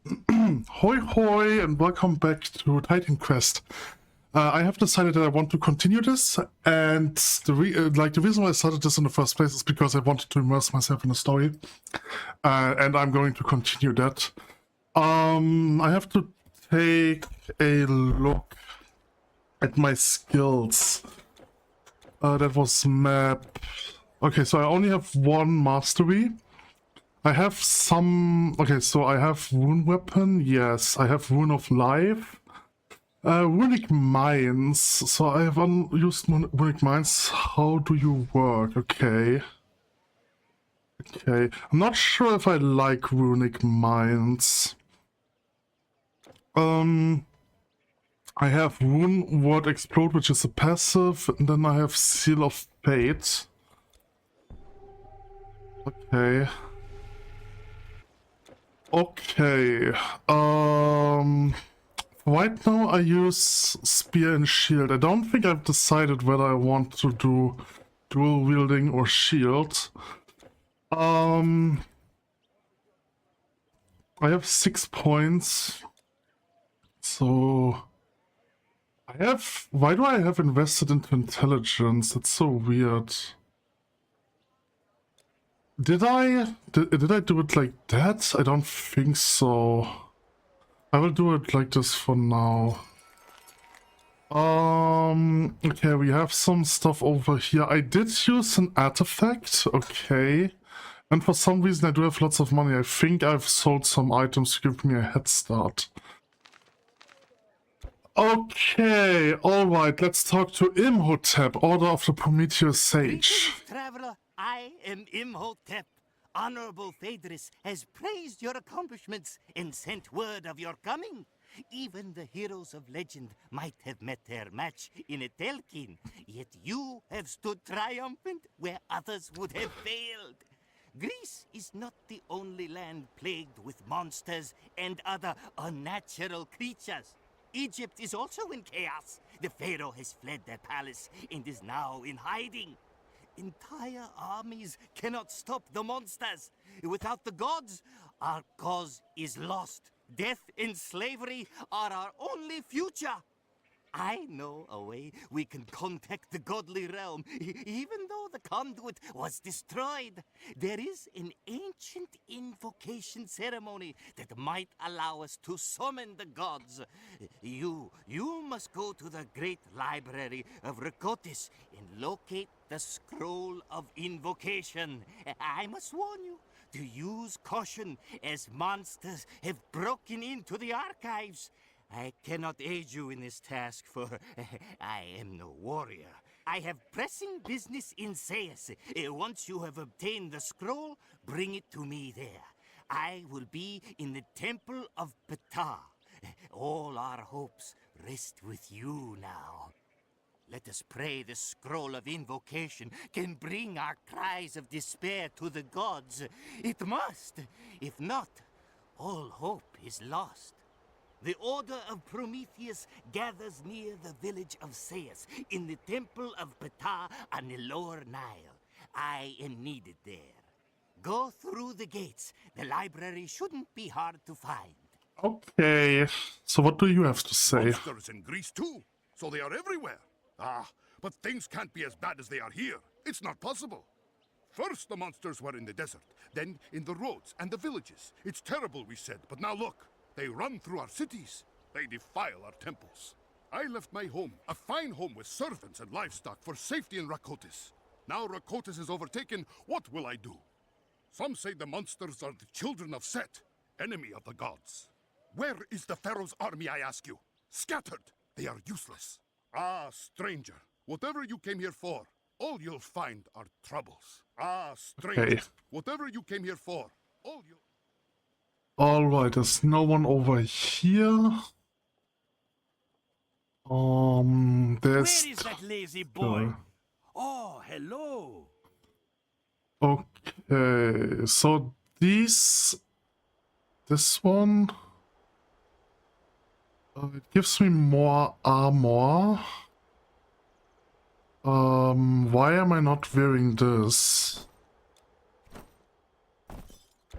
Hoi Hoi and welcome back to Titan Quest. I have decided that I want to continue this, and the reason why I started this in the first place is because I wanted to immerse myself in the story, and I'm going to continue that. I have to take a look at my skills. That was map. Okay, so I only have one mastery. I have some... Okay, so I have Rune Weapon, yes. I have Rune of Life. Runic Mines. So I have unused Runic Mines. How do you work? Okay. Okay. I'm not sure if I like Runic Mines. I have Rune Word Explode, which is a passive, and then I have Seal of Fate. Okay. Okay, right now I use Spear and Shield. I don't think I've decided whether I want to do dual wielding or shield. I have 6 points. So why do I have invested into intelligence? That's so weird. Did I do it like that? I don't think so. I will do it like this for now. Okay, we have some stuff over here. I did use an artifact, okay. And for some reason I do have lots of money. I think I've sold some items to give me a head start. Okay, alright, let's talk to Imhotep, Order of the Prometheus Sage. Traveler, I am Imhotep. Honorable Phaedrus has praised your accomplishments and sent word of your coming. Even the heroes of legend might have met their match in a Telkin, yet you have stood triumphant where others would have failed. Greece is not the only land plagued with monsters and other unnatural creatures. Egypt is also in chaos. The pharaoh has fled their palace and is now in hiding. Entire armies cannot stop the monsters. Without the gods, our cause is lost. Death and slavery are our only future. I know a way we can contact the godly realm, even though the conduit was destroyed. There is an ancient invocation ceremony that might allow us to summon the gods. You must go to the great library of Rakotis and locate the scroll of invocation. I must warn you to use caution, as monsters have broken into the archives. I cannot aid you in this task, for I am no warrior. I have pressing business in Zeus. Once you have obtained the scroll, bring it to me there. I will be in the Temple of Ptah. All our hopes rest with you now. Let us pray the scroll of invocation can bring our cries of despair to the gods. It must. If not, all hope is lost. The Order of Prometheus gathers near the village of Zeus in the Temple of Ptah on the lower Nile. I am needed there. Go through the gates. The library shouldn't be hard to find. Okay, so what do you have to say? Monsters in Greece too, so they are everywhere. Ah, but things can't be as bad as they are here. It's not possible. First the monsters were in the desert, then in the roads and the villages. It's terrible, we said, but now look. They run through our cities. They defile our temples. I left my home, a fine home with servants and livestock, for safety in Rakotis. Now Rakotis is overtaken, what will I do? Some say the monsters are the children of Set, enemy of the gods. Where is the pharaoh's army, I ask you? Scattered. They are useless. Ah, stranger, whatever you came here for, all you'll find are troubles. Ah, stranger, Okay. whatever you came here for, all you'll... Alright, there's no one over here. There's... Where is that lazy boy? Oh, hello. Okay, so this one... it gives me more armor. Why am I not wearing this?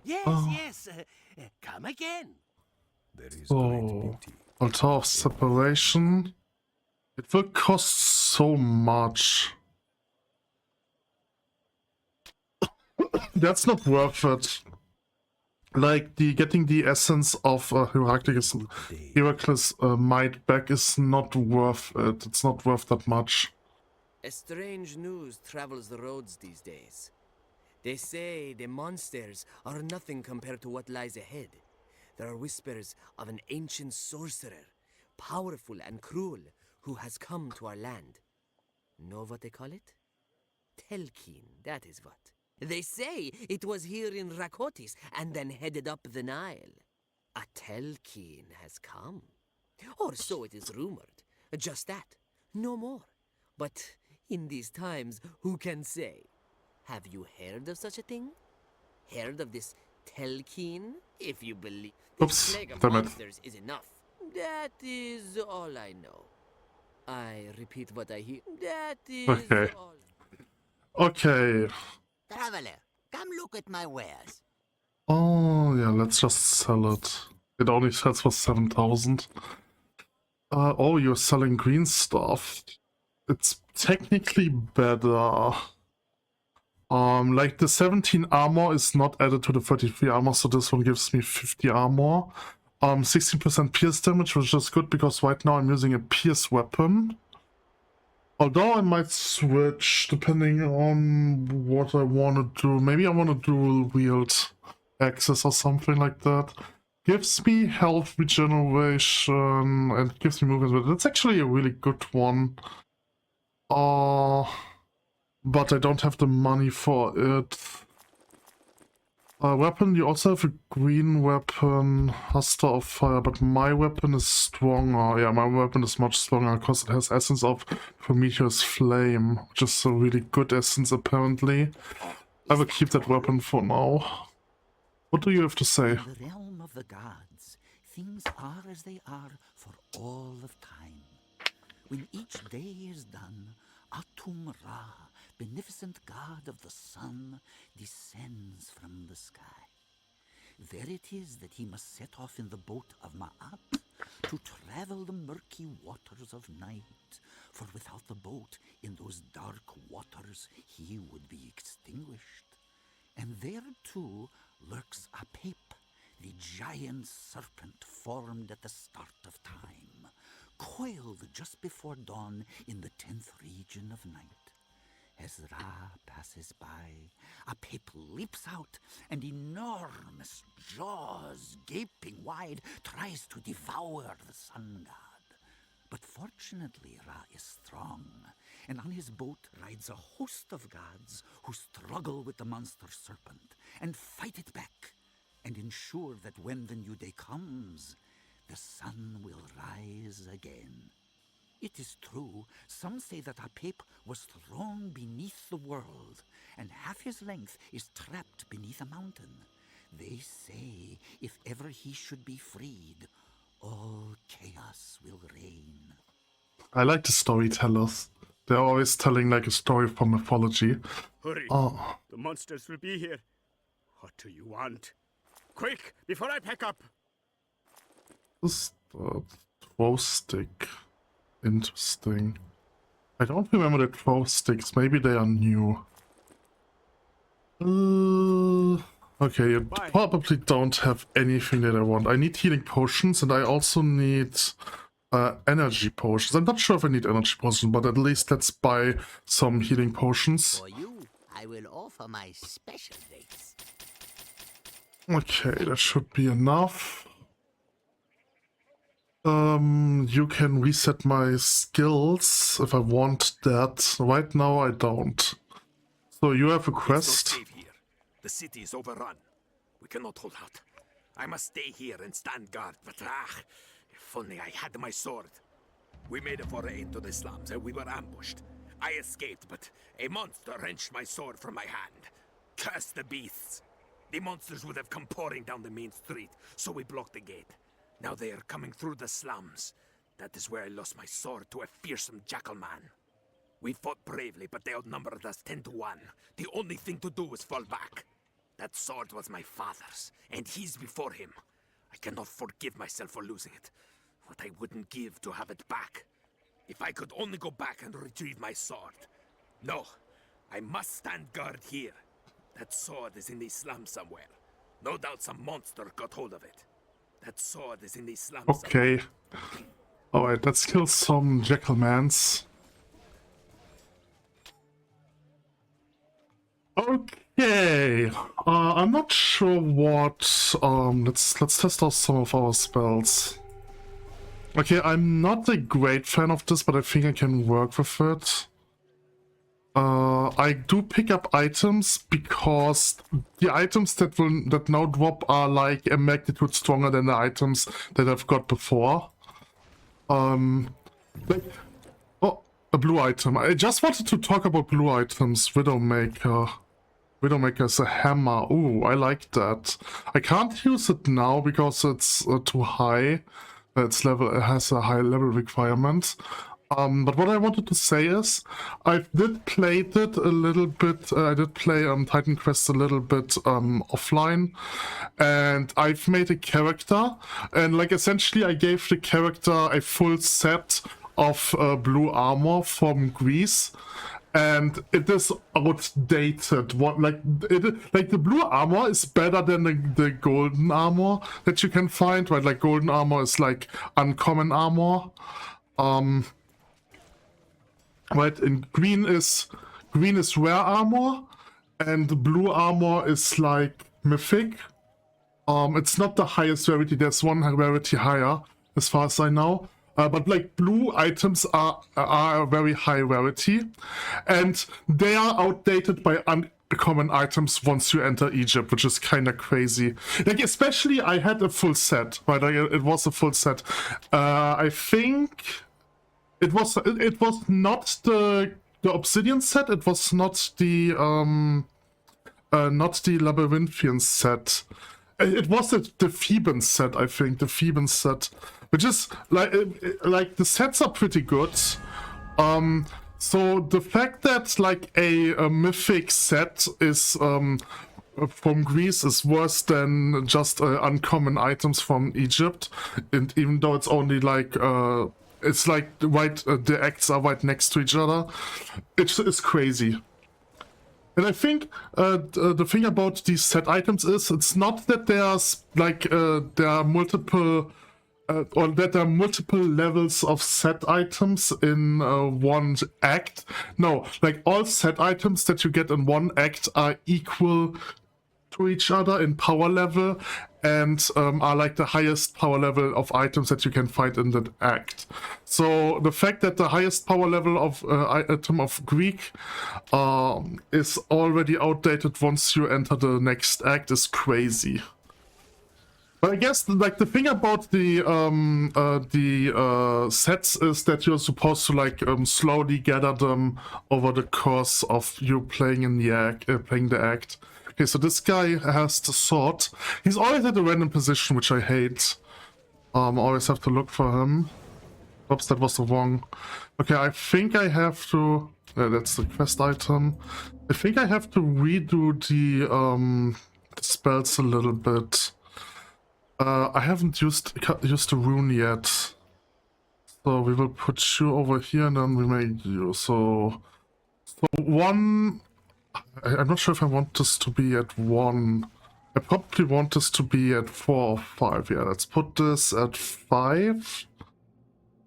Yes, yes. Come again. There is great Oh, beauty. altar of separation. It will cost so much. That's not worth it. Like getting the essence of Heracles might back is not worth it. It's not worth that much. A strange news travels the roads these days. They say the monsters are nothing compared to what lies ahead. There are whispers of an ancient sorcerer, powerful and cruel, who has come to our land. Know what they call it? Telkin, that is what. They say it was here in Rakotis and then headed up the Nile. A Telkin has come. Or so it is rumored. Just that, no more. But in these times, who can say? Have you heard of such a thing? Heard of this Telkin? If you believe Oops, this plague of damn it. monsters is enough. That is all I know. I repeat what I hear. That is Okay. all. Okay. Traveler, come look at my wares. Oh, yeah, let's just sell it. It only sells for 7,000. Oh, you're selling green stuff. It's technically better. Like the 17 armor is not added to the 33 armor, so this one gives me 50 armor. 16% pierce damage, which is good because right now I'm using a pierce weapon. Although I might switch depending on what I want to do. Maybe I want to dual wield axes or something like that. Gives me health regeneration and gives me movement. That's actually a really good one. But I don't have the money for it. Weapon, you also have a green weapon, Huster of Fire, but my weapon is stronger. Yeah, my weapon is much stronger because it has essence of Prometheus Flame, which is a really good essence apparently. I will keep that weapon for now. What do you have to say? In the realm of the gods, things are as they are for all of time. When each day is done, Atum Ra, beneficent god of the sun, descends from the sky. There it is that he must set off in the boat of Ma'at to travel the murky waters of night, for without the boat in those dark waters he would be extinguished. And there too lurks Apep, the giant serpent formed at the start of time, coiled just before dawn in the 10th region of night. As Ra passes by, Apep leaps out, and enormous jaws, gaping wide, tries to devour the sun god. But fortunately Ra is strong, and on his boat rides a host of gods who struggle with the monster serpent and fight it back, and ensure that when the new day comes, the sun will rise again. It is true, some say that Apep was thrown beneath the world, and half his length is trapped beneath a mountain. They say if ever he should be freed, all chaos will reign. I like the storytellers. They're always telling like a story from mythology. Hurry! Oh, The monsters will be here. What do you want? Quick, before I pack up! this throw stick. Interesting. I don't remember the throw sticks. Maybe they are new. Okay, you Bye. probably don't have anything that I want. I need healing potions, and I also need energy potions. I'm not sure if I need energy potions, but at least let's buy some healing potions. For you, I will offer my special race. Okay, that should be enough. You can reset my skills if I want that. Right now I don't. So you have a It's quest? not safe here. The city is overrun. We cannot hold out. I must stay here and stand guard, but if only I had my sword. We made a foray into the slums and we were ambushed. I escaped, but a monster wrenched my sword from my hand. Curse the beasts! The monsters would have come pouring down the main street, so we blocked the gate. Now they are coming through the slums. That is where I lost my sword to a fearsome jackal man. We fought bravely, but they outnumbered us 10 to 1. The only thing to do was fall back. That sword was my father's, and his before him. I I cannot forgive myself for losing it. What I wouldn't give to have it back. If I could only go back and retrieve my sword. No, I must stand guard here. That sword is in the slums somewhere. No doubt some monster got hold of it. That sword is in the slums. Okay. Alright, let's kill some Jackalmans. Okay. I'm not sure what... let's test out some of our spells. Okay, I'm not a great fan of this, but I think I can work with it. I do pick up items because the items that now drop are like a magnitude stronger than the items that I've got before. Like, oh, a blue item. I just wanted to talk about blue items. Widowmaker. Widowmaker is a hammer. Ooh, I like that. I can't use it now because it's too high. It has a high level requirement. But what I wanted to say is, I did play it a little bit. I did play Titan Quest a little bit offline, and I've made a character, and like essentially I gave the character a full set of blue armor from Greece. And it is outdated. Like the blue armor is better than the golden armor that you can find, right? Like golden armor is like uncommon armor. Right, and green is rare armor, and the blue armor is like mythic. It's not the highest rarity. There's one rarity higher, as far as I know. But like blue items are a very high rarity, and they are outdated by uncommon items once you enter Egypt, which is kind of crazy. Like especially, I had a full set, right? It was a full set. I think it was not the obsidian set. It was not the labyrinthian set. It was the Theban set, I think, the Theban set, which is like the sets are pretty good. So the fact that like a mythic set is from Greece is worse than just uncommon items from Egypt, and even though it's only like it's like the acts are right next to each other, it's crazy. And I think the thing about these set items is it's not that there's like there are multiple or that there are multiple levels of set items in one act. No, like all set items that you get in one act are equal to each other in power level, and are like the highest power level of items that you can find in that act. So the fact that the highest power level of item of Greek is already outdated once you enter the next act is crazy. But I guess like the thing about the sets is that you're supposed to like slowly gather them over the course of you playing in the act, playing the act. Okay, so this guy has the sword. He's always at a random position, which I hate. Always have to look for him. Oops, that was the wrong. Okay, I think I have to... that's the quest item. I think I have to redo the spells a little bit. I haven't used the rune yet. So we will put you over here and then we make you. So one... I'm not sure if I want this to be at 1. I probably want this to be at 4 or 5. Yeah, let's put this at 5.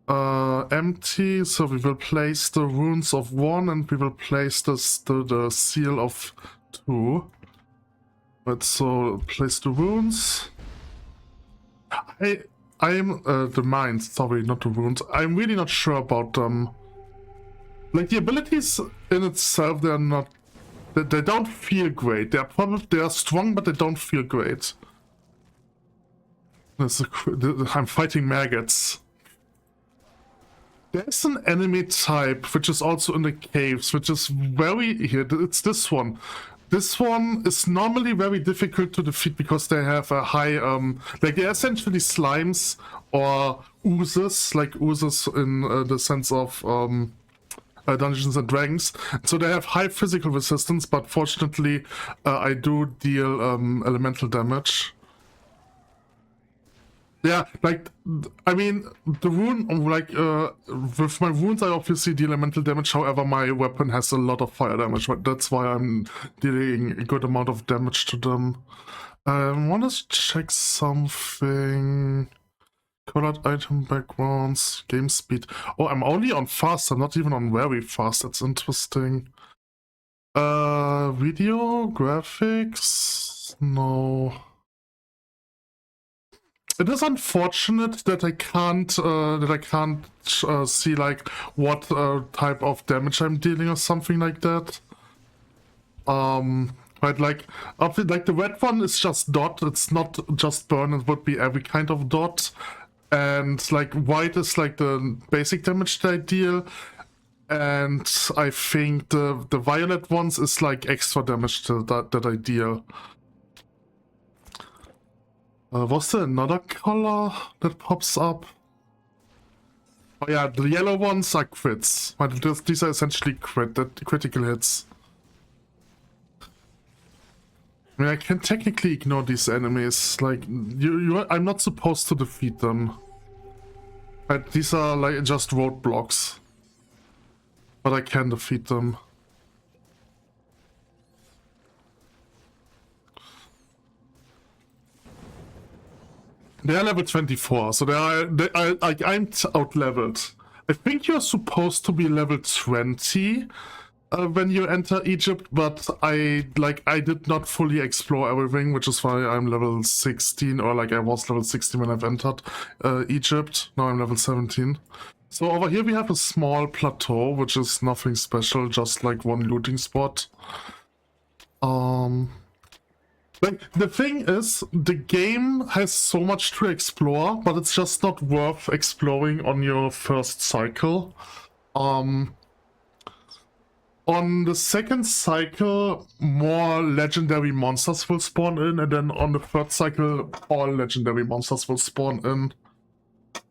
Empty. So we will place the runes of 1 and we will place the seal of 2. Let's so place the runes. I'm the mind. Sorry, not the runes. I'm really not sure about them. Like the abilities in itself, they're not. They don't feel great. They are strong, but they don't feel great. I'm fighting maggots. There's an enemy type which is also in the caves, which is very here. It's this one. This one is normally very difficult to defeat because they have a high like they're essentially slimes or oozes, like oozes in the sense of Dungeons and Dragons. So they have high physical resistance, but fortunately I do deal elemental damage. Yeah, like, I mean, the wound, like, with my wounds I obviously deal elemental damage, however my weapon has a lot of fire damage, but that's why I'm dealing a good amount of damage to them. I want to check something. Colored item backgrounds, game speed. Oh, I'm only on fast, I'm not even on very fast, that's interesting. Video, graphics, no. It is unfortunate that I can't see like what type of damage I'm dealing or something like that. Right, like the red one is just dot. It's not just burn. It would be every kind of dot, and like white is like the basic damage that I deal, and I think the violet ones is like extra damage that I deal. Was there another color that pops up? Oh yeah, the yellow ones are crits. These are essentially critical hits. I mean, I can technically ignore these enemies. Like, I'm not supposed to defeat them. But these are like just roadblocks. But I can defeat them. They are level 24, so I'm out-leveled. I think you're supposed to be level 20 when you enter Egypt, but I did not fully explore everything, which is why I'm level 16, or like I was level 16 when I've entered Egypt. Now I'm level 17. So over here we have a small plateau, which is nothing special, just like one looting spot. Like, the thing is, the game has so much to explore, but it's just not worth exploring on your first cycle. On the second cycle, more legendary monsters will spawn in, and then on the third cycle, all legendary monsters will spawn in.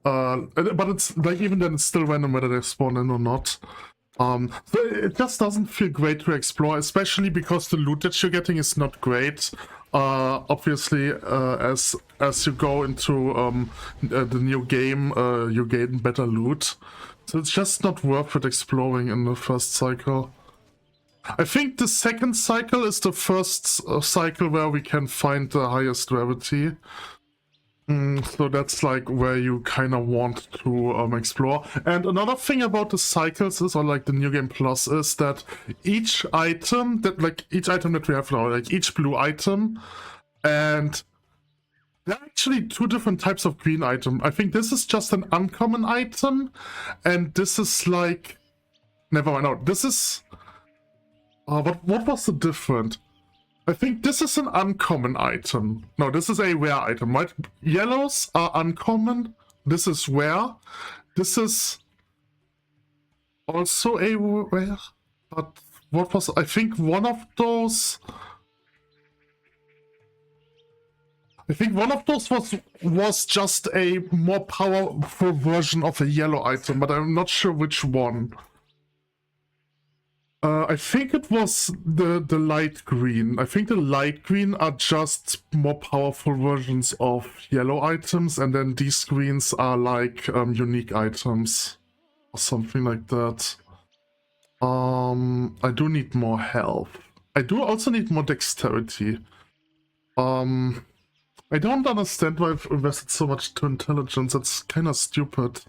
But it's like, even then it's still random whether they spawn in or not. So it just doesn't feel great to explore, especially because the loot that you're getting is not great. Obviously, as you go into the new game, you gain better loot. So it's just not worth it exploring in the first cycle. I think the second cycle is the first cycle where we can find the highest rarity. So that's like where you kind of want to explore. And another thing about the cycles is, or like the New Game Plus, is that each item that we have now, like each blue item, and there are actually two different types of green item. I think this is just an uncommon item, and this is like, never mind. No, this is what was the different? I think this is an uncommon item. No, this is a rare item, right? Yellows are uncommon. This is rare. This is also a rare. But what was... I think one of those... I think one of those was just a more powerful version of a yellow item, but I'm not sure which one. I think it was the light green. I think the light green are just more powerful versions of yellow items, and then these greens are like unique items or something like that. I do need more health. I do also need more dexterity. I don't understand why I've invested so much to intelligence. That's kind of stupid.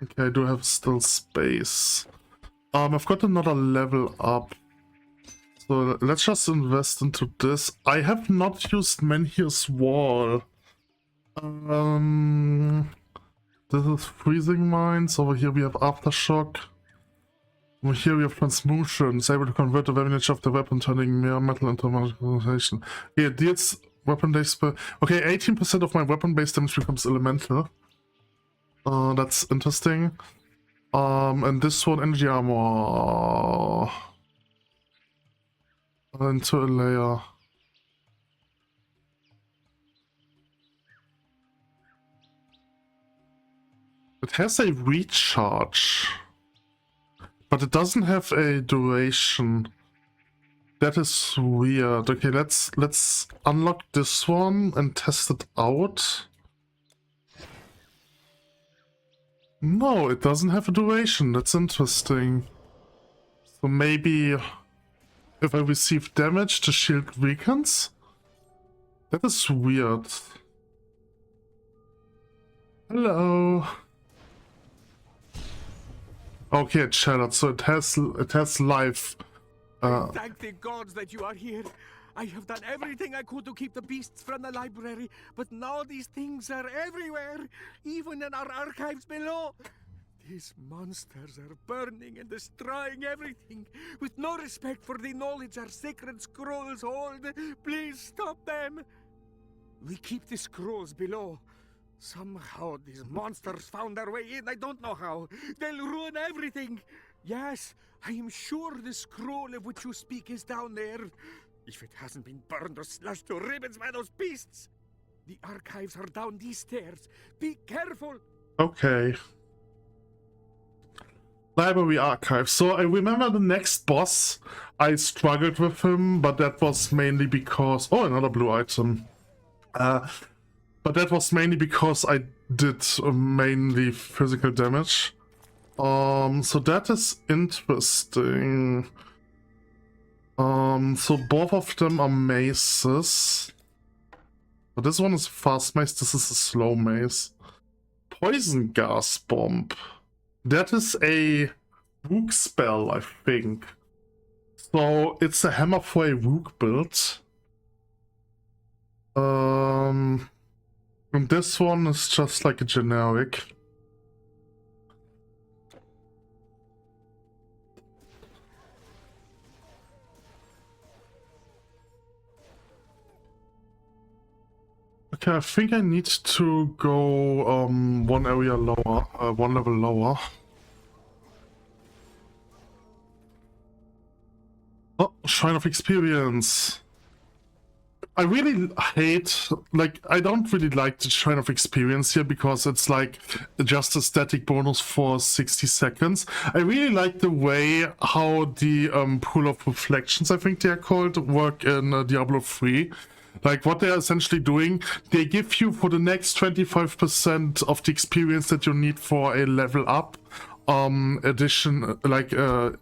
Okay, I do have still space. I've got another level up. So let's just invest into this. I have not used Menhir's Wall. This is Freezing Mines. Over here we have Aftershock. Over here we have Transmutation. It's able to convert the damage of the weapon, turning mere metal into manipulation. Yeah, deals weapon-based... Okay, 18% of my weapon-based damage becomes elemental. That's interesting. And this one, energy armor into a layer. It has a recharge, but it doesn't have a duration. That is weird. Okay, let's unlock this one and test it out. No, it doesn't have a duration. That's interesting. So maybe if I receive damage, the shield weakens? That is weird. Hello. Okay, it shattered, so it has life. Thank the gods that you are here. I have done everything I could to keep the beasts from the library, but now these things are everywhere, even in our archives below. These monsters are burning and destroying everything, with no respect for the knowledge our sacred scrolls hold. Please stop them. We keep the scrolls below. Somehow these monsters found their way in. I don't know how. They'll ruin everything. Yes, I am sure the scroll of which you speak is down there. If it hasn't been burned or slashed to ribbons by those beasts. The archives are down these stairs. Be careful. Okay. Library archive. So I remember the next boss, I struggled with him, but that was mainly because... Oh, another blue item. But that was mainly because I did mainly physical damage. So that is interesting. So both of them are maces. But this one is fast mace, this is a slow mace. Poison gas bomb. That is a Rook spell, I think. So it's a hammer for a Rook build. And this one is just like a generic. Okay, I think I need to go one area lower, one level lower. Oh, Shrine of Experience. I really hate, like, I don't really like the Shrine of Experience here because it's like just a static bonus for 60 seconds. I really like the way how the Pool of Reflections, I think they are called, work in Diablo 3. Like, what they're essentially doing, they give you for the next 25% of the experience that you need for a level up,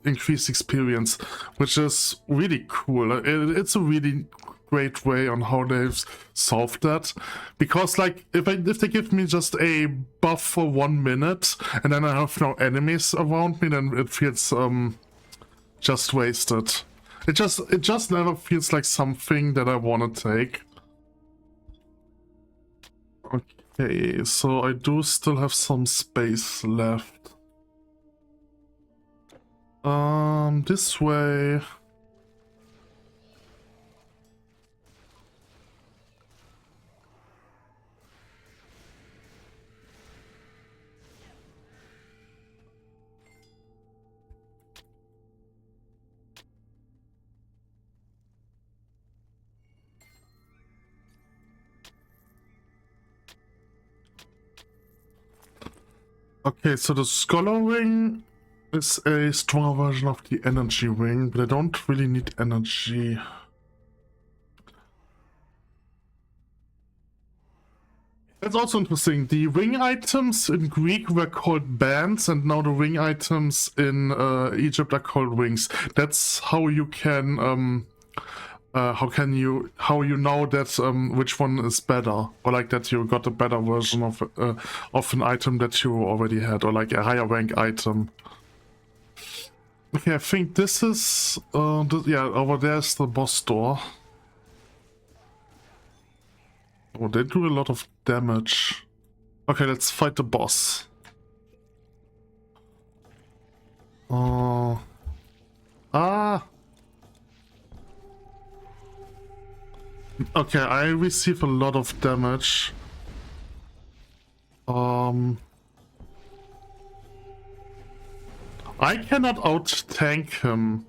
increased experience, which is really cool. It's a really great way on how they've solved that, because like if they give me just a buff for 1 minute and then I have no enemies around me, then it feels just wasted. It just never feels like something that I want to take. Okay, so I do still have some space left. This way. Okay, so the Scholar Ring is a stronger version of the Energy Ring, but I don't really need energy. That's also interesting. The ring items in Greek were called bands, and now the ring items in Egypt are called rings. That's how you can how you know that which one is better, or like that you got a better version of an item that you already had, or like a higher rank item. Okay, I think this is yeah, over there is the boss door. Oh, they do a lot of damage. Okay, let's fight the boss. Okay, I receive a lot of damage. I cannot out-tank him.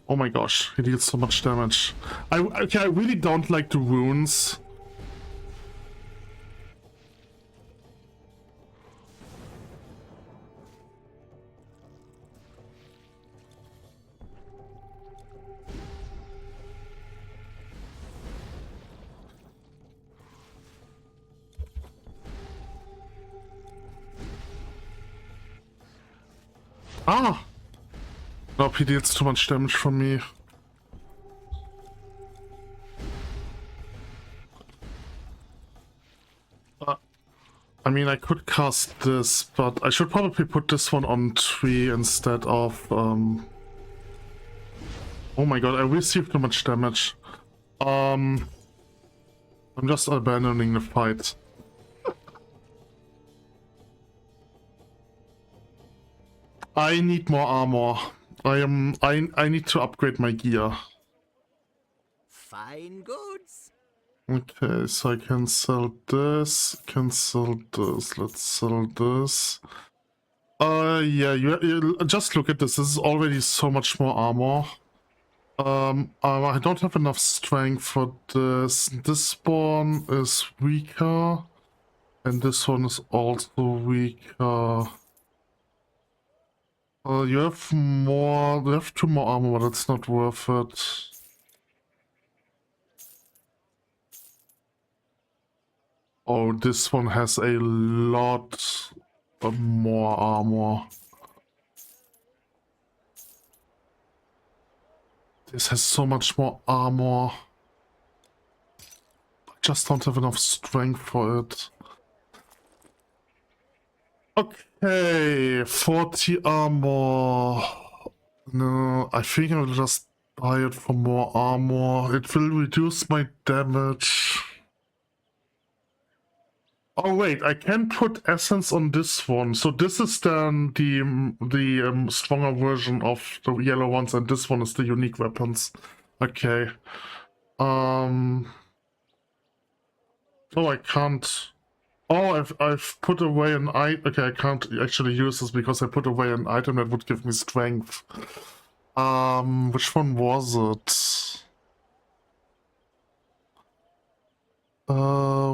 Oh my gosh, he deals so much damage. I really don't like the runes. Ah! Nope, he deals too much damage from me. I mean, I could cast this, but I should probably put this one on tree instead of... Oh my god, I received too much damage. I'm just abandoning the fight. I need more armor. I need to upgrade my gear. Fine goods. Okay, so I can sell this, let's sell this. Yeah, you just look at this. This is already so much more armor. I don't have enough strength for this. This one is weaker, and this one is also weaker. You have more. You have 2 more armor, but it's not worth it. Oh, this one has a lot more armor. This has so much more armor. I just don't have enough strength for it. Okay, 40 armor. No, I think I'll just buy it for more armor. It will reduce my damage. Oh wait, I can put essence on this one. So this is then the stronger version of the yellow ones, and this one is the unique weapons. Okay. Oh, I can't. Oh, I've put away an item. Okay, I can't actually use this because I put away an item that would give me strength. Which one was it?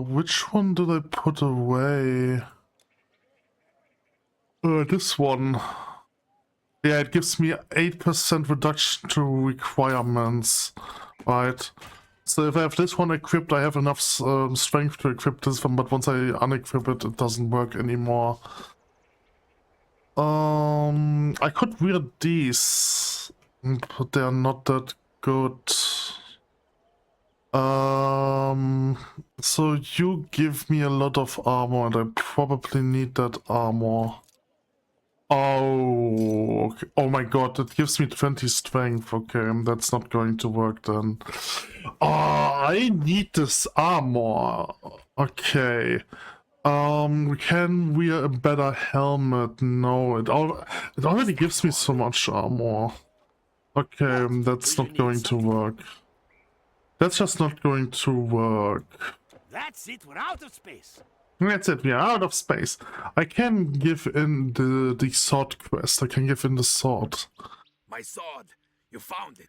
Which one did I put away? This one. Yeah, it gives me 8% reduction to requirements, right? So if I have this one equipped, I have enough strength to equip this one, but once I unequip it, it doesn't work anymore. I could wear these, but they are not that good. So you give me a lot of armor, and I probably need that armor. Oh, okay. Oh my god, it gives me 20 strength. Okay, that's not going to work then. Oh, I need this armor. Okay. Can wear a better helmet? No, it already gives me so much armor. Okay, that's not going to work. That's just not going to work. That's it, we're out of space. That's it, we are out of space. I can give in the sword quest. I can give in the sword. My sword! You found it!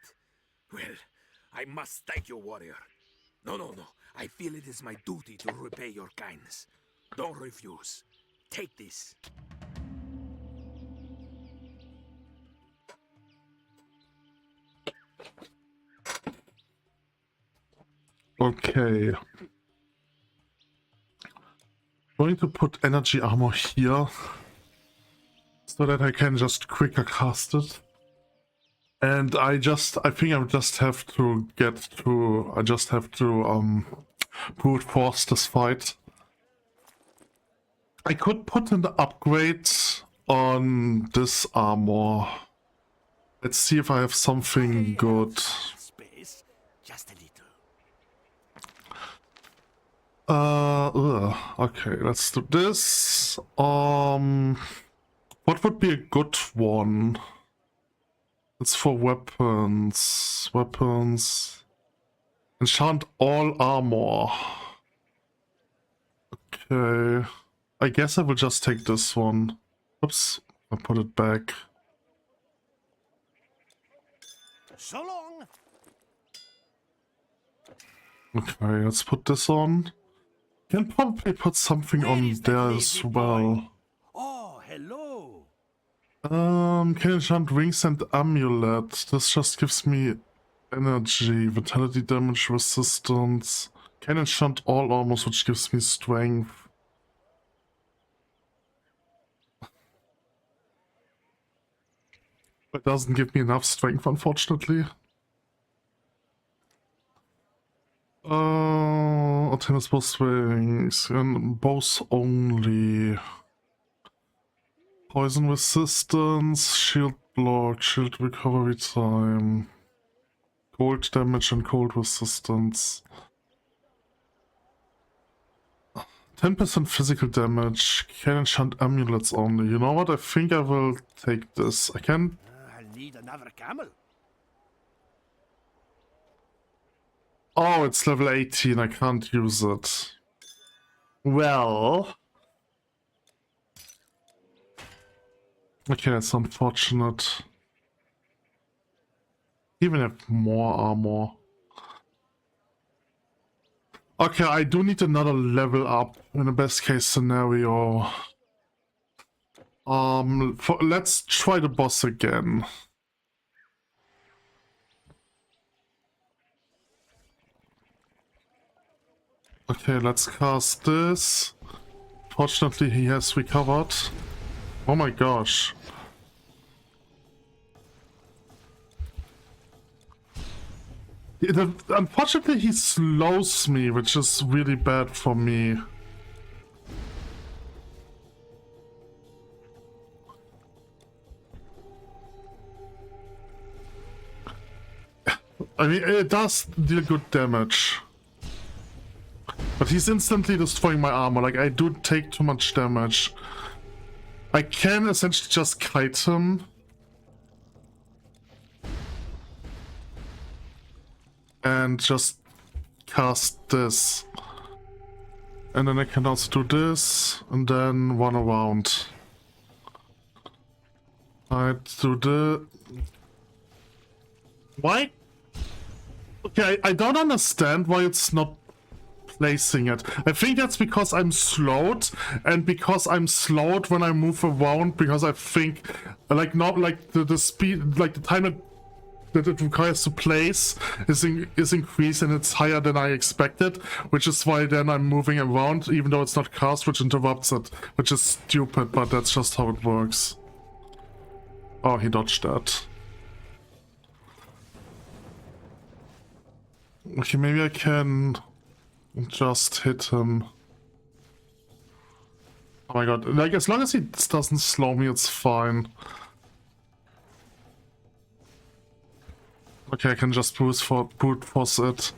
Well, I must thank you, warrior. No. I feel it is my duty to repay your kindness. Don't refuse. Take this. Okay. Going to put energy armor here so that I can just quicker cast it. And I think I just have to brute force this fight. I could put an upgrade on this armor. Let's see if I have something good. Space, just a little. Okay, let's do this. What would be a good one? It's for weapons. Enchant all armor. Okay. I guess I will just take this one. Oops, I put it back. So long. Okay, let's put this on. Can probably put something on there as well. Oh, hello. Can enchant rings and amulet. This just gives me energy, vitality damage resistance. Can enchant all armor, which gives me strength. It doesn't give me enough strength, unfortunately. Tennis bow swings and bows only. Poison resistance, shield block, shield recovery time, cold damage and cold resistance. 10% physical damage, can enchant amulets only. You know what? I think I will take this. I can. I'll need another camel. Oh, it's level 18. I can't use it. Well. Okay, that's unfortunate. Even have more armor. Okay, I do need another level up in the best case scenario. Let's try the boss again. Okay, let's cast this. Fortunately, he has recovered. Oh my gosh. Unfortunately, he slows me, which is really bad for me. I mean, it does deal good damage. But he's instantly destroying my armor. Like, I do take too much damage. I can essentially just kite him. And just cast this. And then I can also do this. And then run around. I do the... Why? Okay, I don't understand why it's not placing it. I think that's because I'm slowed, and because I'm slowed when I move around, because I think like not like the speed, like the time that it requires to place is increased, and it's higher than I expected, which is why then I'm moving around even though it's not cast, which interrupts it, which is stupid, but that's just how it works. Oh, he dodged that. Okay, maybe I can just hit him. Oh my god, like as long as he doesn't slow me, it's fine. Okay, I can just brute force it.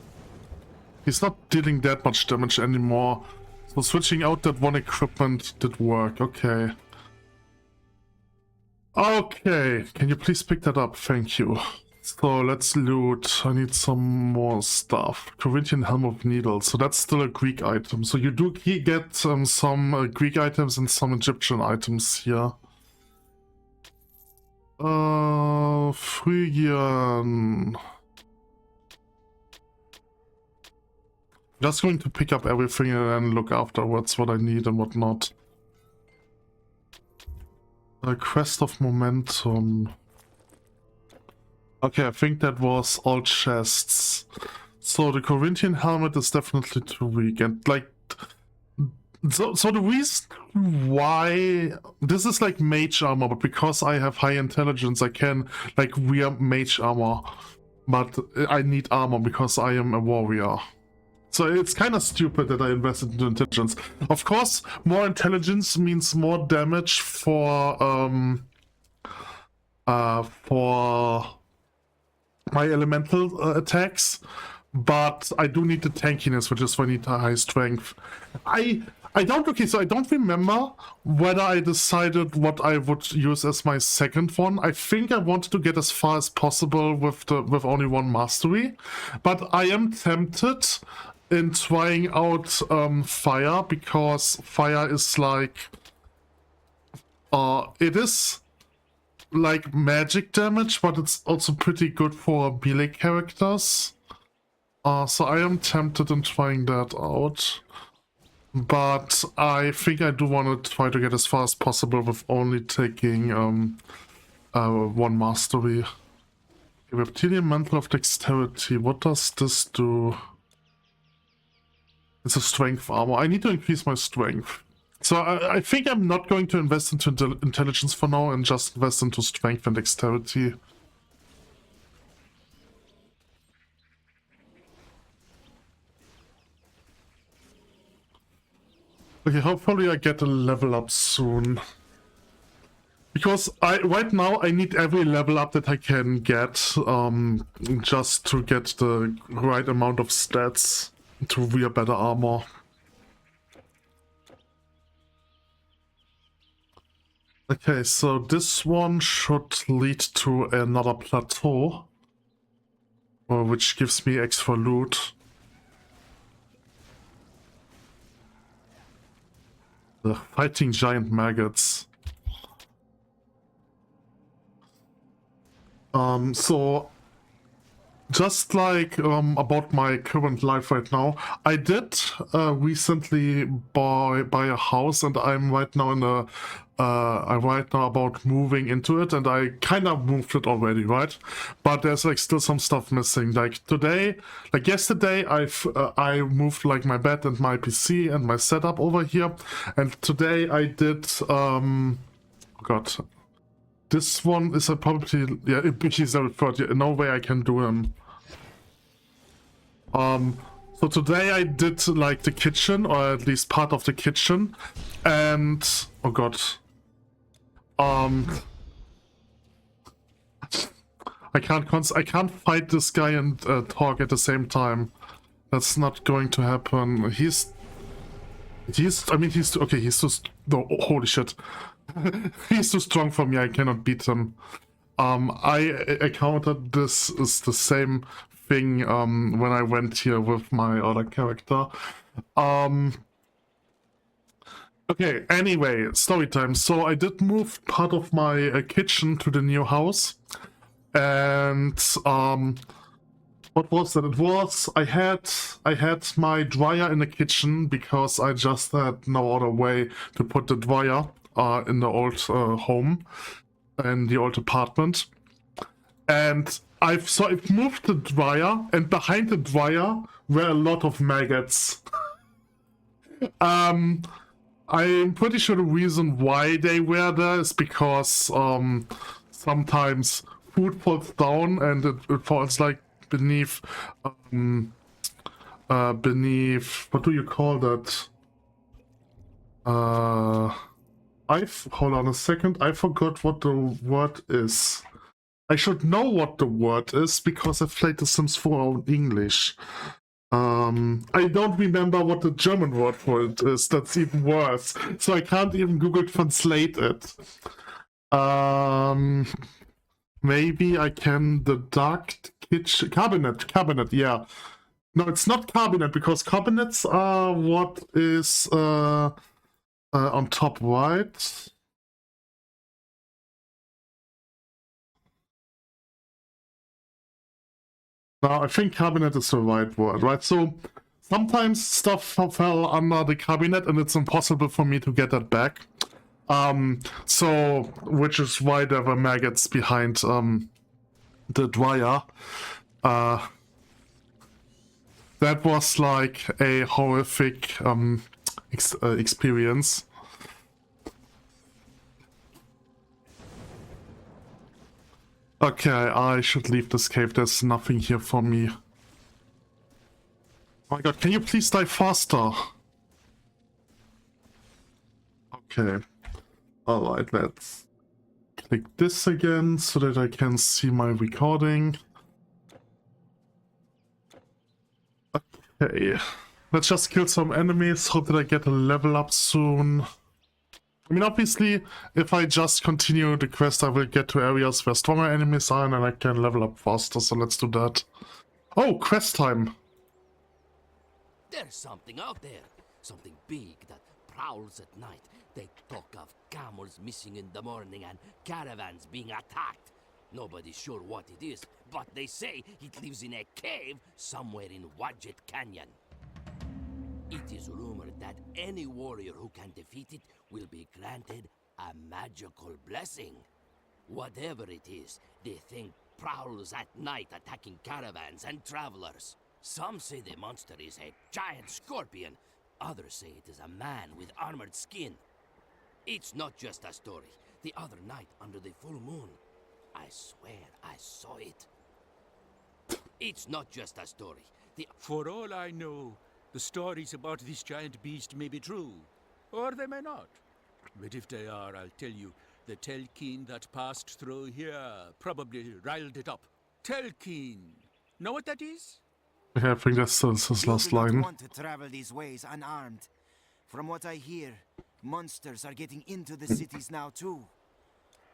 He's not dealing that much damage anymore. So switching out that one equipment did work, okay. Okay, can you please pick that up? Thank you. So let's loot. I need some more stuff. Corinthian Helm of Needles. So that's still a Greek item. So you do get some Greek items and some Egyptian items here. Phrygian. Just going to pick up everything and then look afterwards what I need and what not. Quest of Momentum. Okay, I think that was all chests. So the Corinthian helmet is definitely too weak, and like, so the reason why this is like mage armor, but because I have high intelligence, I can like wear mage armor, but I need armor because I am a warrior. So it's kind of stupid that I invested into intelligence. Of course, more intelligence means more damage for my elemental attacks, but I do need the tankiness, which is why I need the high strength. I don't remember whether I decided what I would use as my second one. I think I wanted to get as far as possible with only one mastery, but I am tempted in trying out fire, because fire is like it is like magic damage, but it's also pretty good for melee characters. So I am tempted in trying that out. But I think I do want to try to get as far as possible with only taking one mastery. Reptilian Mantle of Dexterity. What does this do? It's a strength armor. I need to increase my strength. So I think I'm not going to invest into intelligence for now and just invest into strength and dexterity. Okay, hopefully I get a level up soon. Because right now I need every level up that I can get, just to get the right amount of stats to wear better armor. Okay, so this one should lead to another plateau, which gives me extra loot. The fighting giant maggots. So just like about my current life right now, I did recently buy a house, and I'm right now in a I'm right now about moving into it, and I kind of moved it already, right? But there's like still some stuff missing. Like today, like yesterday, I moved like my bed and my PC and my setup over here, and today I did God. This one is probably, yeah, he's a third. No way I can do him. So today I did like the kitchen, or at least part of the kitchen, and oh god, I can't fight this guy and talk at the same time. That's not going to happen. He's okay. He's just no. Holy shit. He's too strong for me, I cannot beat him. I encountered this is the same thing when I went here with my other character. Okay, anyway, story time. So I did move part of my kitchen to the new house. And what was that? It was I had my dryer in the kitchen because I just had no other way to put the dryer in the old home, in the old apartment, and I've moved the dryer, and behind the dryer were a lot of maggots. I'm pretty sure the reason why they were there is because sometimes food falls down and it falls like beneath what do you call that? Hold on a second, I forgot what the word is. I should know what the word is because I've played The Sims 4 in English. I don't remember what the German word for it is, that's even worse. So I can't even Google Translate it. Maybe I can deduct kitchen cabinet, yeah. No, it's not cabinet, because cabinets are what is on top right. No, I think cabinet is the right word, right? So sometimes stuff fell under the cabinet and it's impossible for me to get that back. So which is why there were maggots behind the dryer. That was like a horrific experience. Okay, I should leave this cave. There's nothing here for me. Oh my god, can you please die faster? Okay. Alright, let's click this again so that I can see my recording. Okay. Let's just kill some enemies. Hope that I get a level up soon. I mean, obviously, if I just continue the quest, I will get to areas where stronger enemies are and then I can level up faster, so let's do that. Oh, quest time! There's something out there. Something big that prowls at night. They talk of camels missing in the morning and caravans being attacked. Nobody's sure what it is, but they say it lives in a cave somewhere in Wadjet Canyon. It is rumored that any warrior who can defeat it will be granted a magical blessing. Whatever it is, the thing prowls at night attacking caravans and travelers. Some say the monster is a giant scorpion, Others say it is a man with armored skin. It's not just a story. The other night under the full moon, I swear I saw it. It's not just a story. For all I know, the stories about this giant beast may be true, or they may not. But if they are, I'll tell you, the Telkeen that passed through here probably riled it up. Telkeen. Know what that is? Yeah, I think that's his You last do not line. want to travel these ways unarmed. From what I hear, monsters are getting into the cities now too.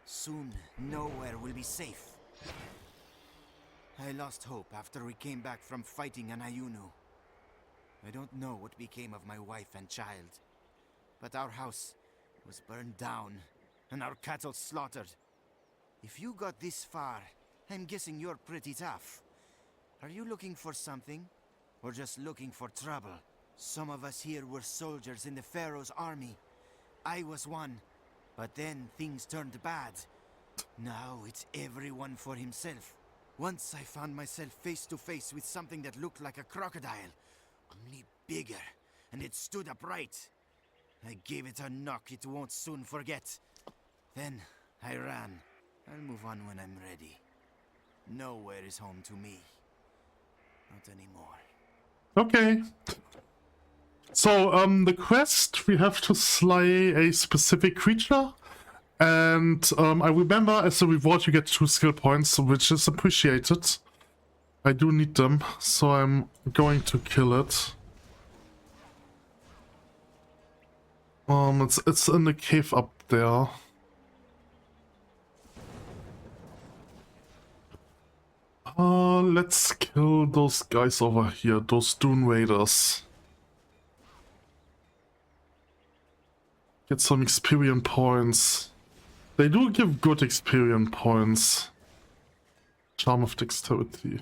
Soon, nowhere will be safe. I lost hope after we came back from fighting an Ayunu. I don't know what became of my wife and child, but our house was burned down and our cattle slaughtered. If you got this far, I'm guessing you're pretty tough. Are you looking for something, or just looking for trouble? Some of us here were soldiers in the Pharaoh's army. I was one, but then things turned bad. Now it's everyone for himself. Once I found myself face to face with something that looked like a crocodile, only bigger, and it stood upright. I gave it a knock it won't soon forget. Then I ran. I'll move on when I'm ready. Nowhere is home to me. Not anymore. Okay. So, the quest, we have to slay a specific creature. And I remember as a reward you get 2 skill points, which is appreciated. I do need them, so I'm going to kill it. It's in the cave up there. Let's kill those guys over here, those Dune Raiders. Get some experience points. They do give good experience points. Charm of Dexterity.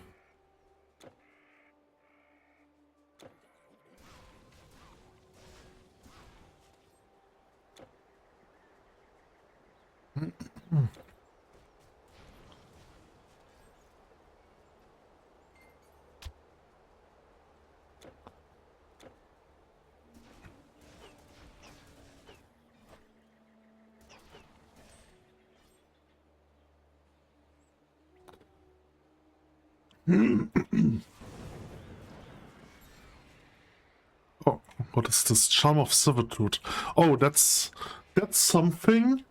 Oh, what is this? Charm of Servitude. Oh, that's something.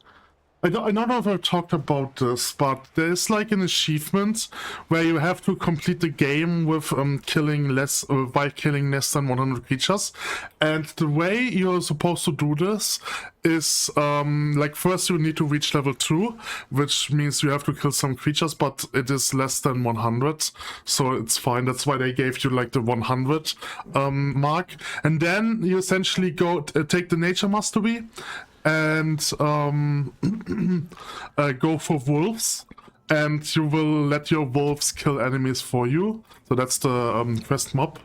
I don't know if I've talked about this, but there's like an achievement where you have to complete the game with killing less by killing less than 100 creatures. And the way you're supposed to do this is like first you need to reach level 2, which means you have to kill some creatures, but it is less than 100, so it's fine. That's why they gave you like the 100 mark. And then you essentially go take the nature mastery and go for wolves, and you will let your wolves kill enemies for you. So that's the quest mob.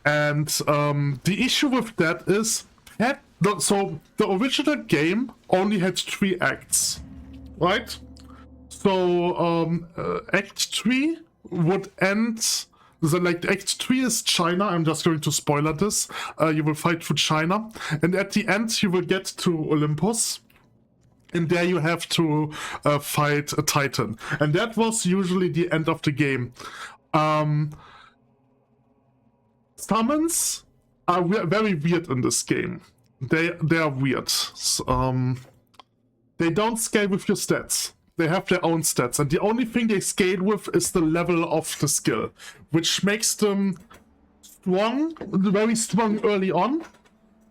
And the issue with that is so the original game only had 3 acts, right? So Act 3 would end. So like Act 3 is China. I'm just going to spoiler this. You will fight for China, and at the end you will get to Olympus, and there you have to fight a Titan, and that was usually the end of the game. Summons are very weird in this game. They are weird. They don't scale with your stats. They have their own stats, and the only thing they scale with is the level of the skill, which makes them strong, very strong early on.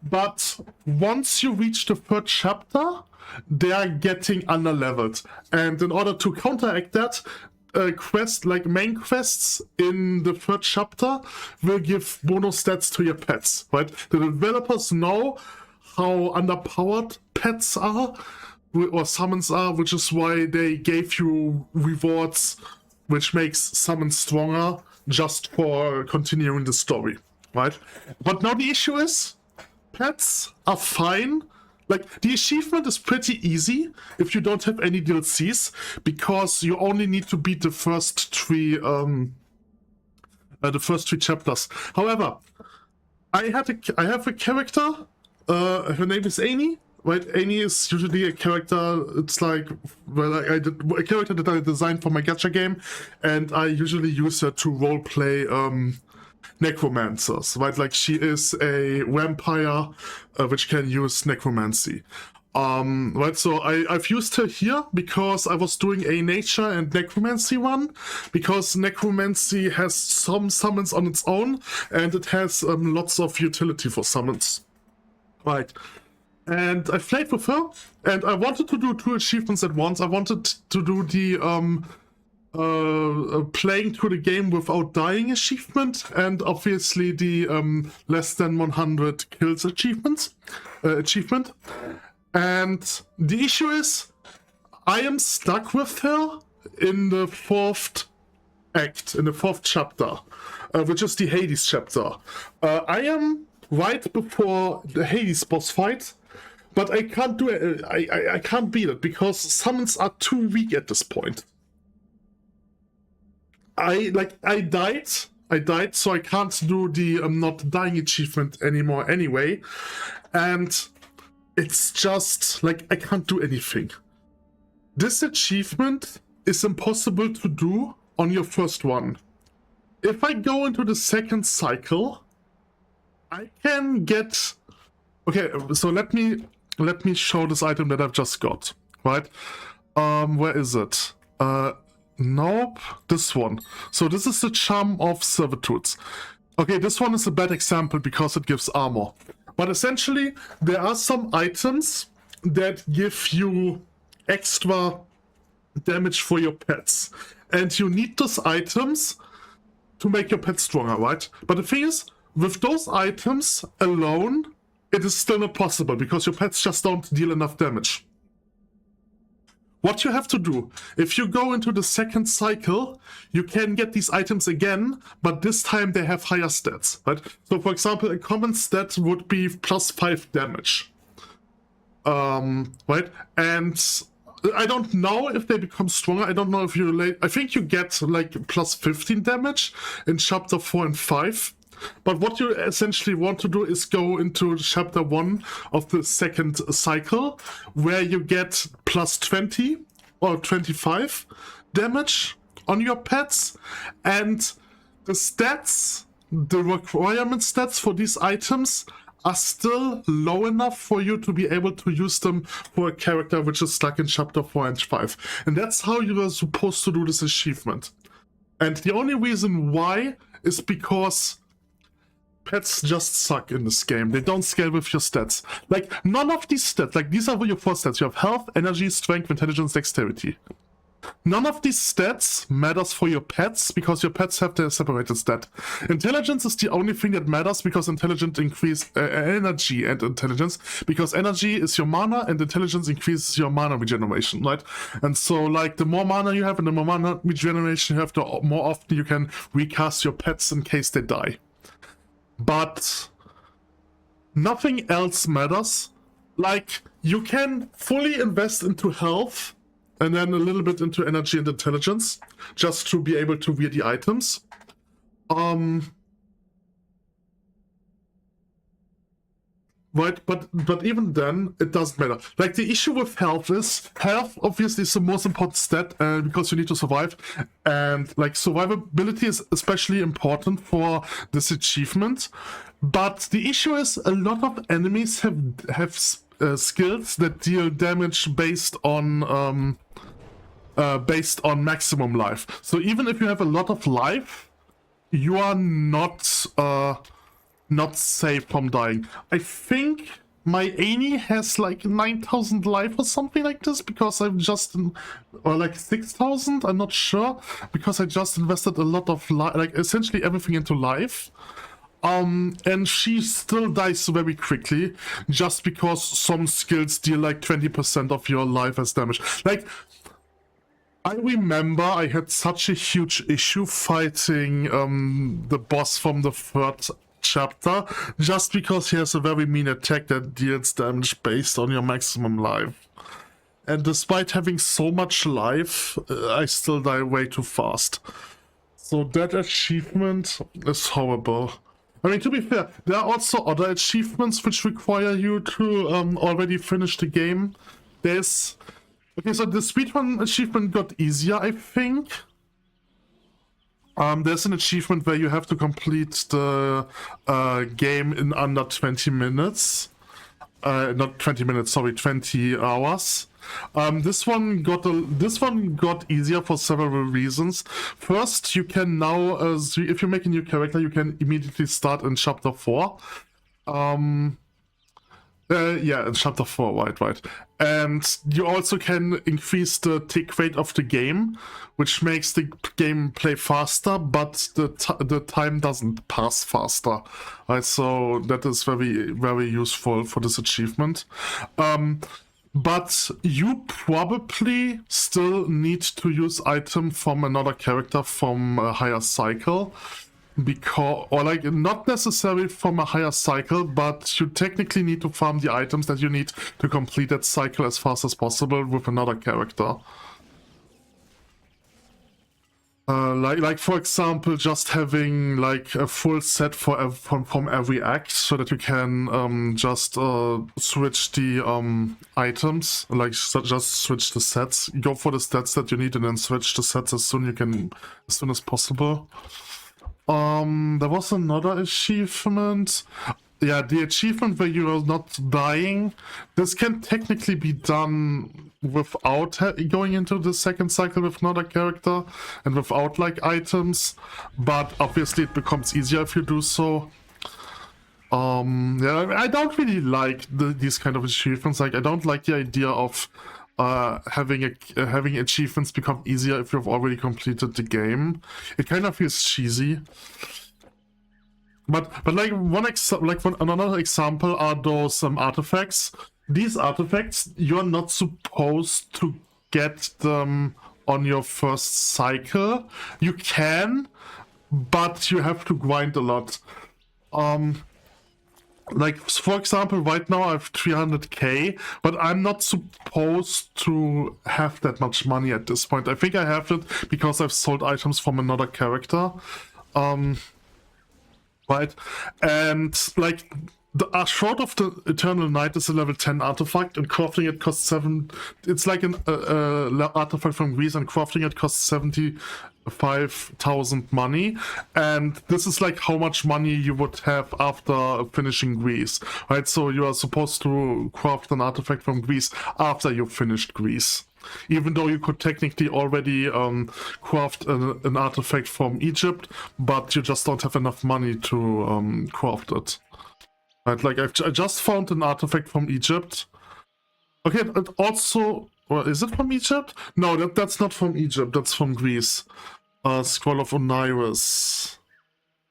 But once you reach the 3rd chapter, they are getting underleveled, and in order to counteract that, main quests in the 3rd chapter will give bonus stats to your pets, right? The developers know how underpowered pets are, or summons are, which is why they gave you rewards which makes summons stronger just for continuing the story, right? But now the issue is, pets are fine. Like, the achievement is pretty easy if you don't have any DLCs, because you only need to beat the first 3 chapters. However, I have a character. Her name is Amy. Right, Amy is usually a character. It's like, well, I did a character that I designed for my gacha game, and I usually use her to roleplay necromancers. Right, like she is a vampire which can use necromancy. Right, so I've used her here because I was doing a nature and necromancy one, because necromancy has some summons on its own, and it has lots of utility for summons. Right. And I played with her, and I wanted to do 2 achievements at once. I wanted to do the playing through the game without dying achievement, and obviously the less than 100 kills achievement. And the issue is, I am stuck with her in the 4th act, in the 4th chapter, which is the Hades chapter. I am right before the Hades boss fight, but I can't do it. I can't beat it because summons are too weak at this point. I died, so I can't do the not dying achievement anymore anyway, and it's just like I can't do anything. This achievement is impossible to do on your first one. If I go into the 2nd cycle, I can get... Okay, so let me show this item that I've just got, right? Where is it? Nope, this one. So this is the Charm of Servitudes. Okay, this one is a bad example because it gives armor. But essentially, there are some items that give you extra damage for your pets. And you need those items to make your pet stronger, right? But the thing is, with those items alone, it is still not possible because your pets just don't deal enough damage. What you have to do, if you go into the 2nd cycle, you can get these items again, but this time they have higher stats, right? So for example, a common stat would be +5 damage. Right? And I don't know if they become stronger. I don't know if you I think you get like +15 damage in chapter 4 and 5. But what you essentially want to do is go into chapter 1 of the 2nd cycle, where you get +20 or 25 damage on your pets, and the stats, the requirement stats for these items are still low enough for you to be able to use them for a character which is stuck in chapter 4 and 5. And that's how you are supposed to do this achievement. And the only reason why is because pets just suck in this game. They don't scale with your stats. Like, none of these stats, like, these are your 4 stats. You have health, energy, strength, intelligence, dexterity. None of these stats matters for your pets because your pets have their separated stat. Intelligence is the only thing that matters because intelligence increases energy and intelligence, because energy is your mana and intelligence increases your mana regeneration, right? And so, like, the more mana you have and the more mana regeneration you have, the more often you can recast your pets in case they die. But nothing else matters. Like, you can fully invest into health and then a little bit into energy and intelligence just to be able to wear the items. Right, but even then, it doesn't matter. Like, the issue with health is, health obviously is the most important stat because you need to survive. And, like, survivability is especially important for this achievement. But the issue is, a lot of enemies have skills that deal damage based on maximum life. So even if you have a lot of life, you are not safe from dying. I think my Annie has like 9,000 life or something like this because I've just, or like 6,000, I'm not sure, because I just invested a lot of like essentially everything into life. And she still dies very quickly just because some skills deal like 20% of your life as damage. Like, I remember I had such a huge issue fighting the boss from the 3rd chapter just because he has a very mean attack that deals damage based on your maximum life. And despite having so much life, I still die way too fast. So that achievement is horrible. I mean, to be fair, there are also other achievements which require you to already finish the game. There's... Okay, so the speedrun achievement got easier, I think. There's an achievement where you have to complete the game in under 20 minutes. Not 20 minutes, sorry, 20 hours. This one got easier for several reasons. First, you can now, if you make a new character, you can immediately start in chapter 4. Yeah, in chapter 4, right. And you also can increase the tick rate of the game, which makes the game play faster, but the time doesn't pass faster. Right, so that is very, very useful for this achievement. But you probably still need to use item from another character from a higher cycle. Not necessarily from a higher cycle, but you technically need to farm the items that you need to complete that cycle as fast as possible with another character. Like for example, just having like a full set from every act, so that you can just switch the items, like just switch the sets, go for the stats that you need, and then switch the sets as soon as possible. There was another achievement. Yeah, the achievement where you are not dying. This can technically be done without going into the second cycle with another character and without like items, but obviously it becomes easier if you do so. Yeah, I don't really like these kind of achievements. Like, I don't like the idea of having achievements become easier if you've already completed the game. It kind of feels cheesy. But like another example are those artifacts. These artifacts, you're not supposed to get them on your first cycle. You can, but you have to grind a lot. Like, for example, right now I have 300k, but I'm not supposed to have that much money at this point. I think I have it because I've sold items from another character. Right? And, like, the Shroud of the Eternal Night is a level 10 artifact, and crafting it costs 7... It's like an artifact from Greece, and crafting it costs 75,000 money, and this is like how much money you would have after finishing Greece, right? So you are supposed to craft an artifact from Greece after you've finished Greece. Even though you could technically already craft an artifact from Egypt, but you just don't have enough money to craft it. Right, like I just found an artifact from Egypt. Okay, it also... Or is it from Egypt? No, that's not from Egypt, that's from Greece. Scroll of Oniris.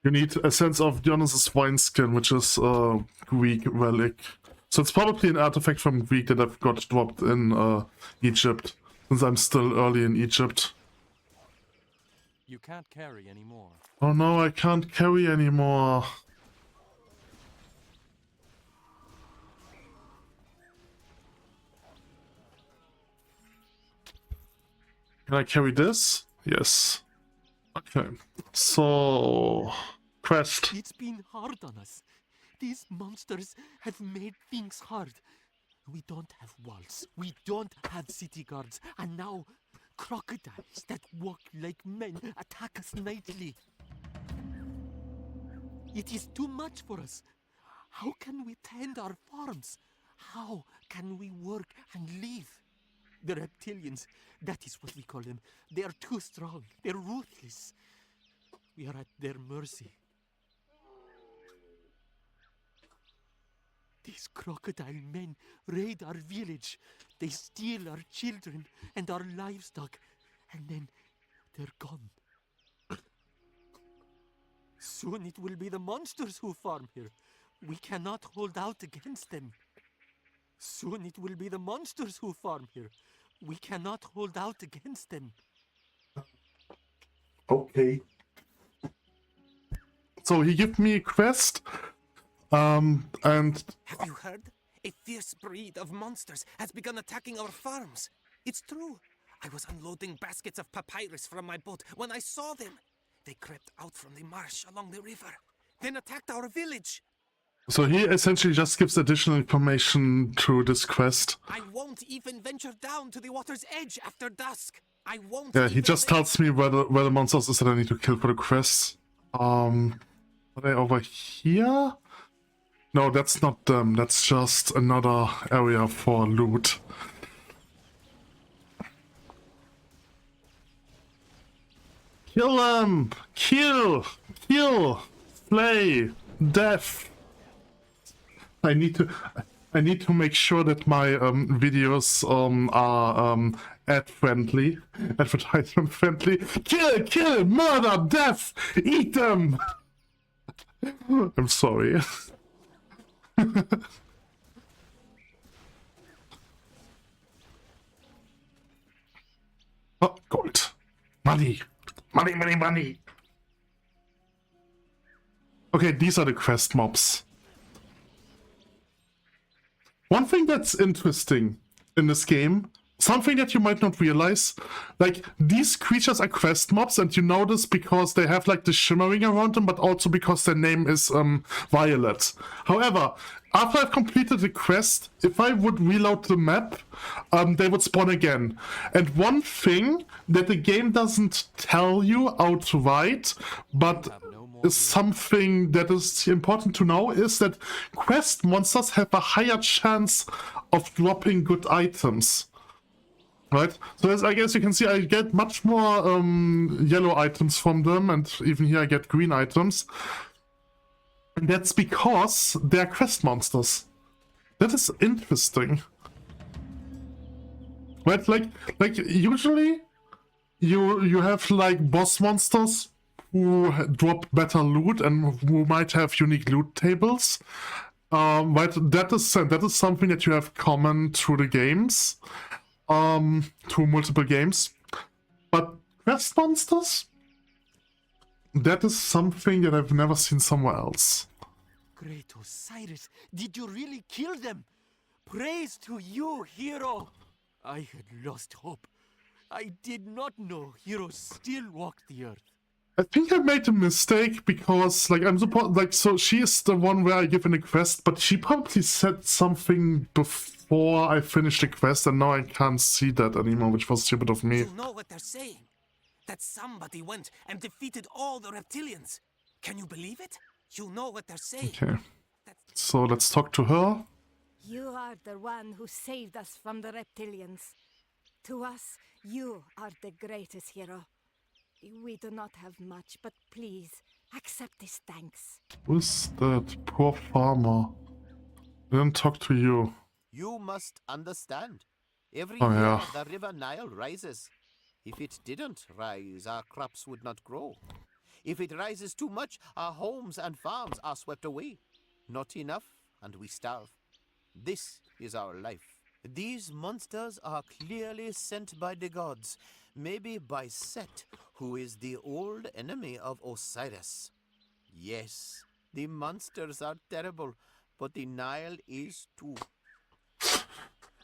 You need Essence of Dionysus wineskin, which is a Greek relic. So it's probably an artifact from Greek that I've got dropped in Egypt, since I'm still early in Egypt. You can't carry anymore. Oh no, I can't carry anymore. Can I carry this? Yes. Okay. So... Quest. It's been hard on us. These monsters have made things hard. We don't have walls. We don't have city guards. And now, crocodiles that walk like men attack us nightly. It is too much for us. How can we tend our farms? How can we work and live? The reptilians, that is what we call them. They are too strong. They're ruthless. We are at their mercy. These crocodile men raid our village. They steal our children and our livestock, and then they're gone. Soon it will be the monsters who farm here. We cannot hold out against them. Soon it will be the monsters who farm here. We cannot hold out against them. Okay. So he gave me a quest, and... Have you heard? A fierce breed of monsters has begun attacking our farms. It's true. I was unloading baskets of papyrus from my boat when I saw them. They crept out from the marsh along the river. then attacked our village. So he essentially just gives additional information to this quest. I won't even venture down to the water's edge after dusk. I won't. Yeah, he even just tells me where the monsters is that I need to kill for the quest. Are they over here? No, that's not them. That's just another area for loot. Kill them! Kill! Slay! Death! I need to make sure that my videos are advertisement friendly. Kill, murder, death, eat them. I'm sorry. Oh, gold, money. Okay, these are the quest mobs. One thing that's interesting in this game, something that you might not realize, like, these creatures are quest mobs, and you know this because they have, like, the shimmering around them, but also because their name is Violet. However, after I've completed the quest, if I would reload the map, they would spawn again. And one thing that the game doesn't tell you outright, but is something that is important to know, is that quest monsters have a higher chance of dropping good items. Right? So as I guess you can see, I get much more yellow items from them, and even here I get green items. And that's because they're quest monsters. That is interesting. Right? Like usually you have like boss monsters who drop better loot and who might have unique loot tables. Right? That is something that you have common to the games. To multiple games. But quest monsters? That is something that I've never seen somewhere else. Great Osiris, did you really kill them? Praise to you, hero! I had lost hope. I did not know heroes still walk the earth. I think I made a mistake because, like, I'm supposed, like, so she is the one where I give in a quest, but she probably said something before I finished the quest, and now I can't see that anymore, which was stupid of me. You know what they're saying? That somebody went and defeated all the reptilians. Can you believe it? You know what they're saying. Okay. So let's talk to her. You are the one who saved us from the reptilians. To us, you are the greatest hero. We do not have much, but please, accept this thanks. Who's that poor farmer? I didn't talk to you. You must understand. Every Oh, year yeah. the river Nile rises. If it didn't rise, our crops would not grow. If it rises too much, our homes and farms are swept away. Not enough, and we starve. This is our life. These monsters are clearly sent by the gods. Maybe by Set, who is the old enemy of Osiris. Yes, the monsters are terrible, but the Nile is too.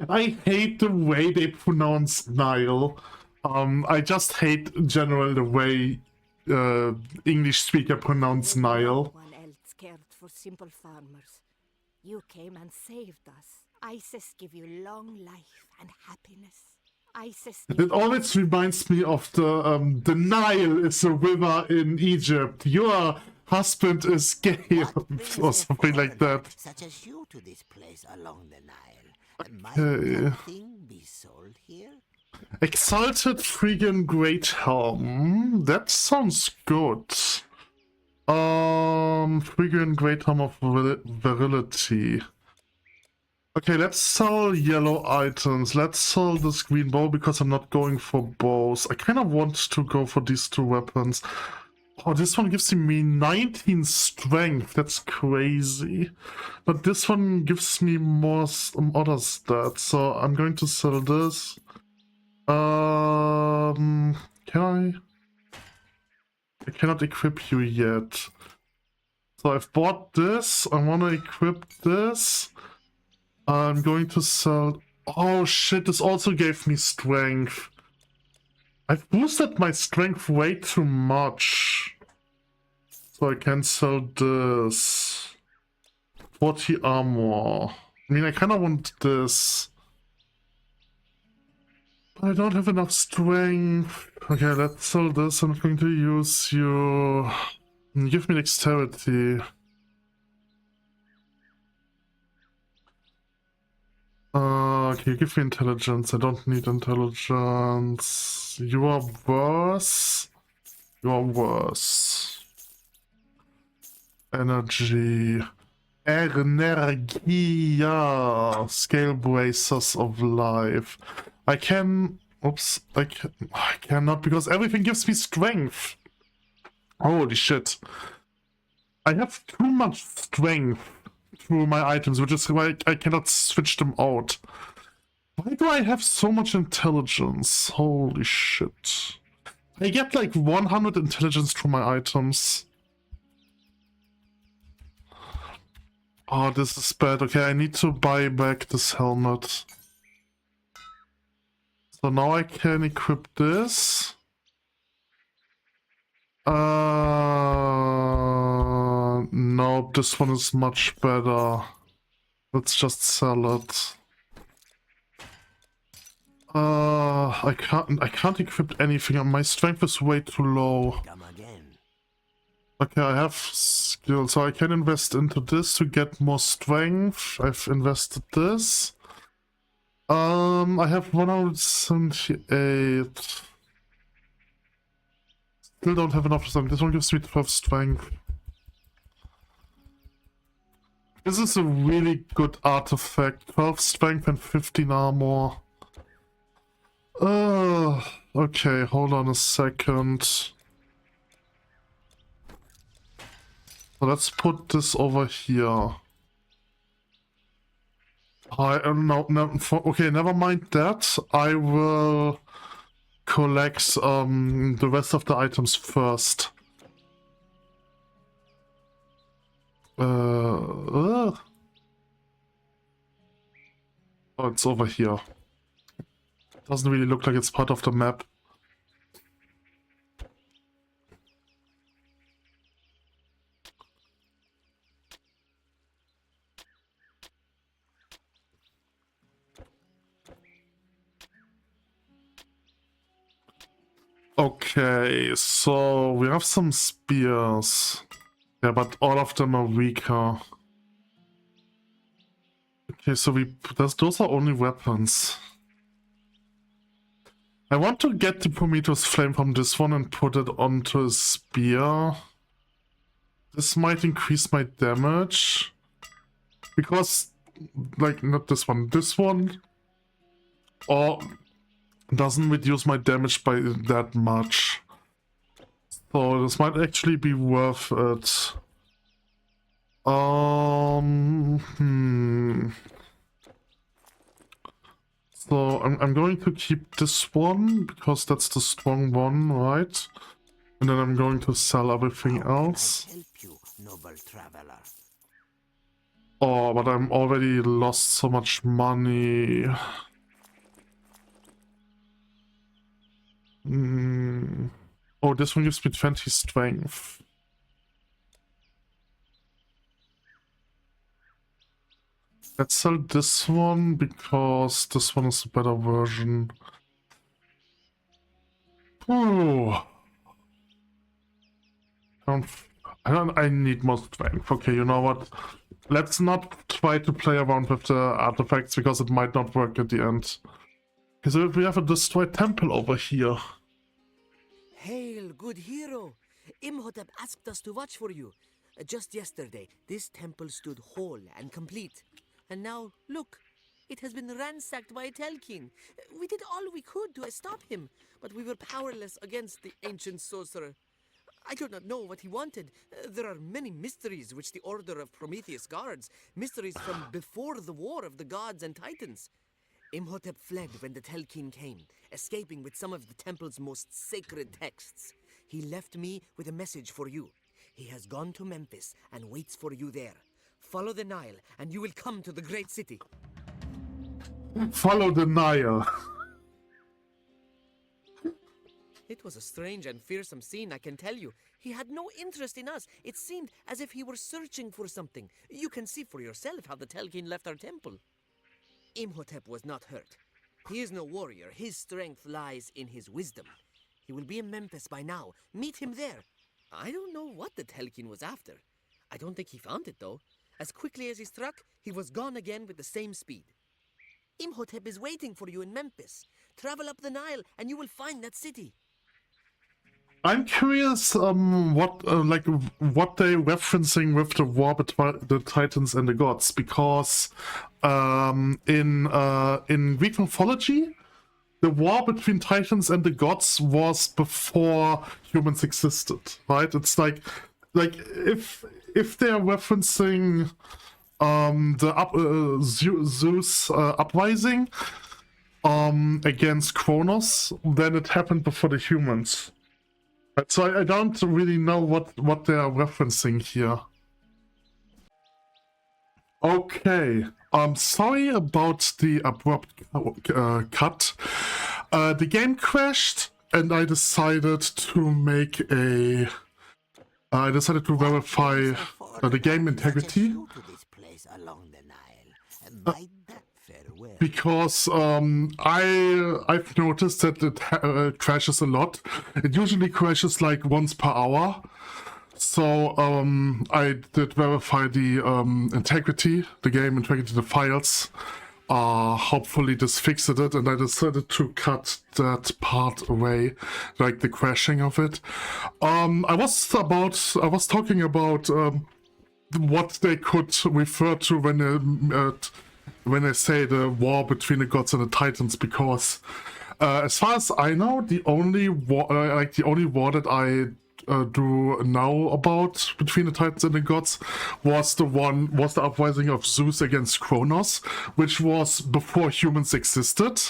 I hate the way they pronounce Nile. I just hate in general the way English speaker pronounce Nile. No one else cared for simple farmers. You came and saved us. Isis give you long life and happiness. Isis give It always reminds me of the Nile is a river in Egypt. Your husband is gay or something like that. Such as you to this place along the Nile. Might Okay. nothing be sold here? Exalted Freaking Great Helm. That sounds good. Freaking Great Helm of Virility. Okay, let's sell yellow items. Let's sell this green bow because I'm not going for bows. I kind of want to go for these two weapons. Oh, this one gives me 19 strength. That's crazy. But this one gives me more other stats. So I'm going to sell this. Can I? I cannot equip you yet. So I've bought this. I want to equip this. I'm going to sell... Oh shit, this also gave me strength. I've boosted my strength way too much. So I can sell this. 40 armor. I mean, I kind of want this. I don't have enough strength. Okay, let's sell this. I'm going to use you. Give me dexterity. Okay, give me intelligence. I don't need intelligence. You are worse. You are worse. Energy. Energia. Scale bracers of life. I can... Oops. I cannot because everything gives me strength. Holy shit. I have too much strength through my items, which is why I cannot switch them out. Why do I have so much intelligence? Holy shit. I get like 100 intelligence through my items. Oh, this is bad. Okay, I need to buy back this helmet. So now I can equip this. No, this one is much better. Let's just sell it. I can't equip anything. My strength is way too low. Come again. Okay, I have skill, so I can invest into this to get more strength. I've invested this. I have 178. Still don't have enough strength. This one gives me 12 strength. This is a really good artifact. 12 strength and 15 armor. Okay, hold on a second. So let's put this over here. Okay, never mind that. I will collect the rest of the items first. Oh, it's over here. Doesn't really look like it's part of the map. Okay, so we have some spears. Yeah, but all of them are weaker. Okay, so those are only weapons. I want to get the Prometheus flame from this one and put it onto a spear. This might increase my damage. Because, like, not this one. This one doesn't reduce my damage by that much. So this might actually be worth it. So I'm going to keep this one because that's the strong one, right? And then I'm going to sell everything else. Help you, noble traveler. Oh, but I'm already lost so much money. Oh, this one gives me 20 strength. Let's sell this one because this one is a better version. Oh, I need more strength. Okay, you know what? Let's not try to play around with the artifacts because it might not work at the end. Okay, so we have a destroyed temple over here. Hail, good hero! Imhotep asked us to watch for you. Just yesterday, this temple stood whole and complete. And now, look, it has been ransacked by a Telkin. We did all we could to stop him, but we were powerless against the ancient sorcerer. I do not know what he wanted. There are many mysteries which the Order of Prometheus guards, mysteries from before the War of the Gods and Titans. Imhotep fled when the Telkin came, escaping with some of the temple's most sacred texts. He left me with a message for you. He has gone to Memphis and waits for you there. Follow the Nile, and you will come to the great city. Follow the Nile. It was a strange and fearsome scene, I can tell you. He had no interest in us. It seemed as if he were searching for something. You can see for yourself how the Telkin left our temple. Imhotep was not hurt. He is no warrior. His strength lies in his wisdom. He will be in Memphis by now. Meet him there. I don't know what the Telkin was after. I don't think he found it, though. As quickly as he struck, he was gone again with the same speed. Imhotep is waiting for you in Memphis. Travel up the Nile, and you will find that city. I'm curious what they're referencing with the war between the Titans and the gods, because in Greek mythology, the war between Titans and the gods was before humans existed, right? It's like if they're referencing Zeus uprising against Kronos, then it happened before the humans. So I don't really know what they are referencing here. Okay, I'm sorry about the abrupt cut. The game crashed, and I decided to make a. I decided to verify the game integrity. Because I've noticed that it crashes a lot. It usually crashes like once per hour. So I did verify the integrity, the game integrity, the files. Hopefully this fixed it, and I decided to cut that part away, like the crashing of it. I was talking about what they could refer to when they say the war between the gods and the Titans, because as far as I know, the only war that I do know about between the Titans and the gods was the uprising of Zeus against Kronos, which was before humans existed.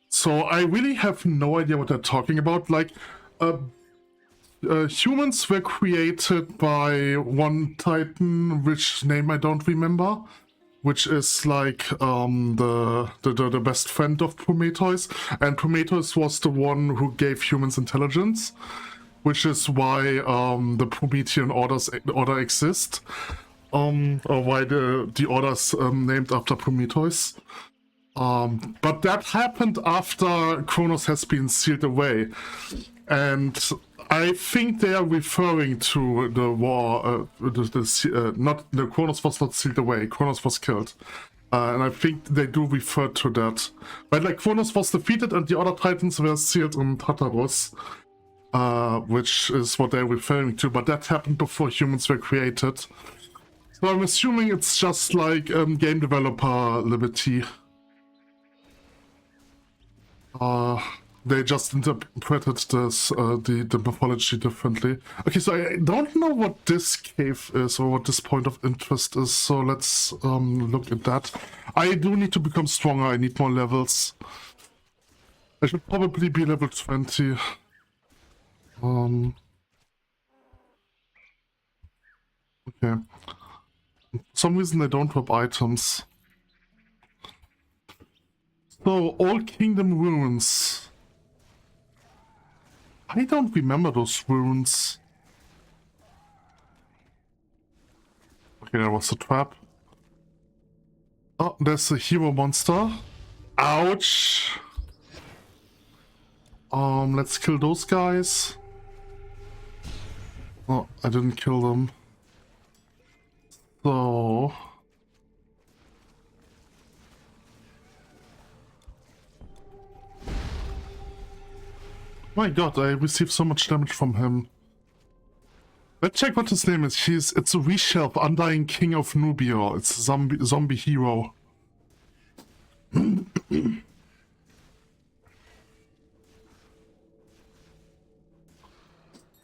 So I really have no idea what they're talking about. Like, humans were created by one Titan, which name I don't remember, which is like the best friend of Prometheus, and Prometheus was the one who gave humans intelligence, which is why the Promethean order exists, or why the order's named after Prometheus. But that happened after Kronos has been sealed away, and I think they are referring to the war. Not the Kronos was not sealed away. Kronos was killed, and I think they do refer to that. But like Kronos was defeated, and the other Titans were sealed in Tartarus, which is what they're referring to. But that happened before humans were created. So I'm assuming it's just like game developer liberty. They just interpreted this the mythology differently. Okay, so I don't know what this cave is or what this point of interest is, so let's look at that. I do need to become stronger. I need more levels. I should probably be level 20. Okay. For some reason I don't drop items. So, all kingdom ruins. I don't remember those runes. Okay, that was a trap. Oh, there's a hero monster. Ouch! Let's kill those guys. Oh, I didn't kill them. So... My god, I received so much damage from him. Let's check what his name is. It's a reshelf, Undying King of Nubia. It's a zombie hero.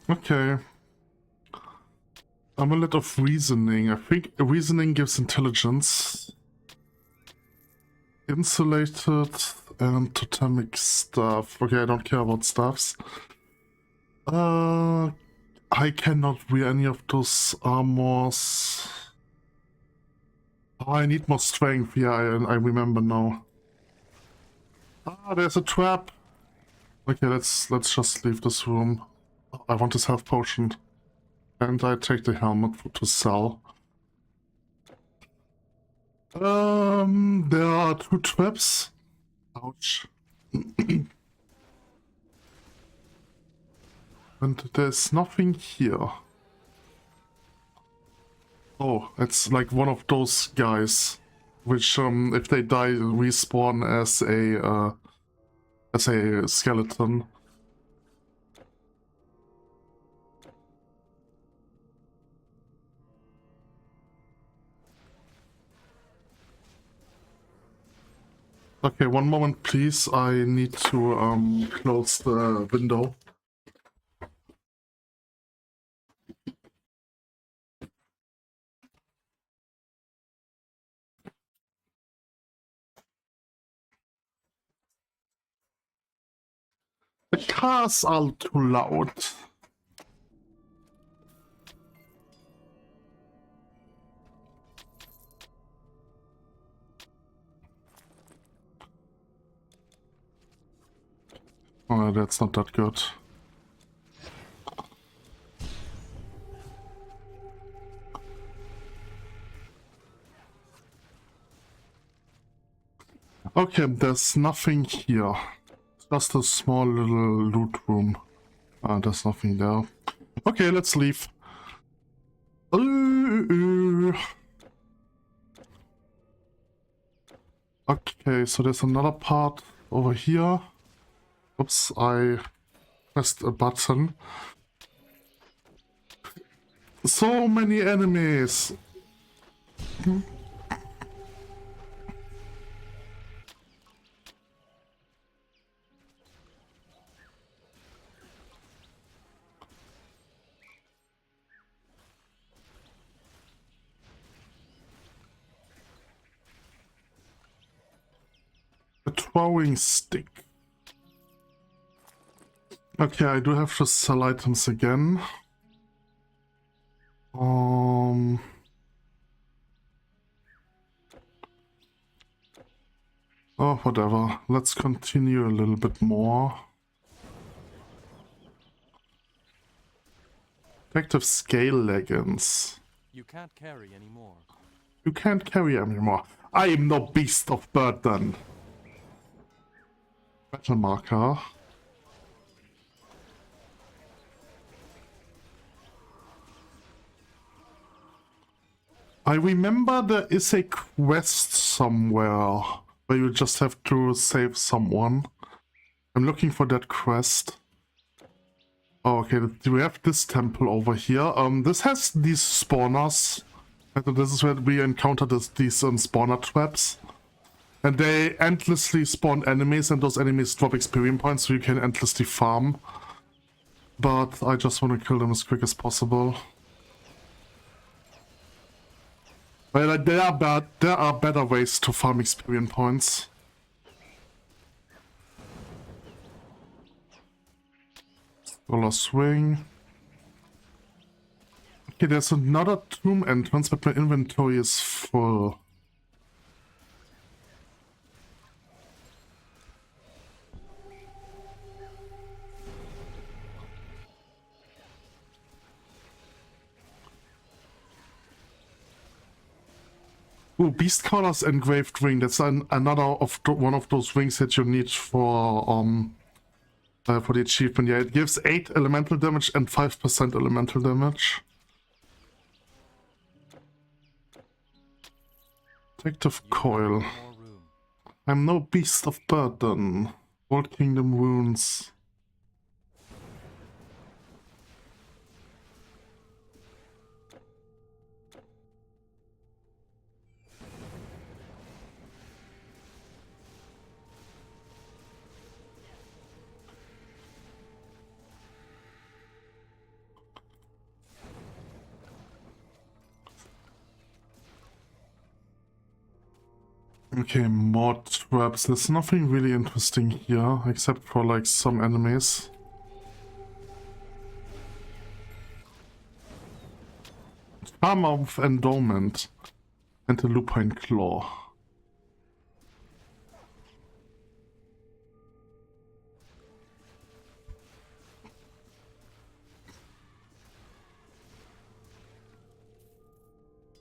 Okay. Amulet of Reasoning. I think Reasoning gives intelligence. Insulated and totemic stuff. Okay, I don't care about stuffs. I cannot wear any of those armors. Oh, I need more strength. Yeah, I remember now. Ah, there's a trap. Okay, let's just leave this room. I want this health potion. And I take the helmet to sell. There are 2 traps. Ouch. And there's nothing here. Oh, it's like one of those guys, which if they die, respawn as a skeleton. Okay, one moment, please. I need to close the window. The cars are too loud. Oh, that's not that good. Okay, there's nothing here. Just a small little loot room. There's nothing there. Okay, let's leave. Okay, so there's another part over here. Oops, I pressed a button. So many enemies! A throwing stick. Okay, I do have to sell items again. Oh, whatever. Let's continue a little bit more. Effective scale leggings. You can't carry anymore. You can't carry anymore. I am no beast of burden. Battle marker. I remember there is a quest somewhere where you just have to save someone. I'm looking for that quest. Oh, okay, we have this temple over here. This has these spawners. And this is where we encounter these spawner traps. And they endlessly spawn enemies, and those enemies drop experience points, so you can endlessly farm. But I just want to kill them as quick as possible. Well, like, there are better ways to farm experience points. Roller swing. Okay, there's another tomb entrance, but my inventory is full. Ooh, Beast Caller's engraved ring. That's another of one of those rings that you need for the achievement. Yeah, it gives 8 elemental damage and 5% elemental damage. Protective coil. I'm no beast of burden. Old Kingdom runes. Okay, more traps. There's nothing really interesting here, except for like some enemies. Charm of Endowment and a Lupine Claw.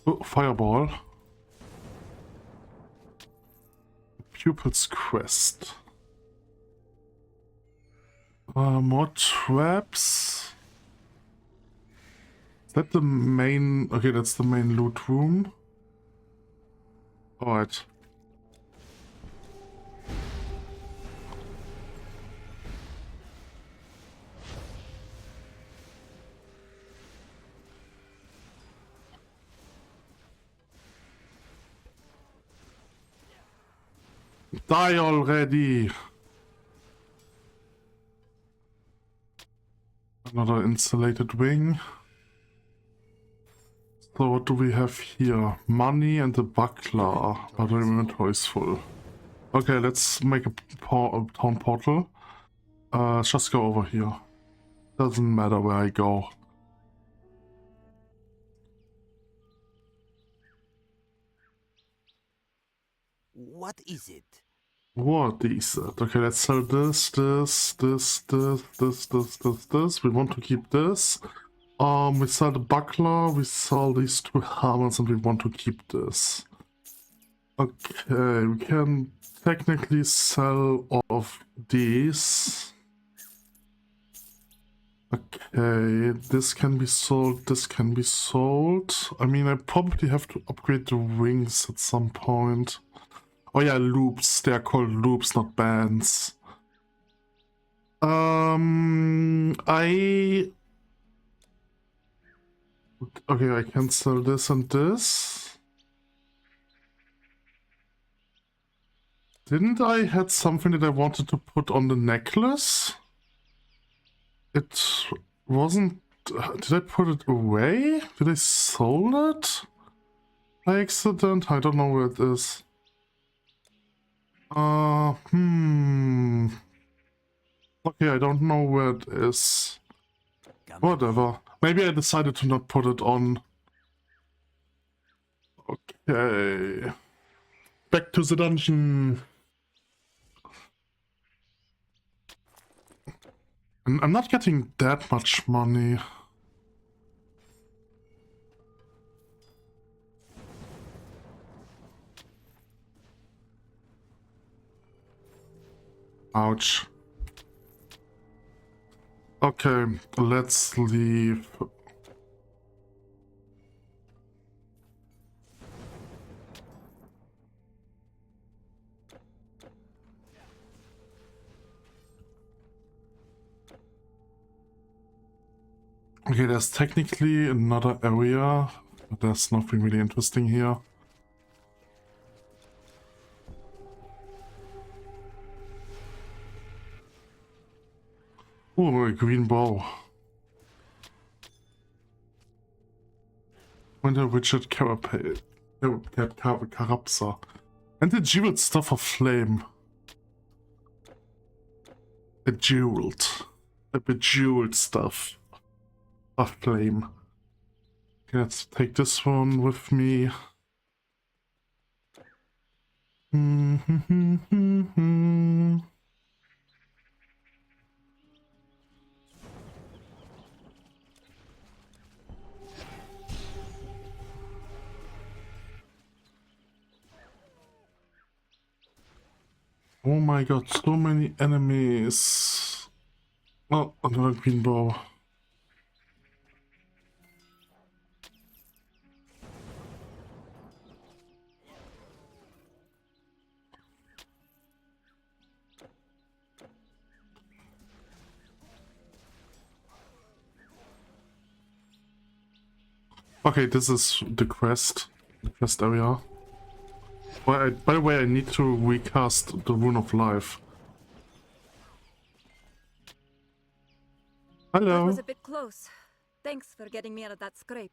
Oh, fireball. Pupil's quest. More traps. Is that the main? Okay, that's the main loot room. Alright. Die already! Another insulated wing. So what do we have here? Money and a buckler, but our inventory is full. Okay, let's make a town portal. Just go over here. Doesn't matter where I go. What is it? What is it? Okay, let's sell this. We want to keep this. We sell the buckler, we sell these 2 helmets, and we want to keep this. Okay, we can technically sell all of these. Okay, this can be sold, this can be sold. I mean, I probably have to upgrade the wings at some point. Oh yeah, loops. They are called loops, not bands. Okay, I can sell this and this. Didn't I had something that I wanted to put on the necklace? It wasn't... Did I put it away? Did I sold it? By accident? I don't know where it is. Okay, I don't know where it is. Whatever. Maybe I decided to not put it on. Okay. Back to the dungeon. And I'm not getting that much money. Ouch. Okay, let's leave. Okay, there's technically another area, but there's nothing really interesting here. Oh, a green bow. Winter Richard Carapsa. And the jeweled stuff of flame. A bejeweled stuff of flame. Okay, let's take this one with me. Oh my god, so many enemies. Oh, another green bow. Okay, this is the quest area. By the way, I need to recast the Rune of Life. Hello. That was a bit close. Thanks for getting me out of that scrape.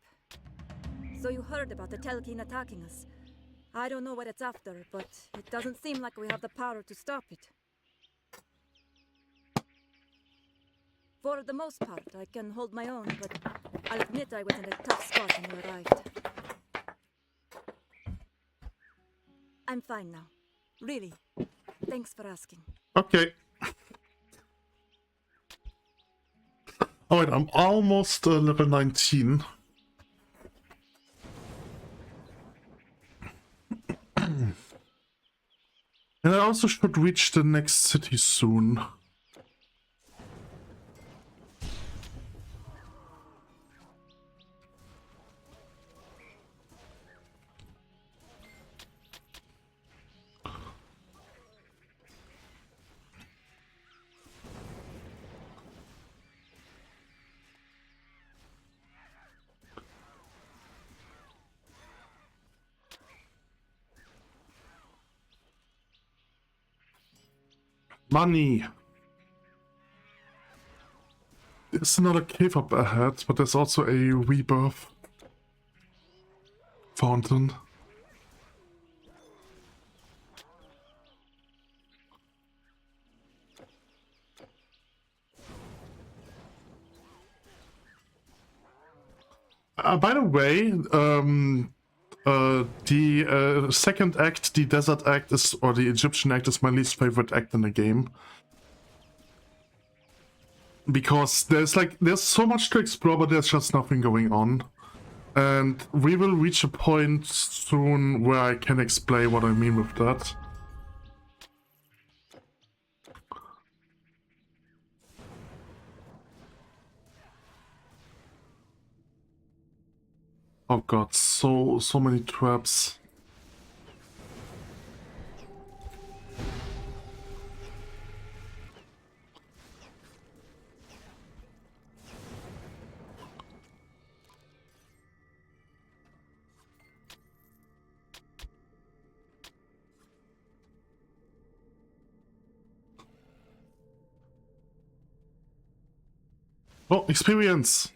So you heard about the Telkin attacking us. I don't know what it's after, but it doesn't seem like we have the power to stop it. For the most part, I can hold my own, but I'll admit I was in a tough spot when you arrived. I'm fine now. Really. Thanks for asking. Okay. Alright, I'm almost level 19. And I also should reach the next city soon. Money. There's another cave up ahead, but there's also a rebirth fountain. By the way, the second act, the desert act, or the Egyptian act, is my least favorite act in the game. Because there's so much to explore, but there's just nothing going on. And we will reach a point soon where I can explain what I mean with that. Oh god, so many traps. Oh, experience!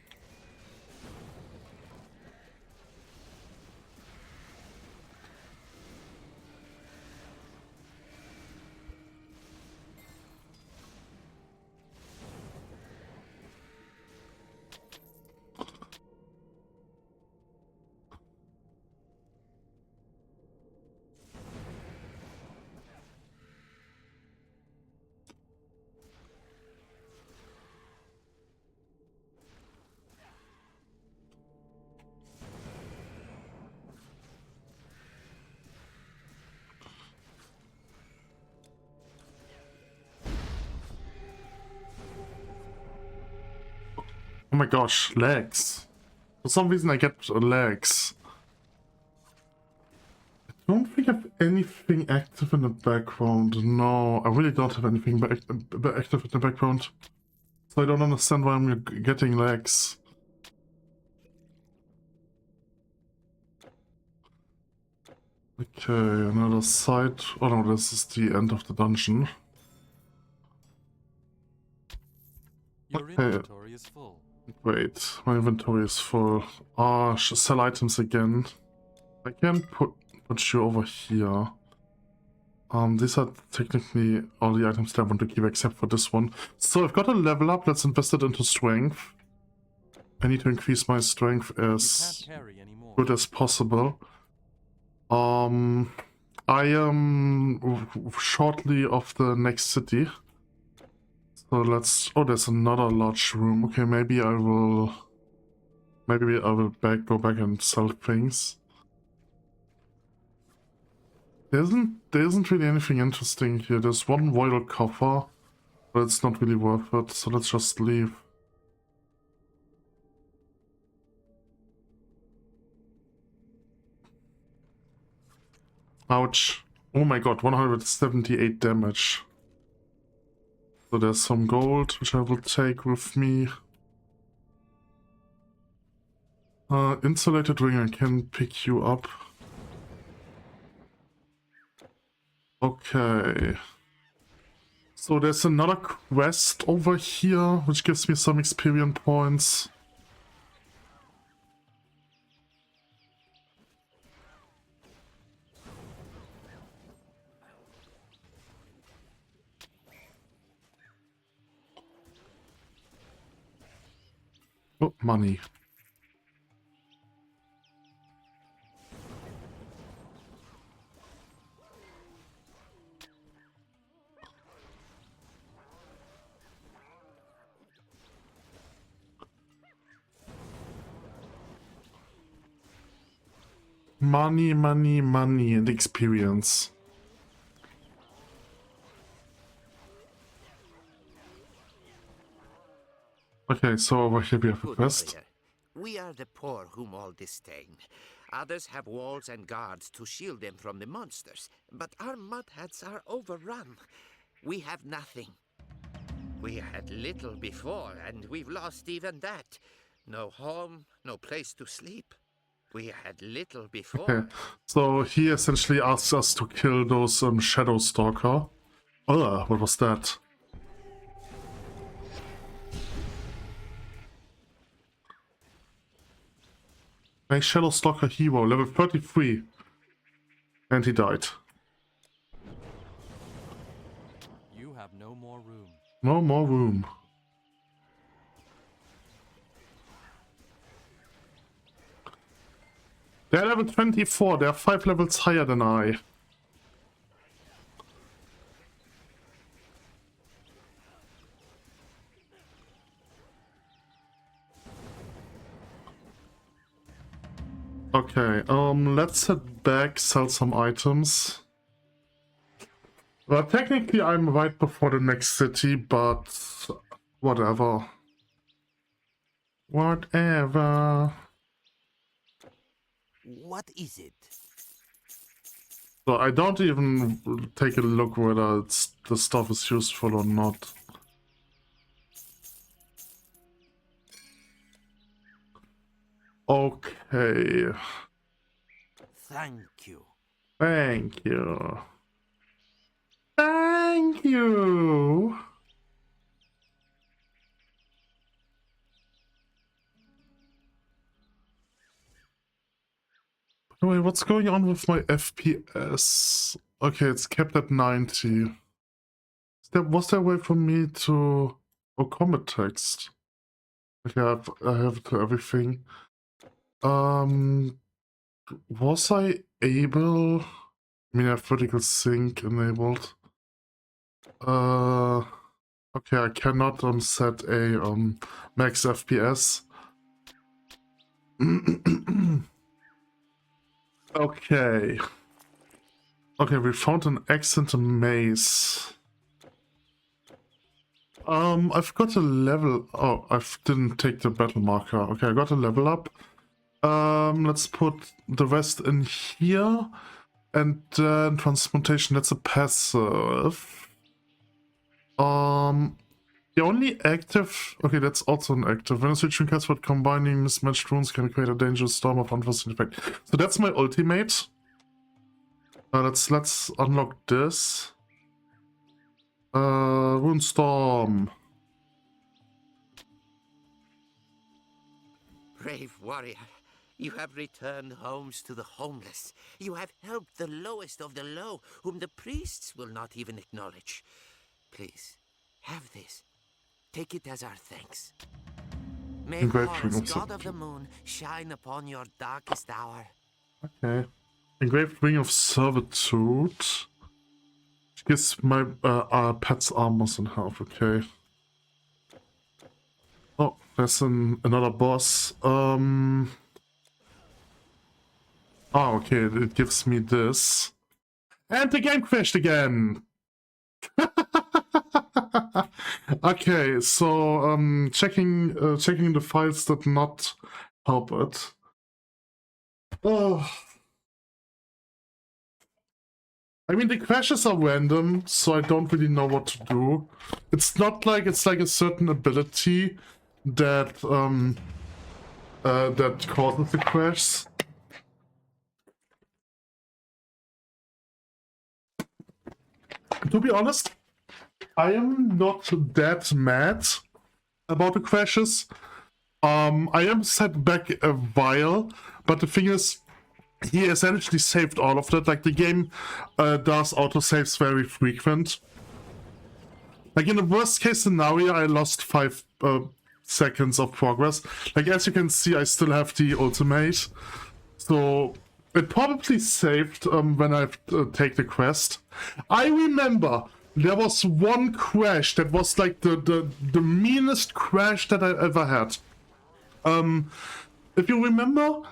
Oh my gosh, legs. For some reason I get legs. I don't think I have anything active in the background. No, I really don't have anything active in the background. So I don't understand why I'm getting legs. Okay, another side. Oh no, this is the end of the dungeon. Your inventory is full. Wait, my inventory is full. Ah, sell items again. I can put you over here. These are technically all the items that I want to keep except for this one. So I've got a level up. Let's invest it into strength. I need to increase my strength as good as possible. I am shortly off the next city. So let's... Oh, there's another large room. Okay, maybe I will go back and sell things. There isn't really anything interesting here. There's one royal coffer, but it's not really worth it, so let's just leave. Ouch. Oh my god, 178 damage. So there's some gold, which I will take with me. Insulated ring, I can pick you up. Okay. So there's another quest over here, which gives me some experience points. Oh, money. Money, money, money, and experience. Okay, so over here we have a Good quest. warrior. We are the poor whom all disdain. Others have walls and guards to shield them from the monsters, but our mud huts are overrun. We have nothing. We had little before, and we've lost even that. No home, no place to sleep. We had little before. Okay, so he essentially asks us to kill those Shadow Stalker. What was that? A Shadow Stalker hero, level 33. And he died. You have no more room. No more room. They're level 24, they're 5 levels higher than I. Okay, let's head back, sell some items. Well, technically I'm right before the next city, but whatever. Whatever. What is it? So I don't even take a look whether the stuff is useful or not. Okay. Thank you. Thank you. Thank you. By the way, what's going on with my FPS? Okay, it's kept at 90. Was there a way for me to... Oh, combat text. Okay, I have it to everything. Was I able... I mean, I have vertical sync enabled. Okay, I cannot set a max FPS. Okay. Okay, we found an accent maze. I've got a level... Oh, I didn't take the battle marker. Okay, I got a level up. Let's put the rest in here. And then transmutation, that's a passive. The only active... Okay, that's also an active. When a switching cast with combining mismatched runes can create a dangerous storm of unforeseen effect. So that's my ultimate. Let's unlock this. Rune Storm. Brave warrior, you have returned homes to the homeless. You have helped the lowest of the low, whom the priests will not even acknowledge. Please, have this. Take it as our thanks. May Horus, god of the moon, shine upon your darkest hour. Okay. Engraved Ring of Servitude. Which gives my pets armors and health, okay. Oh, there's another boss. Oh, okay, it gives me this. And the game crashed again! Okay, so checking the files did not help it. Oh. I mean, the crashes are random, so I don't really know what to do. It's not like it's like a certain ability that that causes the crash. To be honest, I am not that mad about the crashes. I am set back a while, but the thing is, he essentially saved all of that. Like, the game does autosaves very frequent. Like, in the worst case scenario, I lost 5 seconds of progress. Like, as you can see, I still have the ultimate. So, it probably saved when I take the quest. I remember there was one crash that was like the meanest crash that I ever had. If you remember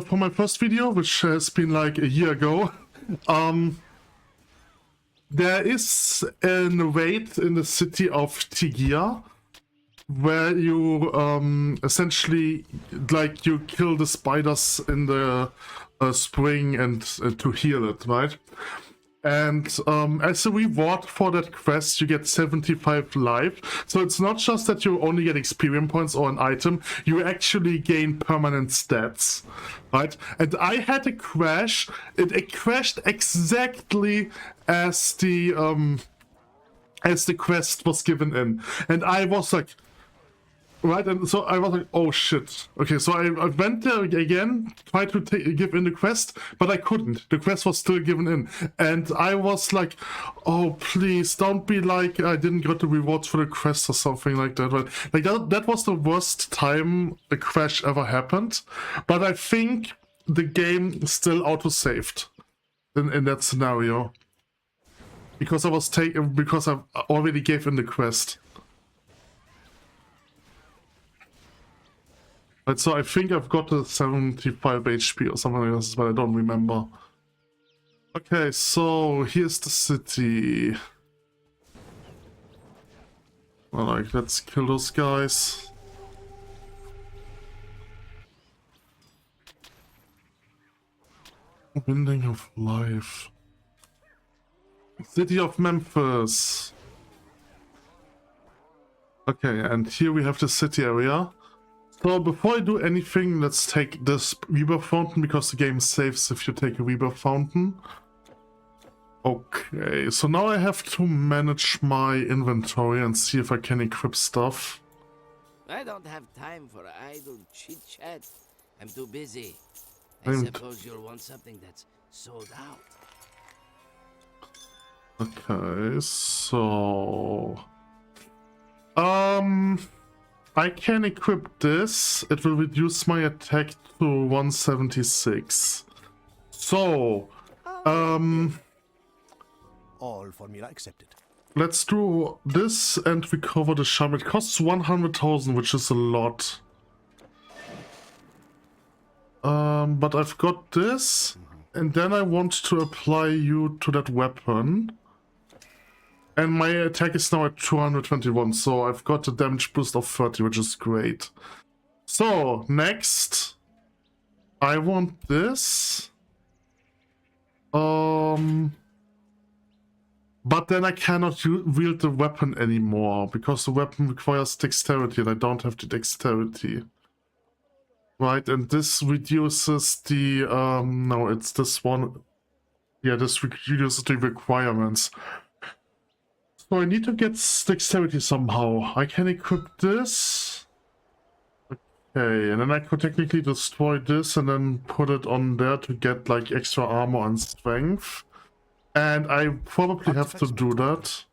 from my first video, which has been like a year ago, there is a raid in the city of Tigia, where you essentially like you kill the spiders in the spring and to heal it, right? And as a reward for that quest, you get 75 life. So it's not just that you only get experience points or an item, you actually gain permanent stats, right? And I had a crash. It crashed exactly as the quest was given in. And I was like, right, and so I was like, oh shit. Okay, so I went there again, tried to give in the quest, but I couldn't. The quest was still given in. And I was like, oh, please, don't be like, I didn't get the rewards for the quest or something like that. Right? Like, that was the worst time a crash ever happened. But I think the game still auto-saved in that scenario. Because because I already gave in the quest. Right, so I think I've got a 75 HP or something like this, but I don't remember. Okay, so here's the city. Well, like, let's kill those guys. Binding of life. City of Memphis. Okay, and here we have the city area. So before I do anything, let's take this rebirth fountain, because the game saves if you take a rebirth fountain. Okay, so now I have to manage my inventory and see if I can equip stuff. I don't have time for idle chit-chat. I'm too busy. I suppose you'll want something that's sold out. Okay, so... I can equip this. It will reduce my attack to 176. So, All formula accepted. let's do this and recover the charm. It costs 100,000, which is a lot. But I've got this, and then I want to apply you to that weapon. And my attack is now at 221, so I've got a damage boost of 30, which is great. So, next, I want this. But then I cannot wield the weapon anymore, because the weapon requires dexterity, and I don't have the dexterity. Right, and this reduces the, no, it's this one. Yeah, this reduces the requirements. So I need to get dexterity somehow. I can equip this. Okay, and then I could technically destroy this and then put it on there to get like extra armor and strength. And I probably have to do that.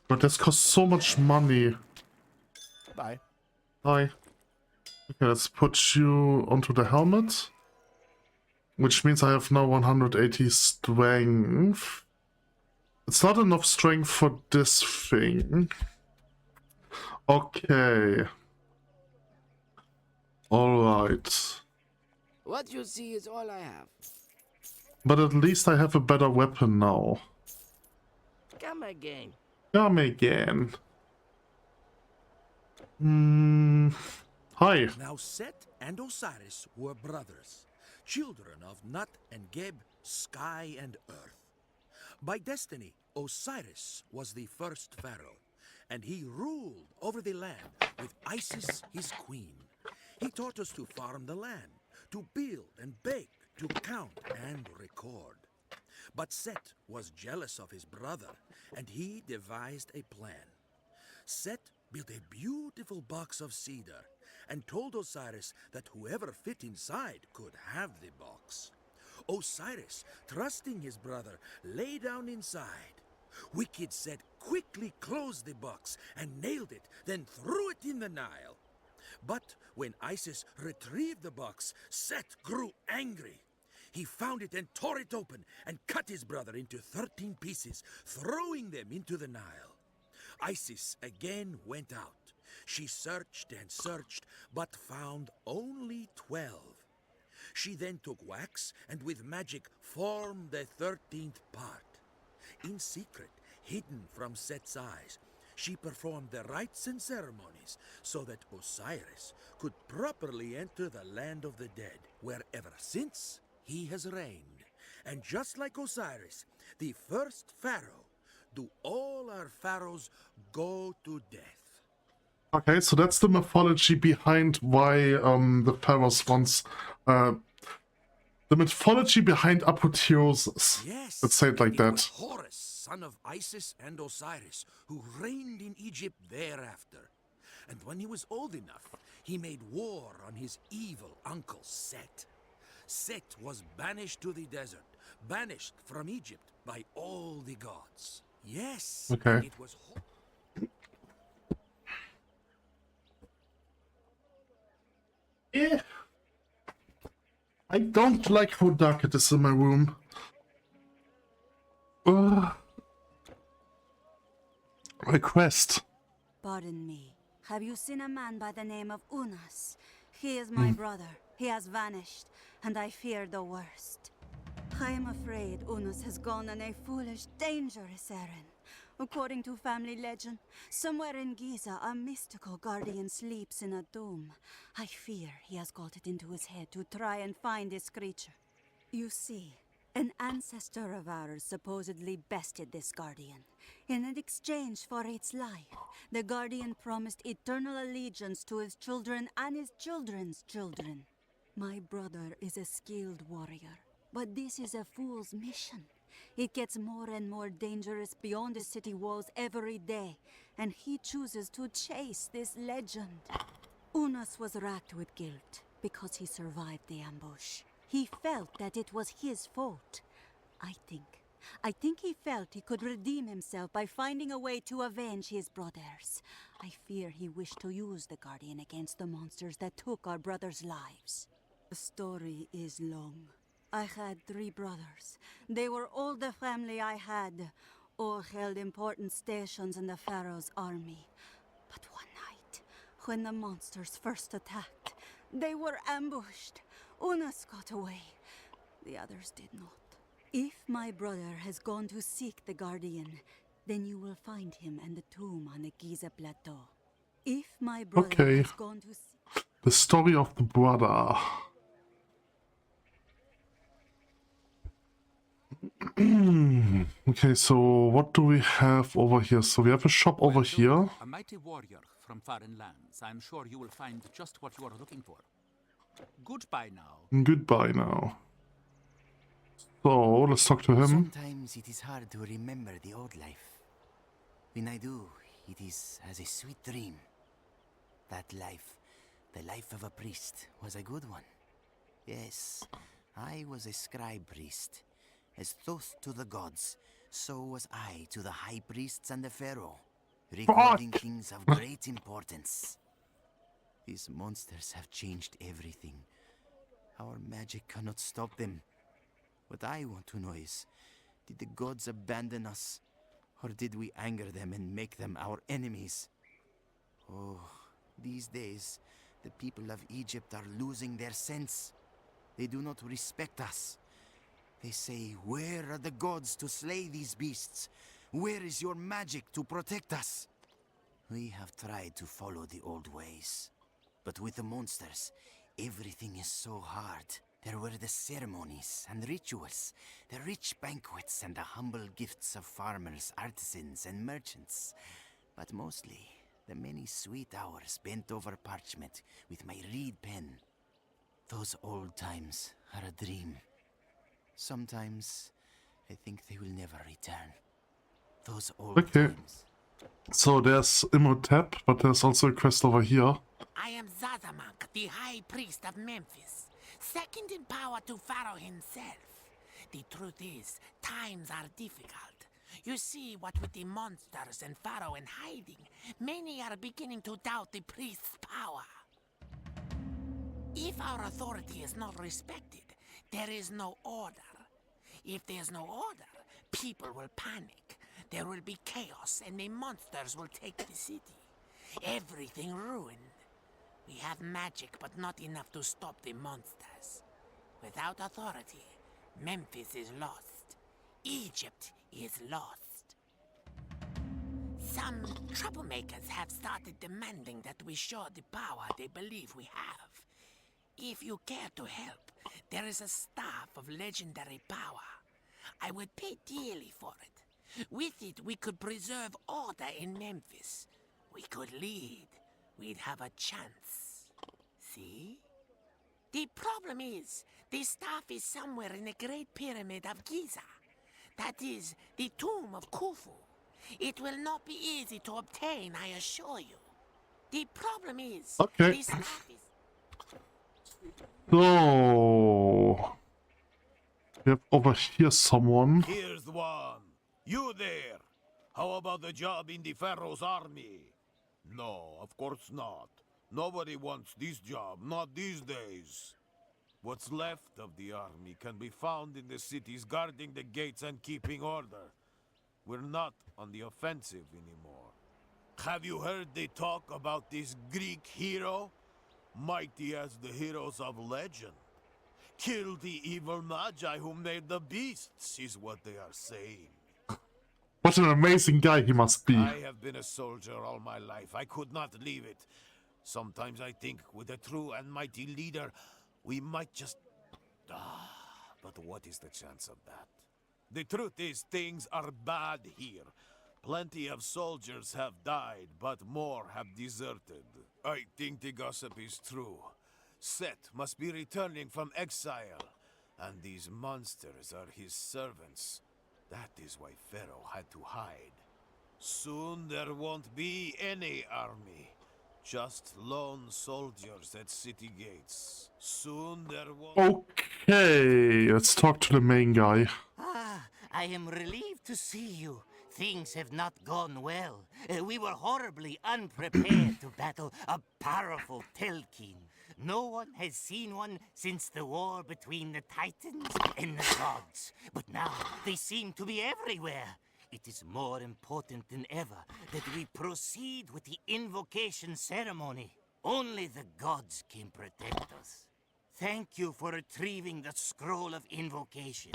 But this costs so much money. Bye. Hi. Okay, let's put you onto the helmet. Which means I have now 180 strength. It's not enough strength for this thing. Okay. Alright. What you see is all I have. But at least I have a better weapon now. Come again. Come again. Hi. Now Set and Osiris were brothers, children of Nut and Geb, sky and earth. By destiny, Osiris was the first pharaoh, and he ruled over the land with Isis his queen. He taught us to farm the land, to build and bake, to count and record. But Set was jealous of his brother, and he devised a plan. Set built a beautiful box of cedar and told Osiris that whoever fit inside could have the box. Osiris, trusting his brother, lay down inside. Wicked Set quickly closed the box and nailed it, then threw it in the Nile. But when Isis retrieved the box, Set grew angry. He found it and tore it open and cut his brother into 13 pieces, throwing them into the Nile. Isis again went out. She searched and searched, but found only 12. She then took wax and with magic formed the 13th part. In secret, hidden from Set's eyes, she performed the rites and ceremonies so that Osiris could properly enter the land of the dead, where ever since he has reigned. And just like Osiris, the first pharaoh, do all our pharaohs go to death. Okay, so that's the mythology behind why the pharaohs once the mythology behind apotheosis. Yes, Let's say it like it that. was Horus, son of Isis and Osiris, who reigned in Egypt thereafter. And when he was old enough, he made war on his evil uncle Set. Set was banished to the desert, banished from Egypt by all the gods. Yes, Okay. and it was Yeah. I don't like how dark it is in my room. My quest. Pardon me. Have you seen a man by the name of Unas? He is my brother. He has vanished, and I fear the worst. I am afraid Unas has gone on a foolish, dangerous errand. According to family legend, somewhere in Giza, a mystical guardian sleeps in a tomb. I fear he has got it into his head to try and find this creature. You see, an ancestor of ours supposedly bested this guardian. In exchange for its life, the guardian promised eternal allegiance to his children and his children's children. My brother is a skilled warrior, but this is a fool's mission. It gets more and more dangerous beyond the city walls every day, and he chooses to chase this legend. Unas was racked with guilt because he survived the ambush. He felt that it was his fault. I think he felt he could redeem himself by finding a way to avenge his brothers. I fear he wished to use the Guardian against the monsters that took our brothers' lives. The story is long. I had 3 brothers. They were all the family I had. All held important stations in the Pharaoh's army. But one night, when the monsters first attacked, they were ambushed. Unas got away. The others did not. If my brother has gone to seek the Guardian, then you will find him in the tomb on the Giza Plateau. If my brother has gone to seek... The story of the brother. Okay, so what do we have over here? So we have a shop over here. A mighty warrior from foreign lands. I'm sure you will find just what you are looking for. Goodbye now. Goodbye now. So, let's talk to him. Sometimes it is hard to remember the old life. When I do, it is as a sweet dream. That life, the life of a priest, was a good one. Yes, I was a scribe priest. As Thoth to the gods, so was I to the high priests and the pharaoh, recording things of great importance. These monsters have changed everything. Our magic cannot stop them. What I want to know is, did the gods abandon us? Or did we anger them and make them our enemies? Oh, these days, the people of Egypt are losing their sense. They do not respect us. They say, where are the gods to slay these beasts? Where is your magic to protect us? We have tried to follow the old ways. But with the monsters, everything is so hard. There were the ceremonies and rituals, the rich banquets and the humble gifts of farmers, artisans, and merchants. But mostly, the many sweet hours spent over parchment with my reed pen. Those old times are a dream. Sometimes, I think they will never return. Those old times. So there's Imhotep, but there's also a quest over here. I am Zazamank, the High Priest of Memphis, second in power to Pharaoh himself. The truth is, times are difficult. You see, what with the monsters and Pharaoh in hiding, many are beginning to doubt the priest's power. If our authority is not respected, there is no order. If there's no order, people will panic. There will be chaos and the monsters will take the city. Everything ruined. We have magic, but not enough to stop the monsters. Without authority, Memphis is lost. Egypt is lost. Some troublemakers have started demanding that we show the power they believe we have. If you care to help, there is a staff of legendary power. I would pay dearly for it. With it, we could preserve order in Memphis. We could lead. We'd have a chance. See? The problem is, the staff is somewhere in the Great Pyramid of Giza. That is, the tomb of Khufu. It will not be easy to obtain, I assure you. The problem is, okay. The staff is... So we have over here someone. Here's one. You there. How about the job in the Pharaoh's army? No, of course not. Nobody wants this job, not these days. What's left of the army can be found in the cities guarding the gates and keeping order. We're not on the offensive anymore. Have you heard they talk about this Greek hero? Mighty as the heroes of legend. Kill the evil magi who made the beasts, is what they are saying. What an amazing guy he must be. I have been a soldier all my life. I could not leave it. Sometimes I think with a true and mighty leader, we might just... but what is the chance of that? The truth is, things are bad here. Plenty of soldiers have died, but more have deserted. I think the gossip is true. Set must be returning from exile, and these monsters are his servants. That is why Pharaoh had to hide. Soon there won't be any army. Just lone soldiers at city gates. Soon there won't... Okay, let's talk to the main guy. Ah, I am relieved to see you. Things have not gone well. We were horribly unprepared to battle a powerful Telkin. No one has seen one since the war between the Titans and the gods. But now they seem to be everywhere. It is more important than ever that we proceed with the invocation ceremony. Only the gods can protect us. Thank you for retrieving the scroll of invocation.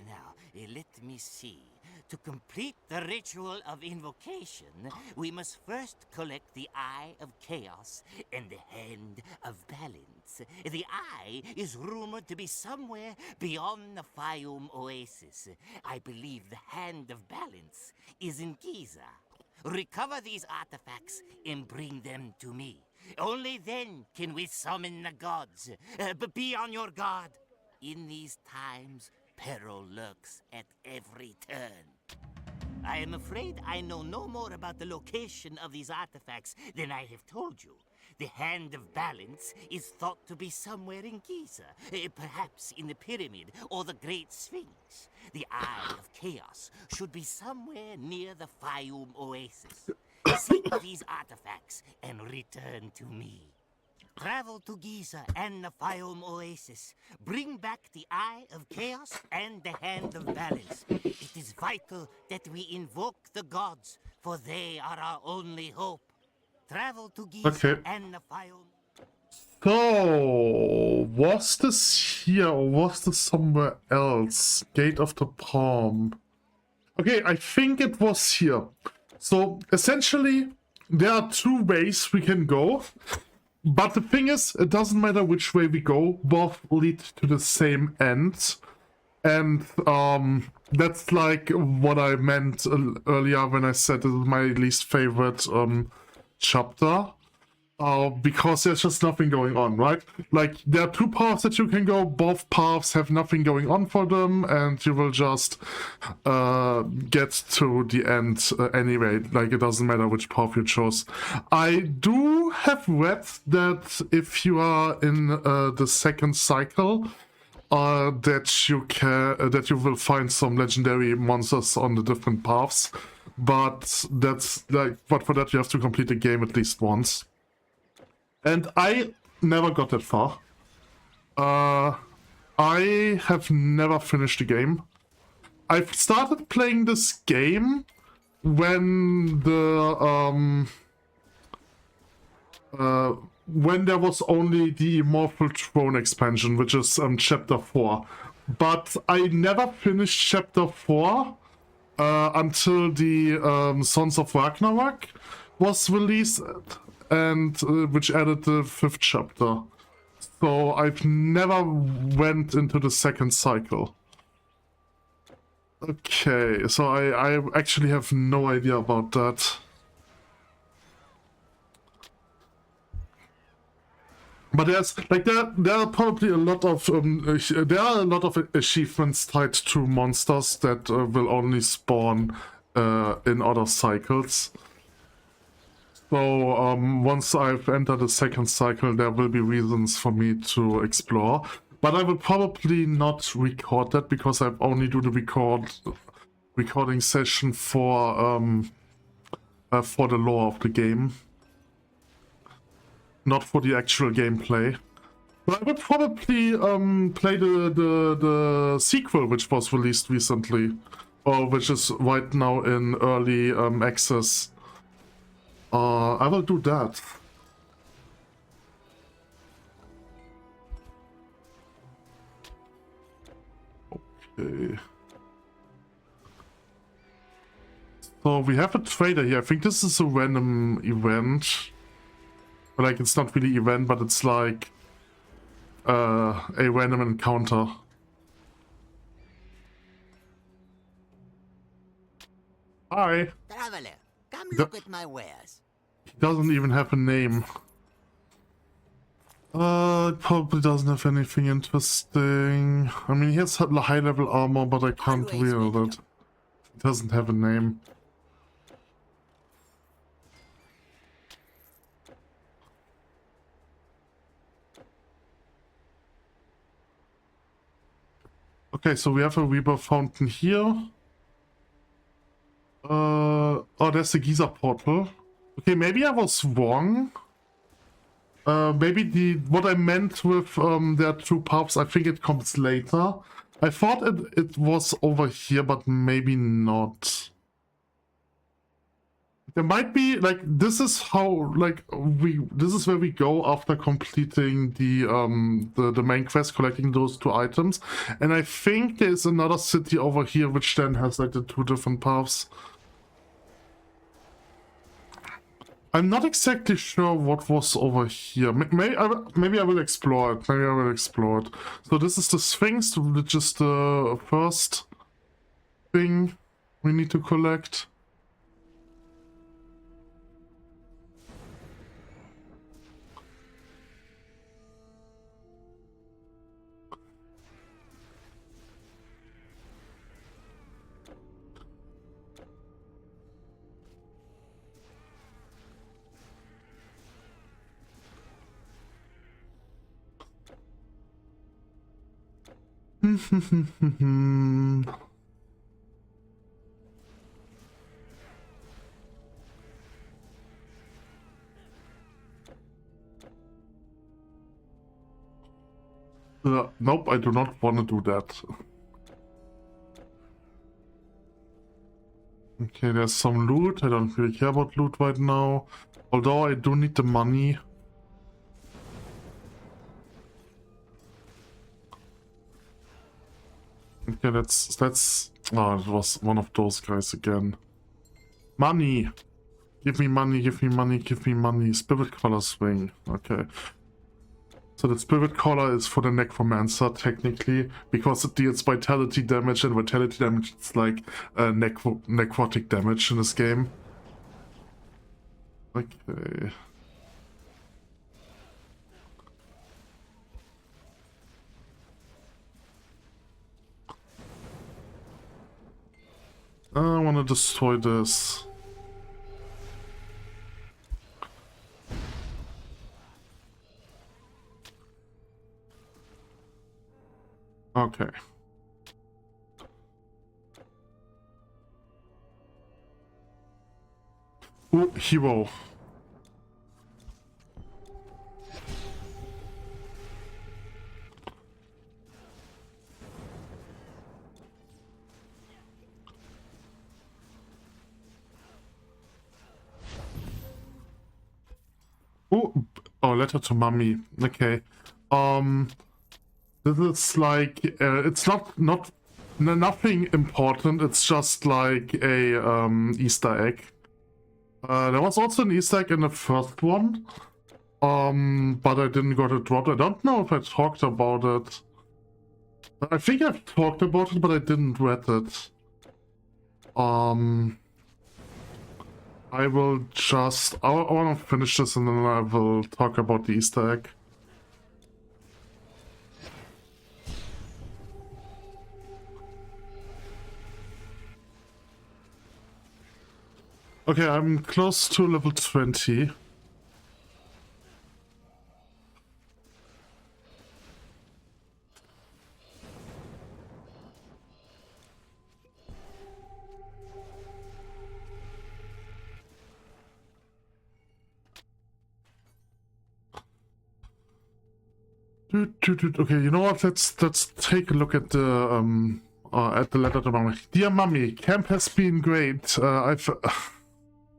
Now, let me see. To complete the ritual of invocation, we must first collect the Eye of Chaos and the Hand of Balance. The Eye is rumored to be somewhere beyond the Fayum Oasis. I believe the Hand of Balance is in Giza. Recover these artifacts and bring them to me. Only then can we summon the gods. But be on your guard. In these times, peril lurks at every turn. I am afraid I know no more about the location of these artifacts than I have told you. The Hand of Balance is thought to be somewhere in Giza, perhaps in the Pyramid or the Great Sphinx. The Eye of Chaos should be somewhere near the Fayum Oasis. Seek these artifacts and return to me. Travel to Giza and the Fayum Oasis. Bring back the Eye of Chaos and the Hand of Balance. It is vital that we invoke the gods, for they are our only hope. Travel to Giza and the Fayum. So, was this here or was this somewhere else? Gate of the Palm. Okay, I think it was here. So, essentially, there are two ways we can go. But the thing is, it doesn't matter which way we go, both lead to the same end. And that's like what I meant earlier when I said this is my least favorite chapter. Because there's just nothing going on, right? Like, there are two paths that you can go, both paths have nothing going on for them, and you will just get to the end anyway. Like, it doesn't matter which path you chose. I do have read that if you are in the second cycle, that you will find some legendary monsters on the different paths, but for that you have to complete the game at least once. And I never got that far. I have never finished the game. I've started playing this game when there was only the Immortal Throne expansion, which is chapter 4. But I never finished chapter 4 until the Sons of Ragnarok was released, and which added the 5th chapter. So I've never went into the second cycle. Okay, so I actually have no idea about that. But there's like there are probably a lot of there are a lot of achievements tied to monsters that will only spawn in other cycles. So once I've entered the second cycle, there will be reasons for me to explore. But I will probably not record that because I only do the recording session for the lore of the game, not for the actual gameplay. But I will probably play the sequel which was released recently, or which is right now in early access. I will do that. Okay. So we have a trader here. I think this is a random event. Like, it's not really event, but it's like a random encounter. Hi. Traveler, come look at my wares. He doesn't even have a name. It probably doesn't have anything interesting. I mean, he has high-level armor, but I can't wield it. He doesn't have a name. Okay, so we have a rebirth fountain here. Oh, there's the Giza portal. Okay, maybe I was wrong. Maybe what I meant with there are 2 paths, I think it comes later. I thought it was over here, but maybe not. There might be, like, this is how, like, this is where we go after completing the main quest, collecting those 2 items. And I think there's another city over here which then has, like, the 2 different paths. I'm not exactly sure what was over here. Maybe I will explore it. Maybe I will explore it. So this is the Sphinx, which is the first thing we need to collect. Nope, I do not want to do that. Okay, there's some loot. I don't really care about loot right now. Although I do need the money. Okay, that's... Oh, it was one of those guys again. Money! Give me money, give me money, give me money. Spirit Collar Swing. Okay. So the Spirit Collar is for the Necromancer, technically, because it deals vitality damage, and vitality damage is like necrotic damage in this game. Okay. I want to destroy this. Okay. Ooh, hero. Ooh, oh, letter to mommy. Okay. This is like it's not Nothing important, it's just like a Easter egg. There was also an Easter egg in the first one, but I didn't get it dropped. I don't know if I talked about it. I think I've talked about it, but I didn't read it. I will just... I want to finish this and then I will talk about the Easter egg. Okay, I'm close to level 20. Okay, you know what? Let's take a look at the letter to Mommy. Dear Mummy, camp has been great.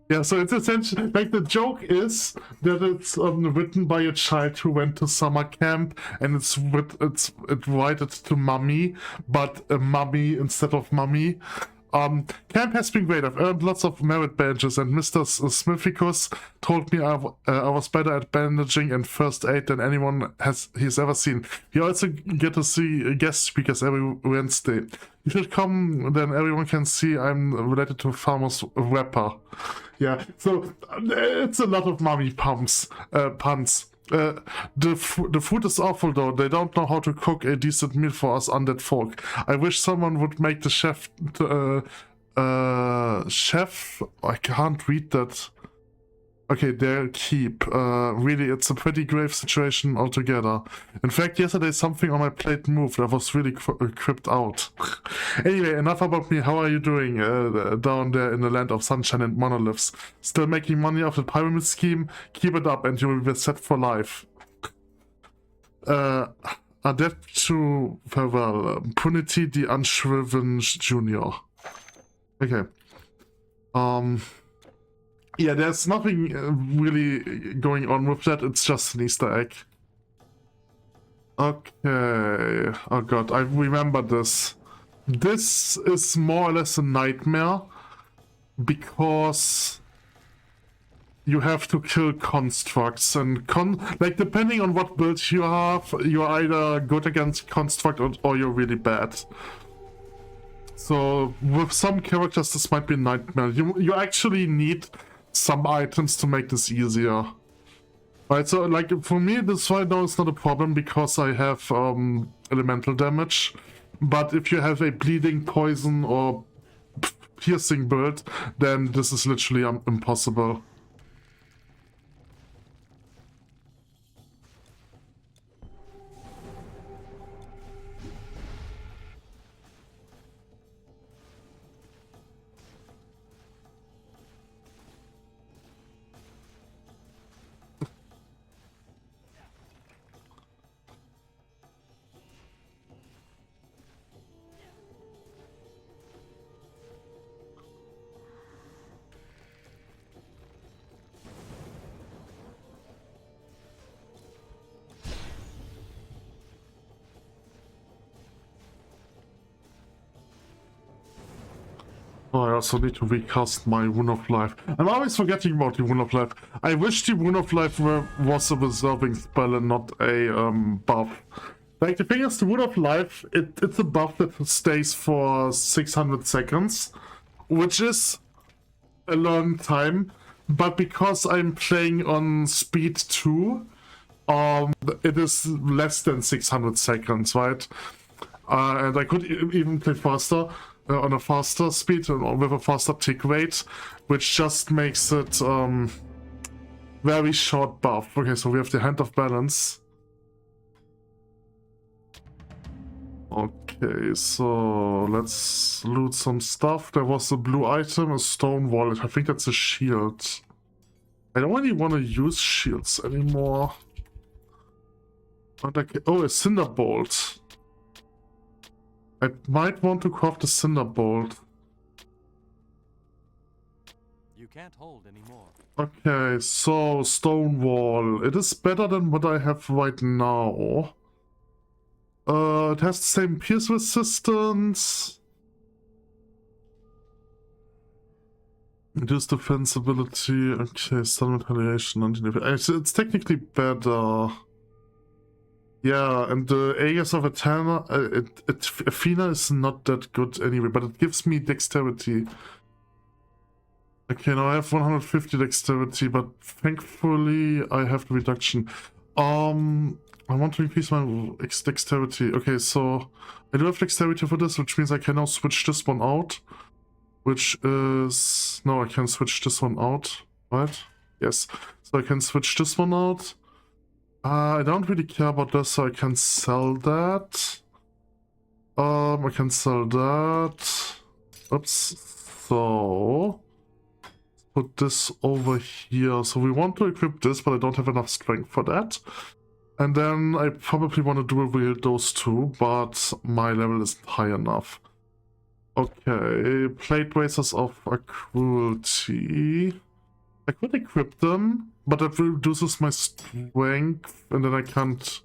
Yeah, so it's essentially like the joke is that it's written by a child who went to summer camp, and it's written to Mummy, but a mummy instead of mummy. Camp has been great. I've earned lots of merit badges, and Mr. Smithicus told me I was better at bandaging and first aid than anyone he's ever seen. You also get to see guest speakers every Wednesday. You should come, then everyone can see I'm related to Farmer's Rapper. Yeah, so it's a lot of mummy puns. The food is awful though. They don't know how to cook a decent meal for us undead folk. I wish someone would make the chef I can't read that. Okay, their keep. Really, it's a pretty grave situation altogether. In fact, yesterday something on my plate moved. I was really creeped out. Anyway, enough about me. How are you doing down there in the land of sunshine and monoliths? Still making money off the pyramid scheme? Keep it up and you will be set for life. Adept to farewell. Punity the Unshriven Junior. Okay. Yeah, there's nothing really going on with that, it's just an Easter egg. Okay, oh god, I remember this. This is more or less a nightmare, because you have to kill constructs, and like depending on what build you have, you're either good against construct or you're really bad. So with some characters this might be a nightmare. You actually need some items to make this easier. Right, so like for me this right now is not a problem because I have elemental damage, but if you have a bleeding, poison or piercing build, then this is literally impossible. Oh, I also need to recast my Wound of Life. I'm always forgetting about the Wound of Life. I wish the Wound of Life was a reserving spell and not a buff. Like, the thing is, the Wound of Life, it's a buff that stays for 600 seconds, which is a long time, but because I'm playing on speed 2, it is less than 600 seconds, right? And I could even play faster. On a faster speed or with a faster tick rate, which just makes it very short buff. Okay, so we have the Hand of Balance. Okay, so let's loot some stuff. There was a blue item, a stone wallet. I think that's a shield. I don't really want to use shields anymore. Oh, a Cinder Bolt. I might want to craft a Cinder Bolt. You can't hold anymore. Okay, so, Stone Wall. It is better than what I have right now. It has the same pierce resistance. Reduce defense ability. Okay, stun retaliation. It's technically better. Yeah, and the Aegis of Athena, Athena is not that good anyway, but it gives me dexterity. Okay, now I have 150 dexterity, but thankfully I have the reduction. I want to increase my dexterity. Okay, so I do have dexterity for this, which means I can now switch this one out. Which is... No, I can switch this one out, right? Yes. So I can switch this one out. I don't really care about this, so I can sell that. I can sell that. Oops. So... put this over here. So we want to equip this, but I don't have enough strength for that. And then I probably want to dual wield those two, but my level isn't high enough. Okay, plate razors of cruelty. I could equip them, but that reduces my strength, and then I can't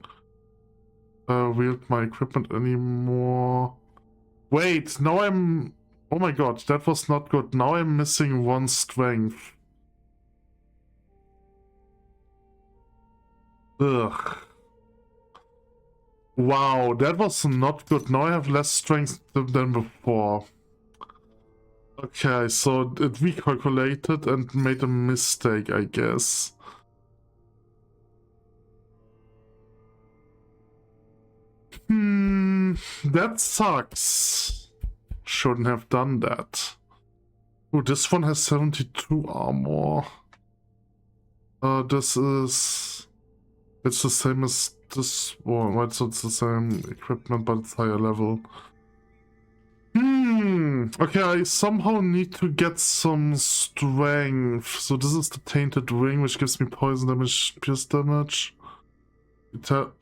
wield my equipment anymore. Wait, now I'm... Oh my god, that was not good. Now I'm missing 1 strength. Ugh. Wow, that was not good. Now I have less strength than before. Okay, so it recalculated and made a mistake, I guess. That sucks. Shouldn't have done that. Oh, this one has 72 armor. This is... It's the same as this one, right? So it's the same equipment, but it's higher level. Okay, I somehow need to get some strength. So this is the Tainted Ring, which gives me poison damage, pierce damage.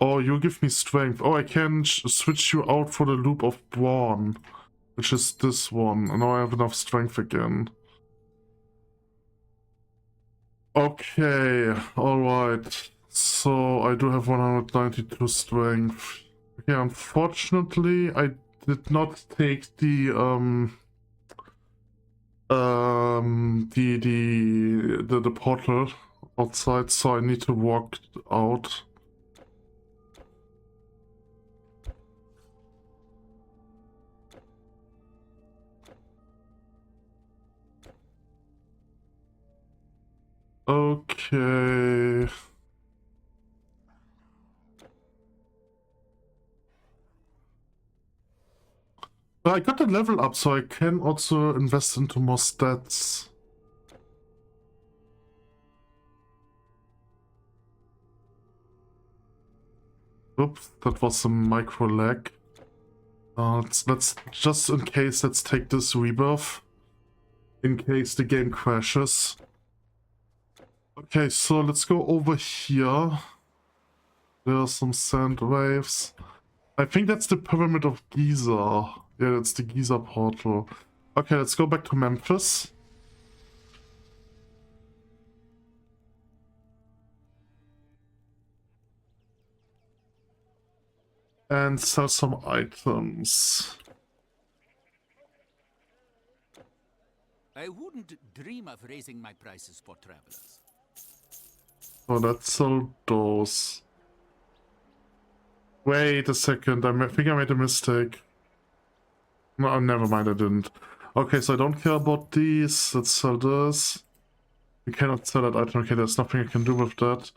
Oh, you give me strength. Oh, I can switch you out for the Loop of Brawn, which is this one. And now I have enough strength again. Okay, alright. So I do have 192 strength. Okay, unfortunately, I did not take the portal outside, so I need to walk out. Okay. I got the level up, so I can also invest into more stats. Oops, that was a micro lag. Let's just in case, let's take this rebirth. In case the game crashes. Okay, so let's go over here. There are some sand waves. I think that's the Pyramid of Giza. Yeah, that's the Giza portal. Okay, let's go back to Memphis. And sell some items. I wouldn't dream of raising my prices for travelers. Oh, let's sell those. Wait a second, I think I made a mistake. No, never mind, I didn't. Okay, so I don't care about these. Let's sell this. We cannot sell that item. Okay, there's nothing I can do with that.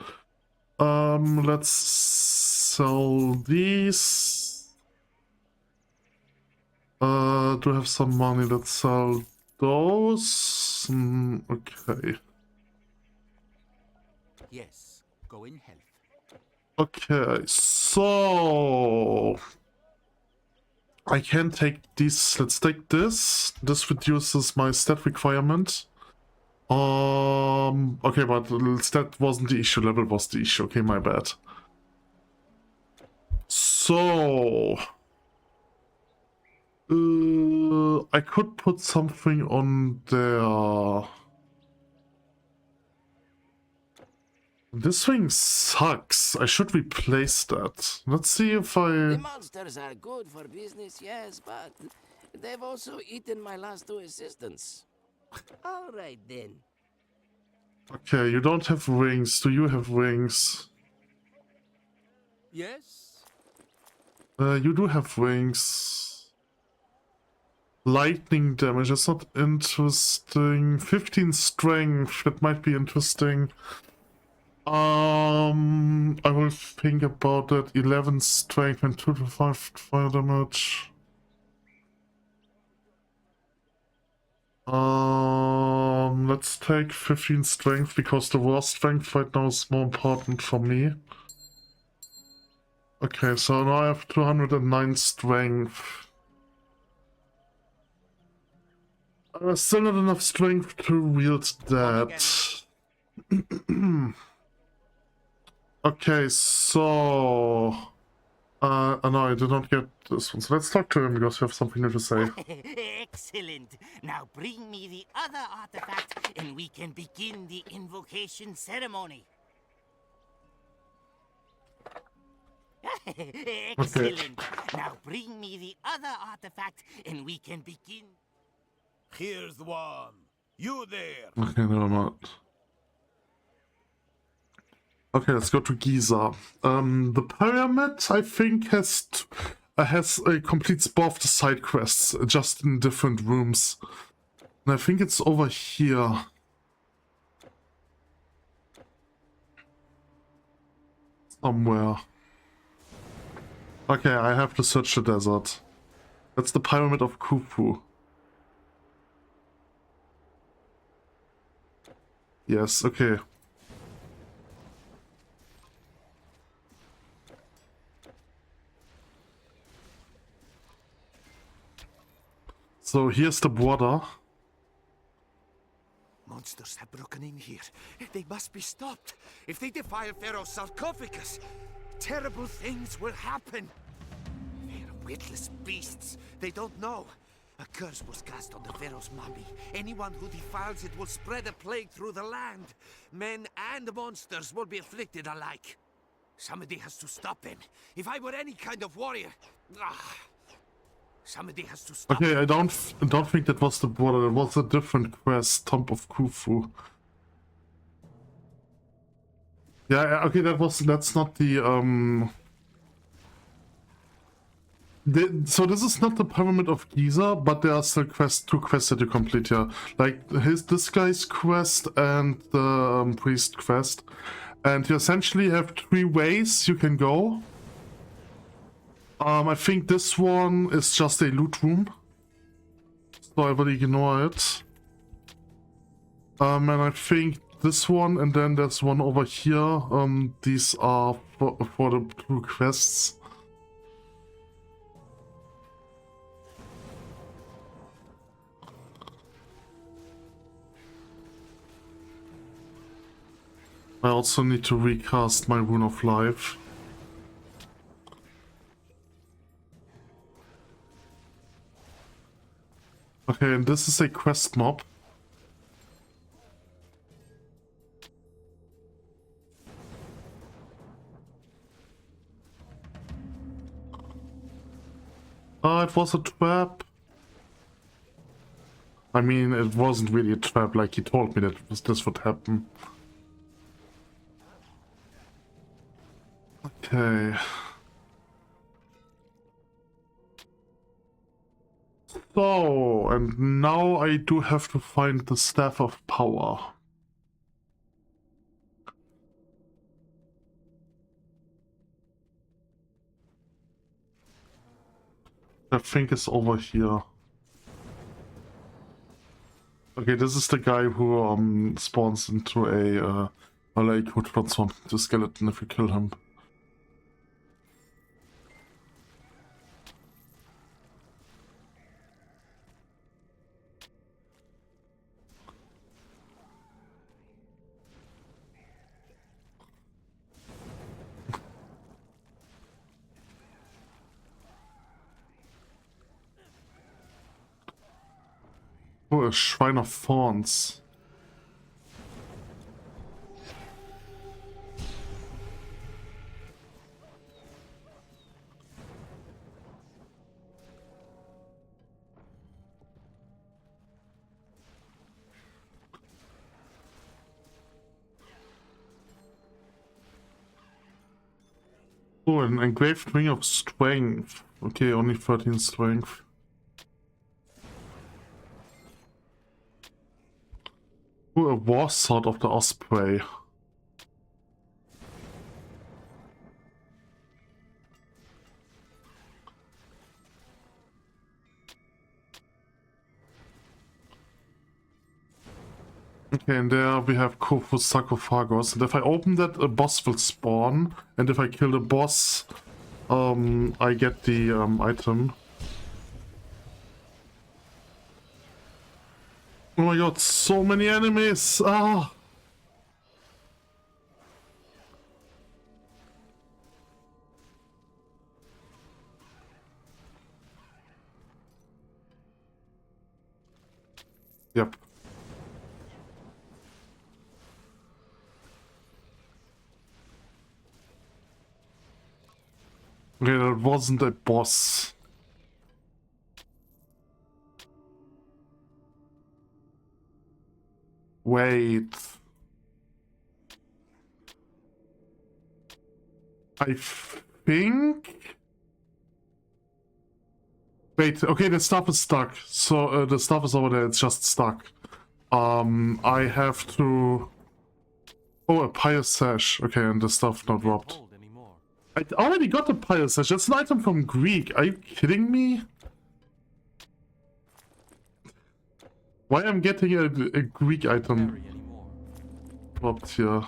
Let's sell these. Do have some money. Let's sell those. Okay. Yes, go in health. Okay, so I can take these. Let's take this. This reduces my stat requirement. Okay, but stat wasn't the issue. Level was the issue. Okay, my bad. So I could put something on there. This thing sucks. I should replace that. Let's see if The I... monsters are good for business, yes, but they've also eaten my last 2 assistants. All right, then. Okay, you don't have wings. Do you have wings? Yes? You do have wings. Lightning damage, that's not interesting. 15 strength, that might be interesting. I will think about that. 11 strength and 2 to 5 fire damage. Let's take 15 strength because the raw strength right now is more important for me. Okay, so now I have 209 strength. Still not enough strength to wield that. Okay, so... no, I did not get this one. So let's talk to him because we have something new to say. Excellent. Now bring me the other artifact and we can begin the invocation ceremony. Excellent. Now bring me the other artifact and we can begin. Here's the one. You there. Okay, never mind. Okay, let's go to Giza. The pyramid, I think, has completes both the side quests, just in different rooms. And I think it's over here. Somewhere. Okay, I have to search the desert. That's the pyramid of Khufu. Yes, okay. So here's the border. Monsters have broken in here. They must be stopped. If they defile Pharaoh's sarcophagus, terrible things will happen. They're witless beasts. They don't know. A curse was cast on the Pharaoh's mummy. Anyone who defiles it will spread a plague through the land. Men and monsters will be afflicted alike. Somebody has to stop him. If I were any kind of warrior... Somebody has to stop. Okay, I don't think that was the border. It was a different quest, Tomb of Khufu. Yeah, okay, that's not the so this is not the pyramid of Giza, but there are still two quests that you complete here. Like this guy's quest and the priest quest. And you essentially have 3 ways you can go. I think this one is just a loot room, so I will ignore it. And I think this one, and then there's one over here. These are for the 2 quests. I also need to recast my Rune of Life. Okay, and this is a quest mob. It was a trap. I mean, it wasn't really a trap, like he told me that this would happen. Okay. So, and now I do have to find the Staff of Power. I think it's over here. Okay, this is the guy who spawns into a lake who transforms into a skeleton if you kill him. Oh, a Shrine of Thorns. Oh, an engraved ring of strength. Okay, only 13 strength. Oh, a war sword of the Osprey. Okay, and there we have Khufu's sarcophagus. And if I open that, a boss will spawn. And if I kill the boss, I get the item. Oh my god, so many enemies! Ah! Yep. Okay, that wasn't a boss. Wait. I think... Wait, okay, the stuff is stuck. So the stuff is over there, it's just stuck. I have to... Oh, a pious sash. Okay, and the stuff not dropped. I already got the pious sash. That's an item from Greek. Are you kidding me? Why I'm getting a Greek item dropped here?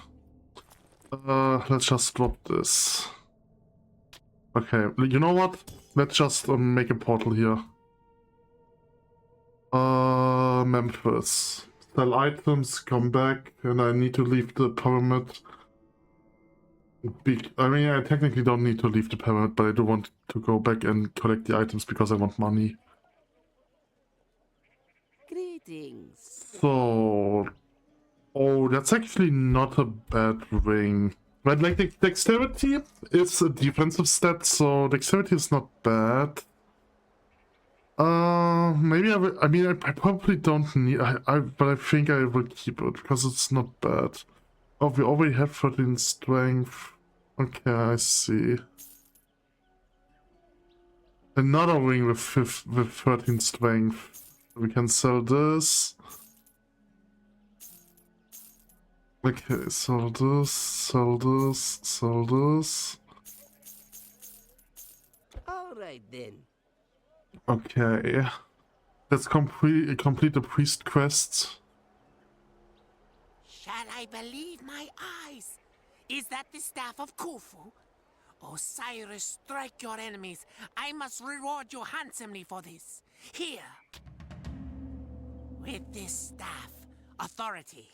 Let's just drop this. Okay, you know what? Let's just make a portal here. Memphis. Sell items, come back, and I need to leave the pyramid. I mean, I technically don't need to leave the pyramid, but I do want to go back and collect the items because I want money. Greetings. So... Oh, that's actually not a bad ring. But like, the dexterity is a defensive stat, so dexterity is not bad. Maybe I mean, I probably don't need... but I think I will keep it, because it's not bad. Oh, we already have 13 strength. Okay, I see. Another ring with 13 strength. We can sell this. Okay, sell this, sell this, sell this. Alright then. Okay. Let's complete the priest quest. Shall I believe my eyes? Is that the staff of Khufu? Osiris, strike your enemies. I must reward you handsomely for this. Here. With this staff, authority.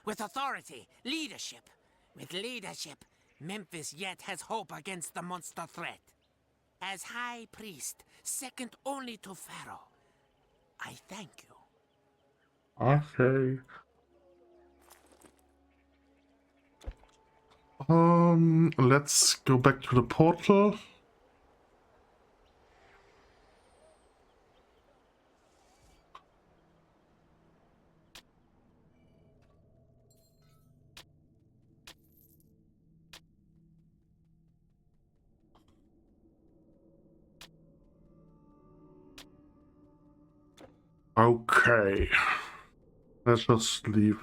With authority, leadership. With leadership, Memphis yet has hope against the monster threat. As High Priest, second only to Pharaoh, I thank you. Okay. Let's go back to the portal. Okay. Let's just leave.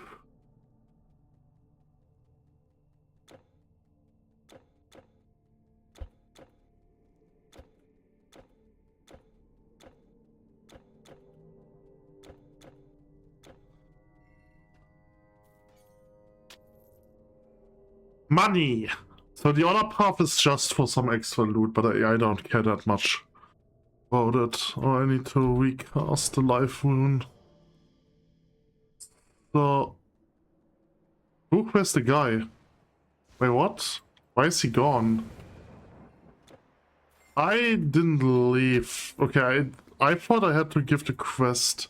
Money! So the other path is just for some extra loot, but I don't care that much about it. Oh, I need to recast the life rune. So... Where's the guy? Wait, what? Why is he gone? I didn't leave. Okay, I thought I had to give the quest.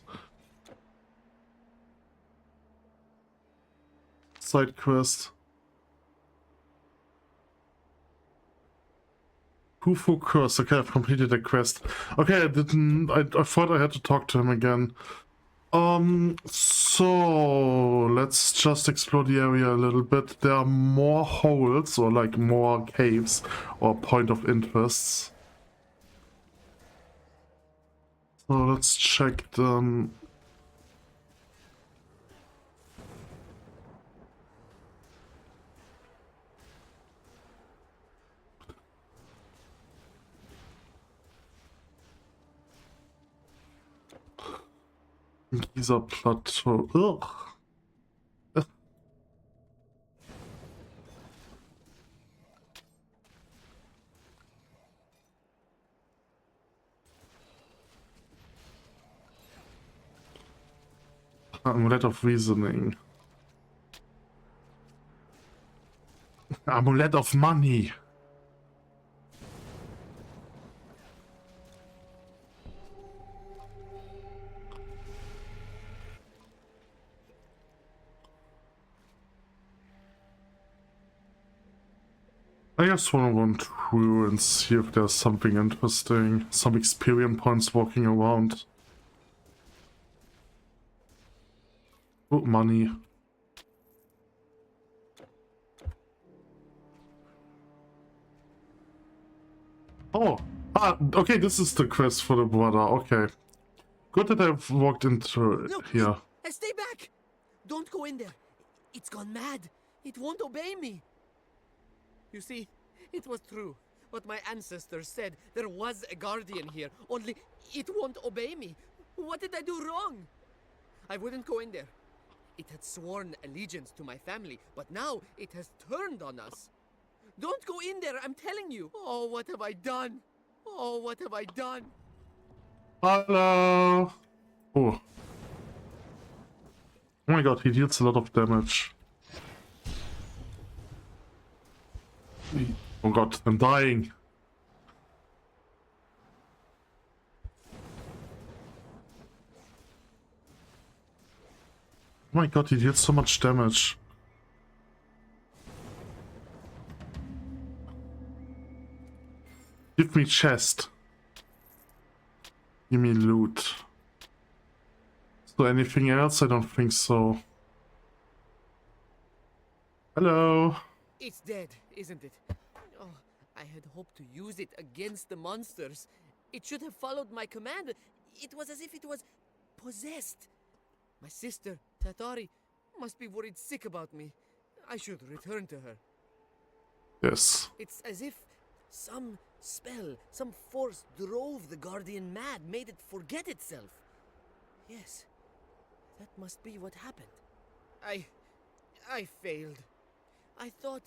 Side quest. Khufu curse. Okay, I've completed the quest. Okay, I thought I had to talk to him again. So let's just explore the area a little bit. There are more holes, or like more caves, or point of interests. So let's check them. Dieser Plateau. Ugh. Amulet of reasoning. Amulet of money. I just want to run through and see if there's something interesting. Some experience points walking around. Oh, money. Oh, okay, this is the quest for the brother. Okay. Good that I've walked into here. Stay back! Don't go in there. It's gone mad. It won't obey me. You see, it was true. What my ancestors said. There was a guardian here. Only it won't obey me. What did I do wrong? I wouldn't go in there. It had sworn allegiance to my family, but now it has turned on us. Don't go in there, I'm telling you. Oh, what have I done? Oh, what have I done? Hello. Oh. Oh my god, he deals a lot of damage. Oh god, I'm dying. Oh my god, he deals so much damage. Give me chest. Give me loot. So anything else? I don't think so. Hello. It's dead, isn't it? Oh, I had hoped to use it against the monsters. It should have followed my command. It was as if it was possessed. My sister, Tatari, must be worried sick about me. I should return to her. Yes. It's as if some spell, some force drove the guardian mad, made it forget itself. Yes, that must be what happened. I failed. I thought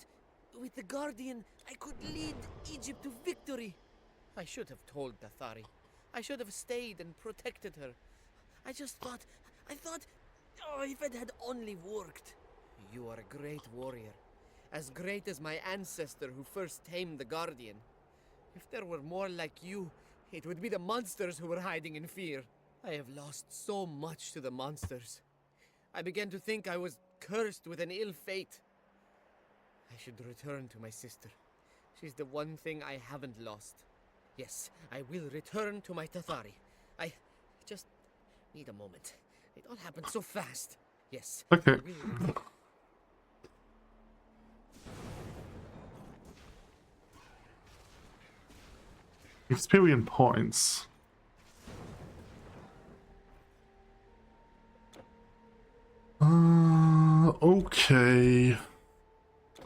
with the guardian I could lead Egypt to victory. I should have told Tathari. I should have stayed and protected her. I thought, oh, if it had only worked. You are a great warrior. As great as my ancestor who first tamed the guardian. If there were more like you, it would be the monsters who were hiding in fear. I have lost so much to the monsters. I began to think I was cursed with an ill fate. I should return to my sister. She's the one thing I haven't lost. Yes, I will return to my Tathari. I just need a moment. It all happened so fast. Yes. Okay. Experience points. Okay.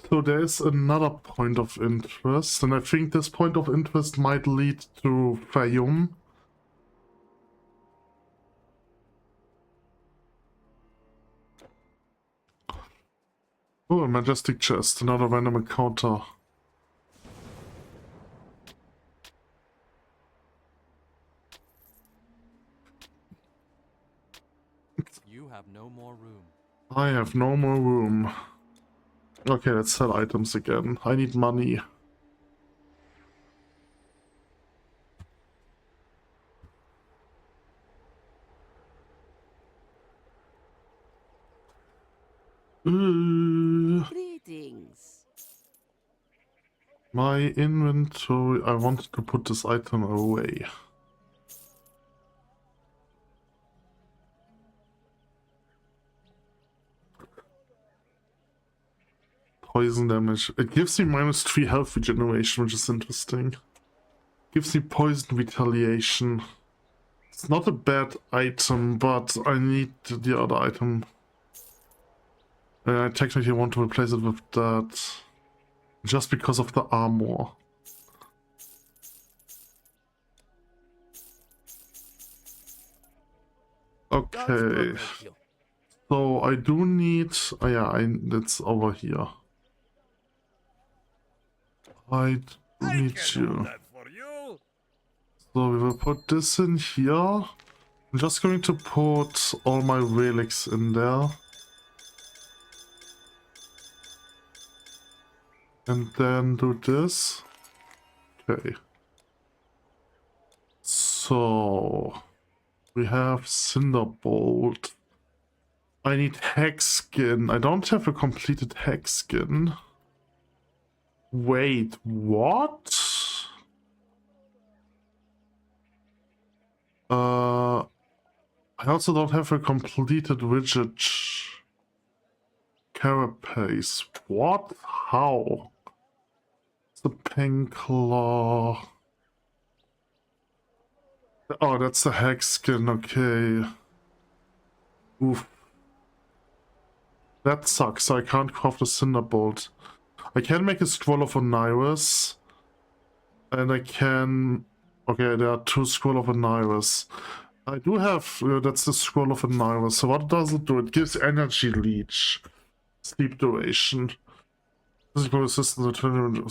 So there's another point of interest, and I think this point of interest might lead to Fayum. Oh, a majestic chest, another random encounter. You have no more room. I have no more room. Okay, let's sell items again. I need money. Greetings. My inventory. I wanted to put this item away. poison damage. It gives me -3 health regeneration, which is interesting. Gives me poison retaliation. It's not a bad item, but I need the other item. I technically want to replace it with that. Just because of the armor. Okay. So I do need... Oh yeah, it's over here. I do need you. So we will put this in here. I'm just going to put all my relics in there. And then do this. Okay. So we have Cinderbolt. I need Hex Skin. I don't have a completed Hex Skin. Wait, what? I also don't have a completed rigid carapace. What? How? The pink claw. Oh, that's the Hex Skin, okay. Oof. That sucks, so I can't craft a Cinderbolt. I can make a Scroll of Oniris. And I can... Okay, there are 2 Scroll of Oniris. I do have... that's the Scroll of Oniris. So what does it do? It gives energy leech. Sleep duration. Physical resistance,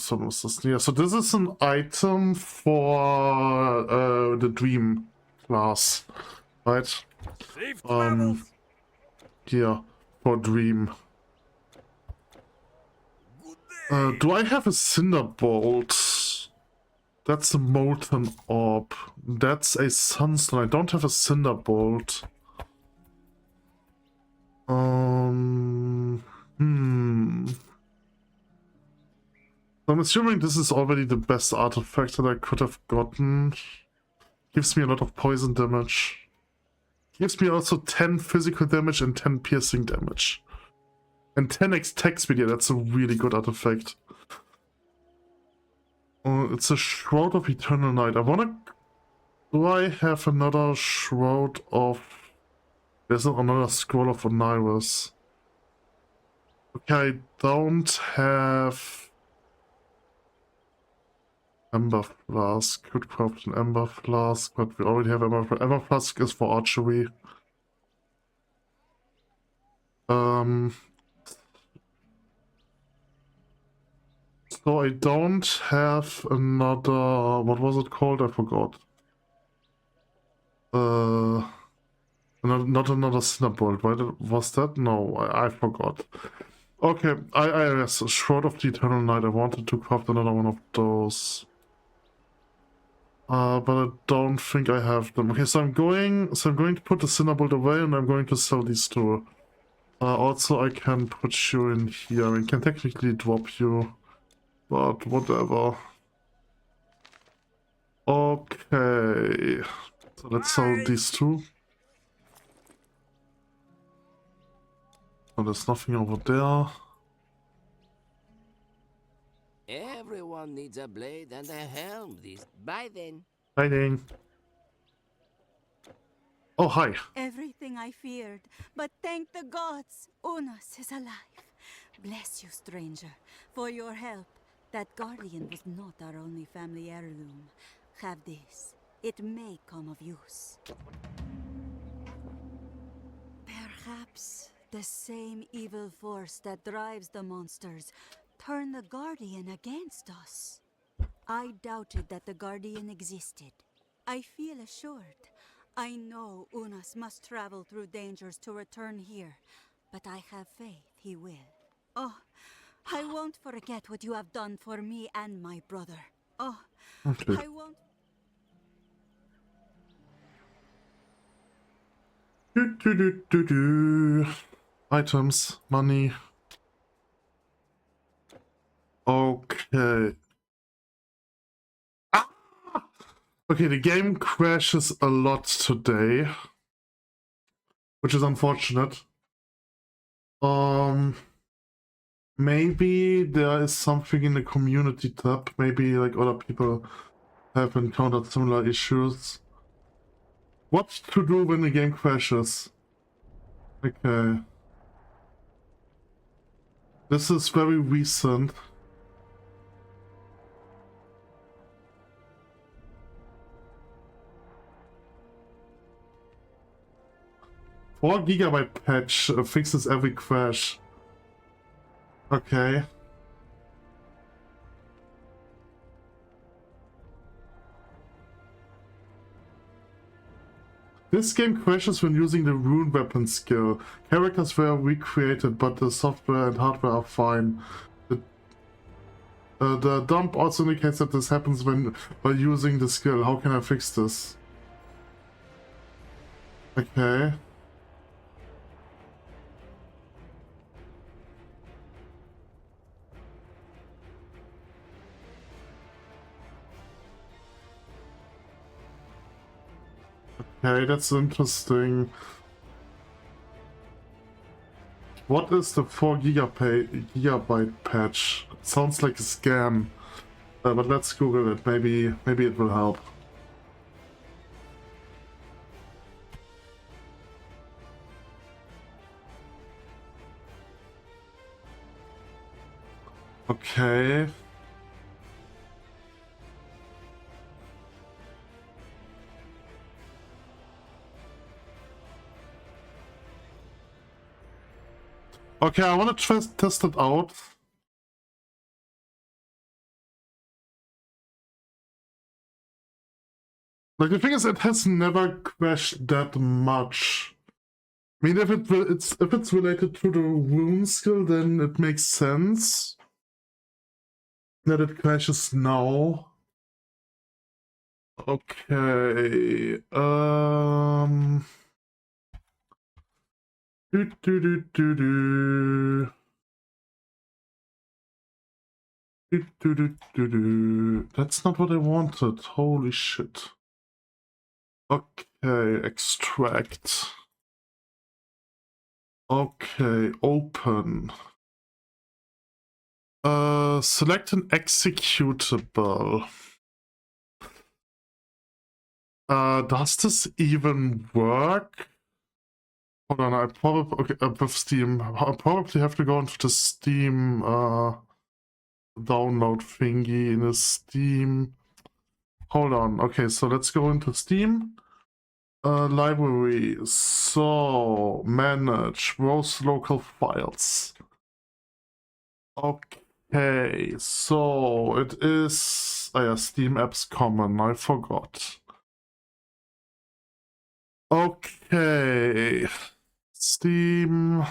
some assistance. Yeah, so this is an item for the Dream class. Right? Here. For Dream. Do I have a Cinderbolt? That's a Molten Orb. That's a Sunstone. I don't have a Cinderbolt. I'm assuming this is already the best artifact that I could have gotten. Gives me a lot of poison damage. Gives me also 10 physical damage and 10 piercing damage. And 10 attack speed, yeah, that's a really good artifact. It's a Shroud of Eternal Night. I wanna... Do I have another Shroud of... There's another Scroll of Oniris. Okay, I don't have... Ember Flask. Could craft an Ember Flask, but we already have Ember Flask. Ember Flask is for archery. So I don't have another... What was it called? I forgot. Not another Cinderbolt, right? Was that? No, I forgot. Okay, yes, Shroud of the Eternal Night. I wanted to craft another one of those. But I don't think I have them. Okay, so I'm going to put the Cinderbolt away and I'm going to sell these two. Also I can put you in here. I mean, can technically drop you, but whatever. Okay. So let's sell these two. Oh, there's nothing over there. Everyone needs a blade and a helm. Bye then. Hi, Dane. Oh, hi. Everything I feared, but thank the gods, Unas is alive. Bless you, stranger, for your help. That guardian was not our only family heirloom. Have this. It may come of use. Perhaps the same evil force that drives the monsters turned the guardian against us. I doubted that the guardian existed. I feel assured. I know Unas must travel through dangers to return here, but I have faith he will. Oh, I won't forget what you have done for me and my brother. Oh, okay. I won't... Items, money. Okay. Ah! Okay, the game crashes a lot today, which is unfortunate. Maybe there is something in the community tab. Maybe like other people have encountered similar issues. What to do when the game crashes? Okay. This is very recent. A 4 GB patch fixes every crash. Okay. This game crashes when using the rune weapon skill. Characters were recreated, but the software and hardware are fine. The dump also indicates that this happens when by using the skill. How can I fix this? Okay. Okay, that's interesting. What is the 4 gigabyte patch? It sounds like a scam, but let's Google it. Maybe it will help. Okay. Okay, I want to test it out. Like, the thing is, it has never crashed that much. I mean, if it's related to the rune skill, then it makes sense that it crashes now. Okay. That's not what I wanted. Holy shit. Okay, extract. Okay, open. Select an executable. Does this even work? Hold on, I probably, okay, with Steam, I probably have to go into the Steam download thingy in the Steam. Hold on, okay, so let's go into Steam. Library, so manage, browse local files. Okay, so it is, oh yeah, Steam apps common, I forgot. Okay, Steam,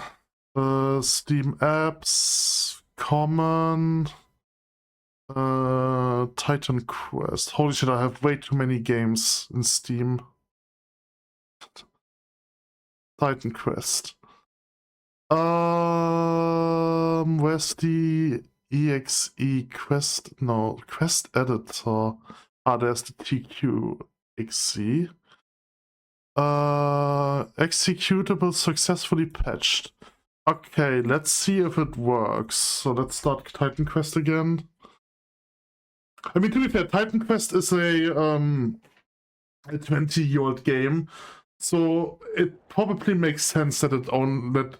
Steam apps, common, Titan Quest. Holy shit, I have way too many games in Steam. Titan Quest. Where's the exe quest? No, quest editor. Ah, there's the TQXE. Executable successfully patched. Okay, let's see if it works. So let's start Titan Quest again. I mean, to be fair, Titan Quest is a 20-year-old game, so it probably makes sense that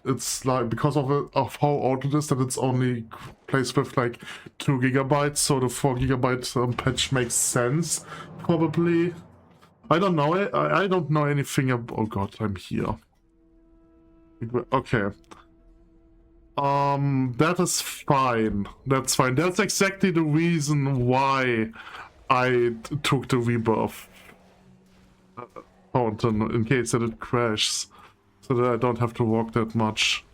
it's like, because of how old it is, that it's only plays with like 2 GB. So the 4 GB patch makes sense, probably. I don't know. I don't know anything about. Oh god, I'm here. Okay. That is fine. That's fine. That's exactly the reason why I took the rebirth fountain, in case that it crashes, so that I don't have to walk that much.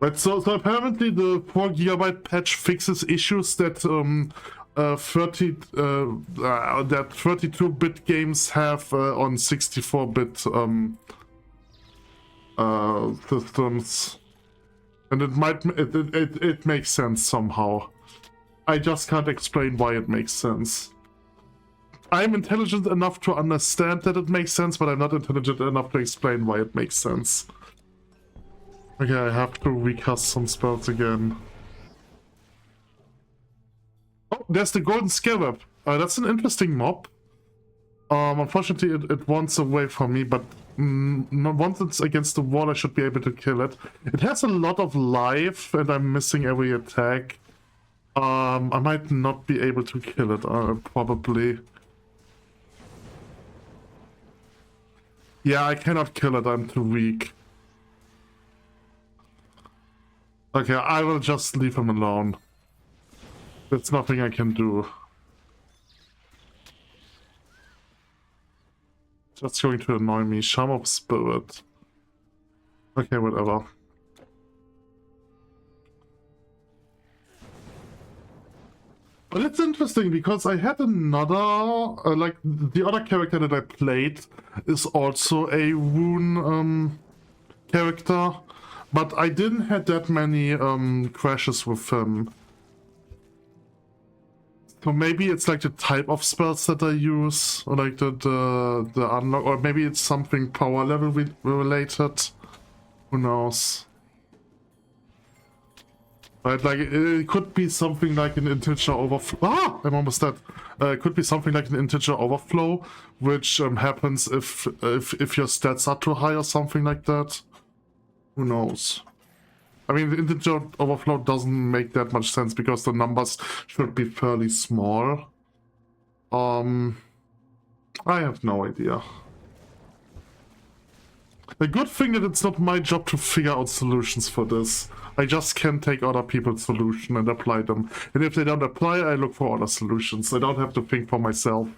Right, so apparently the 4 GB patch fixes issues that 32-bit games have on 64-bit systems, and it makes sense somehow. I just can't explain why it makes sense. I'm intelligent enough to understand that it makes sense, but I'm not intelligent enough to explain why it makes sense. Okay, I have to recast some spells again. Oh, there's the golden scarab. That's an interesting mob. Unfortunately, it wants away from me, but once it's against the wall, I should be able to kill it. It has a lot of life, and I'm missing every attack. I might not be able to kill it, probably. Yeah, I cannot kill it, I'm too weak. Okay, I will just leave him alone. There's nothing I can do. That's going to annoy me. Charm of Spirit. Okay, whatever. But it's interesting because I had another, like the other character that I played is also a rune character, but I didn't have that many crashes with him. So maybe it's like the type of spells that I use, or like the unlock, or maybe it's something power level related. Who knows? Right, like it could be something like an integer overflow. Ah, I'm almost dead. It could be something like an integer overflow, which happens if your stats are too high or something like that. Who knows? I mean, the integer overflow doesn't make that much sense because the numbers should be fairly small. I have no idea. The good thing that it's not my job to figure out solutions for this. I just can take other people's solution and apply them. And if they don't apply, I look for other solutions. I don't have to think for myself.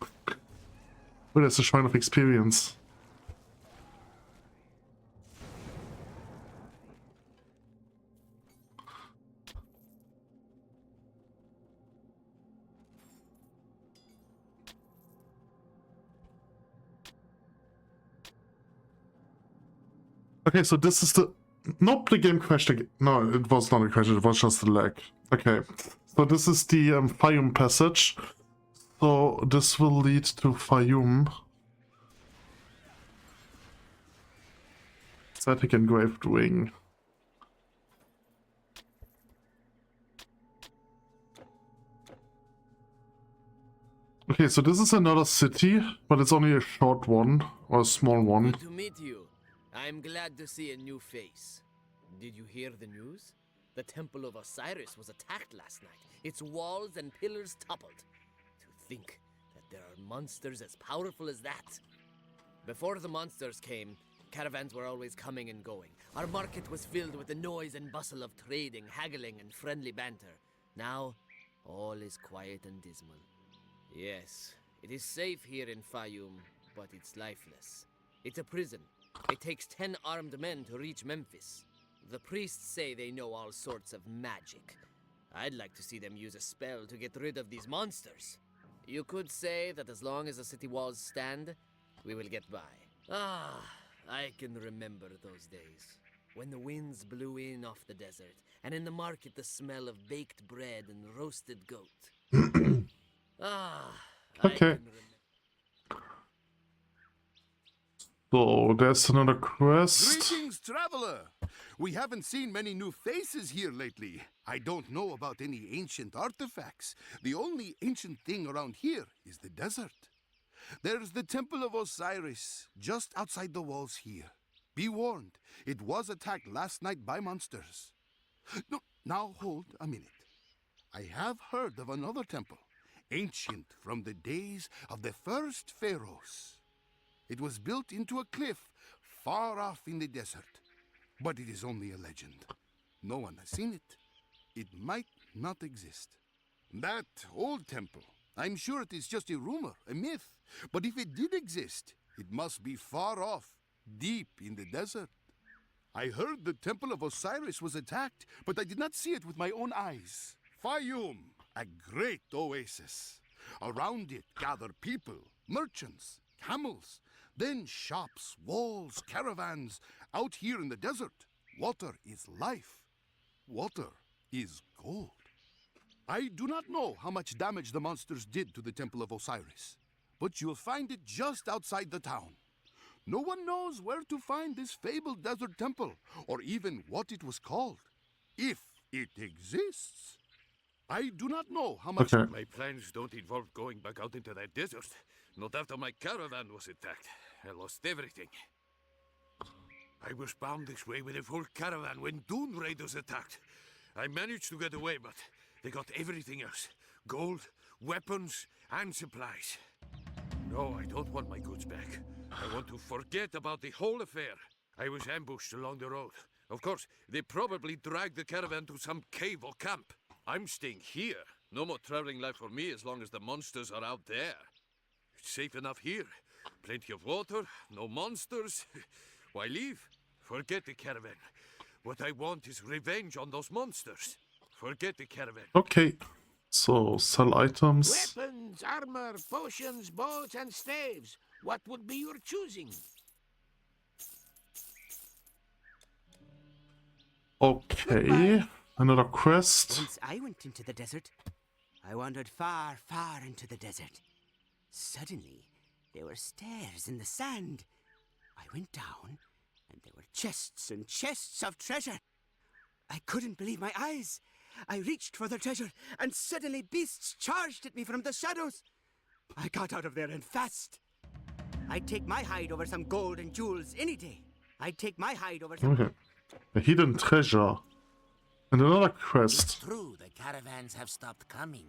Oh, there's a Shrine of Experience. Okay, so this is the... Nope, the game crashed again. No, it was not a crash, it was just a lag. Okay, so this is the Fayum passage. So this will lead to Fayum. Static engraved ring. Okay, so this is another city, but it's only a short one, or a small one. Good to meet you. I'm glad to see a new face. Did you hear the news? The Temple of Osiris was attacked last night. Its walls and pillars toppled. To think that there are monsters as powerful as that. Before the monsters came, caravans were always coming and going. Our market was filled with the noise and bustle of trading, haggling, and friendly banter. Now, all is quiet and dismal. Yes, it is safe here in Fayum, but it's lifeless. It's a prison. It takes 10 armed men to reach Memphis. The priests say they know all sorts of magic. I'd like to see them use a spell to get rid of these monsters. You could say that as long as the city walls stand, we will get by. Ah, I can remember those days. When the winds blew in off the desert, and in the market the smell of baked bread and roasted goat. Okay. So, there's another quest. Greetings, traveler! We haven't seen many new faces here lately. I don't know about any ancient artifacts. The only ancient thing around here is the desert. There's the Temple of Osiris, just outside the walls here. Be warned, it was attacked last night by monsters. No, now hold a minute. I have heard of another temple, ancient from the days of the first pharaohs. It was built into a cliff far off in the desert, but it is only a legend. No one has seen it. It might not exist. That old temple, I'm sure it is just a rumor, a myth, but if it did exist, it must be far off, deep in the desert. I heard the Temple of Osiris was attacked, but I did not see it with my own eyes. Fayum, a great oasis. Around it gather people, merchants, camels, then shops, walls, caravans. Out here in the desert, water is life. Water is gold. I do not know how much damage the monsters did to the Temple of Osiris, but you'll find it just outside the town. No one knows where to find this fabled desert temple, or even what it was called, if it exists. I do not know how much... Okay. My plans don't involve going back out into that desert. Not after my caravan was attacked. I lost everything. I was bound this way with a full caravan when Dune raiders attacked. I managed to get away, but they got everything else. Gold, weapons, and supplies. No, I don't want my goods back. I want to forget about the whole affair. I was ambushed along the road. Of course, they probably dragged the caravan to some cave or camp. I'm staying here. No more traveling life for me as long as the monsters are out there. It's safe enough here. Plenty of water, no monsters. Why leave? Forget the caravan. What I want is revenge on those monsters. Forget the caravan. Okay. So, sell items. Weapons, armor, potions, bows, and staves. What would be your choosing? Okay. Another quest. Once I went into the desert. I wandered far, far into the desert. Suddenly, there were stairs in the sand. I went down, and there were chests and chests of treasure. I couldn't believe my eyes. I reached for the treasure, and suddenly beasts charged at me from the shadows. I got out of there and fast. I'd take my hide over some gold and jewels any day. I'd take my hide over some... Okay. A hidden treasure. And another quest. It's true the caravans have stopped coming.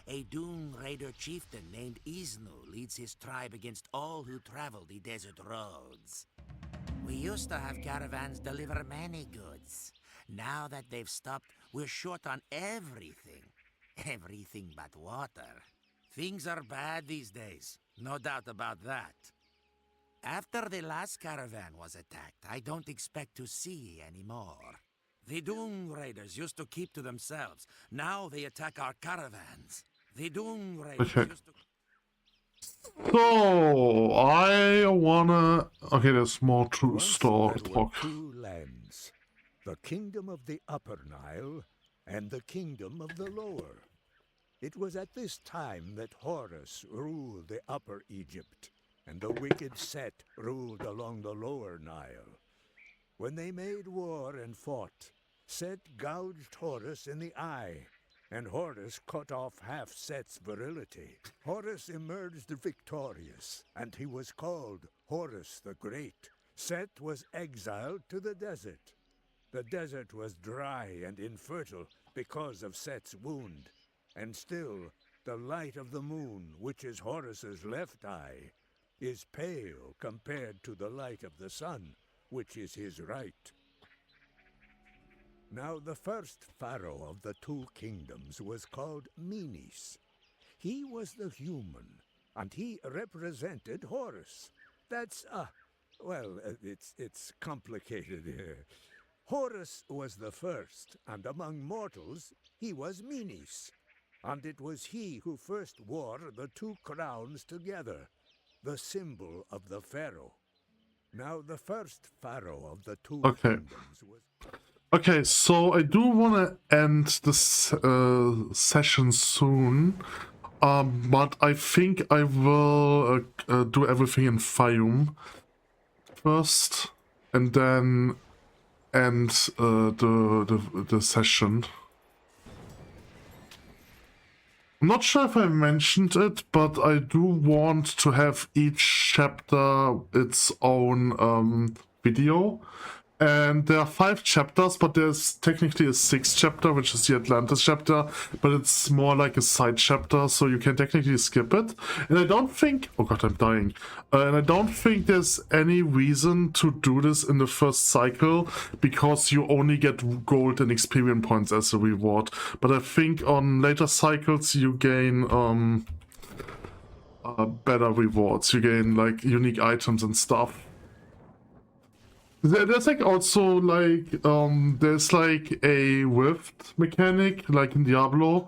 A Dune raider chieftain named Isnu leads his tribe against all who travel the desert roads. We used to have caravans deliver many goods. Now that they've stopped, we're short on everything. Everything but water. Things are bad these days, no doubt about that. After the last caravan was attacked, I don't expect to see any more. The Dune raiders used to keep to themselves. Now they attack our caravans. The Dune raiders used to... So, I wanna... Okay, there's more to Once store. there were two lands, the kingdom of the Upper Nile and the kingdom of the Lower. It was at this time that Horus ruled the Upper Egypt, and the wicked Set ruled along the Lower Nile. When they made war and fought, Set gouged Horus in the eye, and Horus cut off half Set's virility. Horus emerged victorious, and he was called Horus the Great. Set was exiled to the desert. The desert was dry and infertile because of Set's wound, and still the light of the moon, which is Horus's left eye, is pale compared to the light of the sun, which is his right. Now the first pharaoh of the two kingdoms was called Menes. He was the human, and he represented Horus. That's, it's complicated here. Horus was the first, and among mortals, he was Menes. And it was he who first wore the two crowns together, the symbol of the pharaoh. Now the first pharaoh of the two kingdoms was... Okay, so I do want to end this session soon, but I think I will do everything in Fayum first, and then end the session. I'm not sure if I mentioned it, but I do want to have each chapter its own video. And there are 5 chapters, but there's technically a 6th chapter, which is the Atlantis chapter, but it's more like a side chapter, so you can technically skip it. And I don't think... Oh god, I'm dying. And I don't think there's any reason to do this in the first cycle, because you only get gold and experience points as a reward. But I think on later cycles you gain better rewards. You gain like unique items and stuff. There's like also like there's like a rift mechanic like in Diablo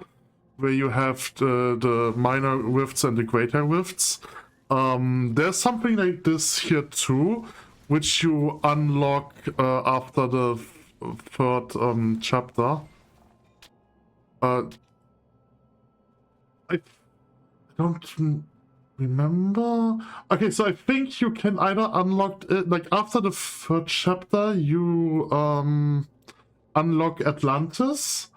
where you have the minor rifts and the greater rifts. There's something like this here too, which you unlock after the third chapter. I don't remember. Okay, so I think you can either unlock it, like after the third chapter, you unlock Atlantis,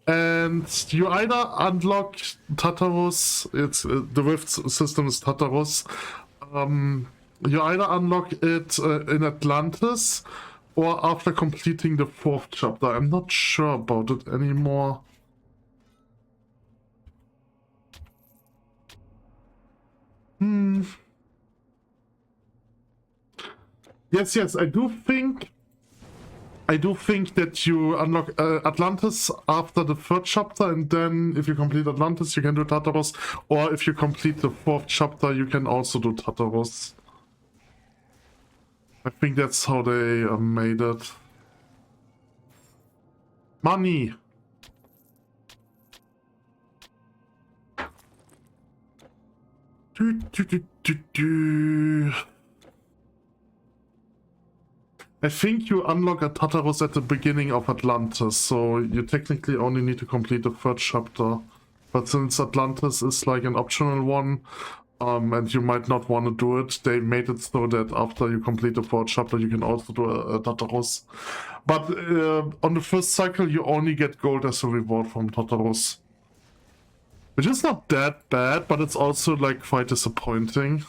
and you either unlock Tartarus. It's the rift system is Tartarus. You either unlock it in Atlantis, or after completing the fourth chapter. I'm not sure about it anymore. Yes, I do think that you unlock Atlantis after the third chapter, and then if you complete Atlantis, you can do Tartarus, or if you complete the fourth chapter, you can also do Tartarus. I think that's how they made it. Money! I think you unlock a Tartarus at the beginning of Atlantis, so you technically only need to complete the third chapter. But since Atlantis is like an optional one, and you might not want to do it, they made it so that after you complete the fourth chapter, you can also do a Tartarus. But on the first cycle, you only get gold as a reward from Tartarus. Which is not that bad, but it's also like quite disappointing.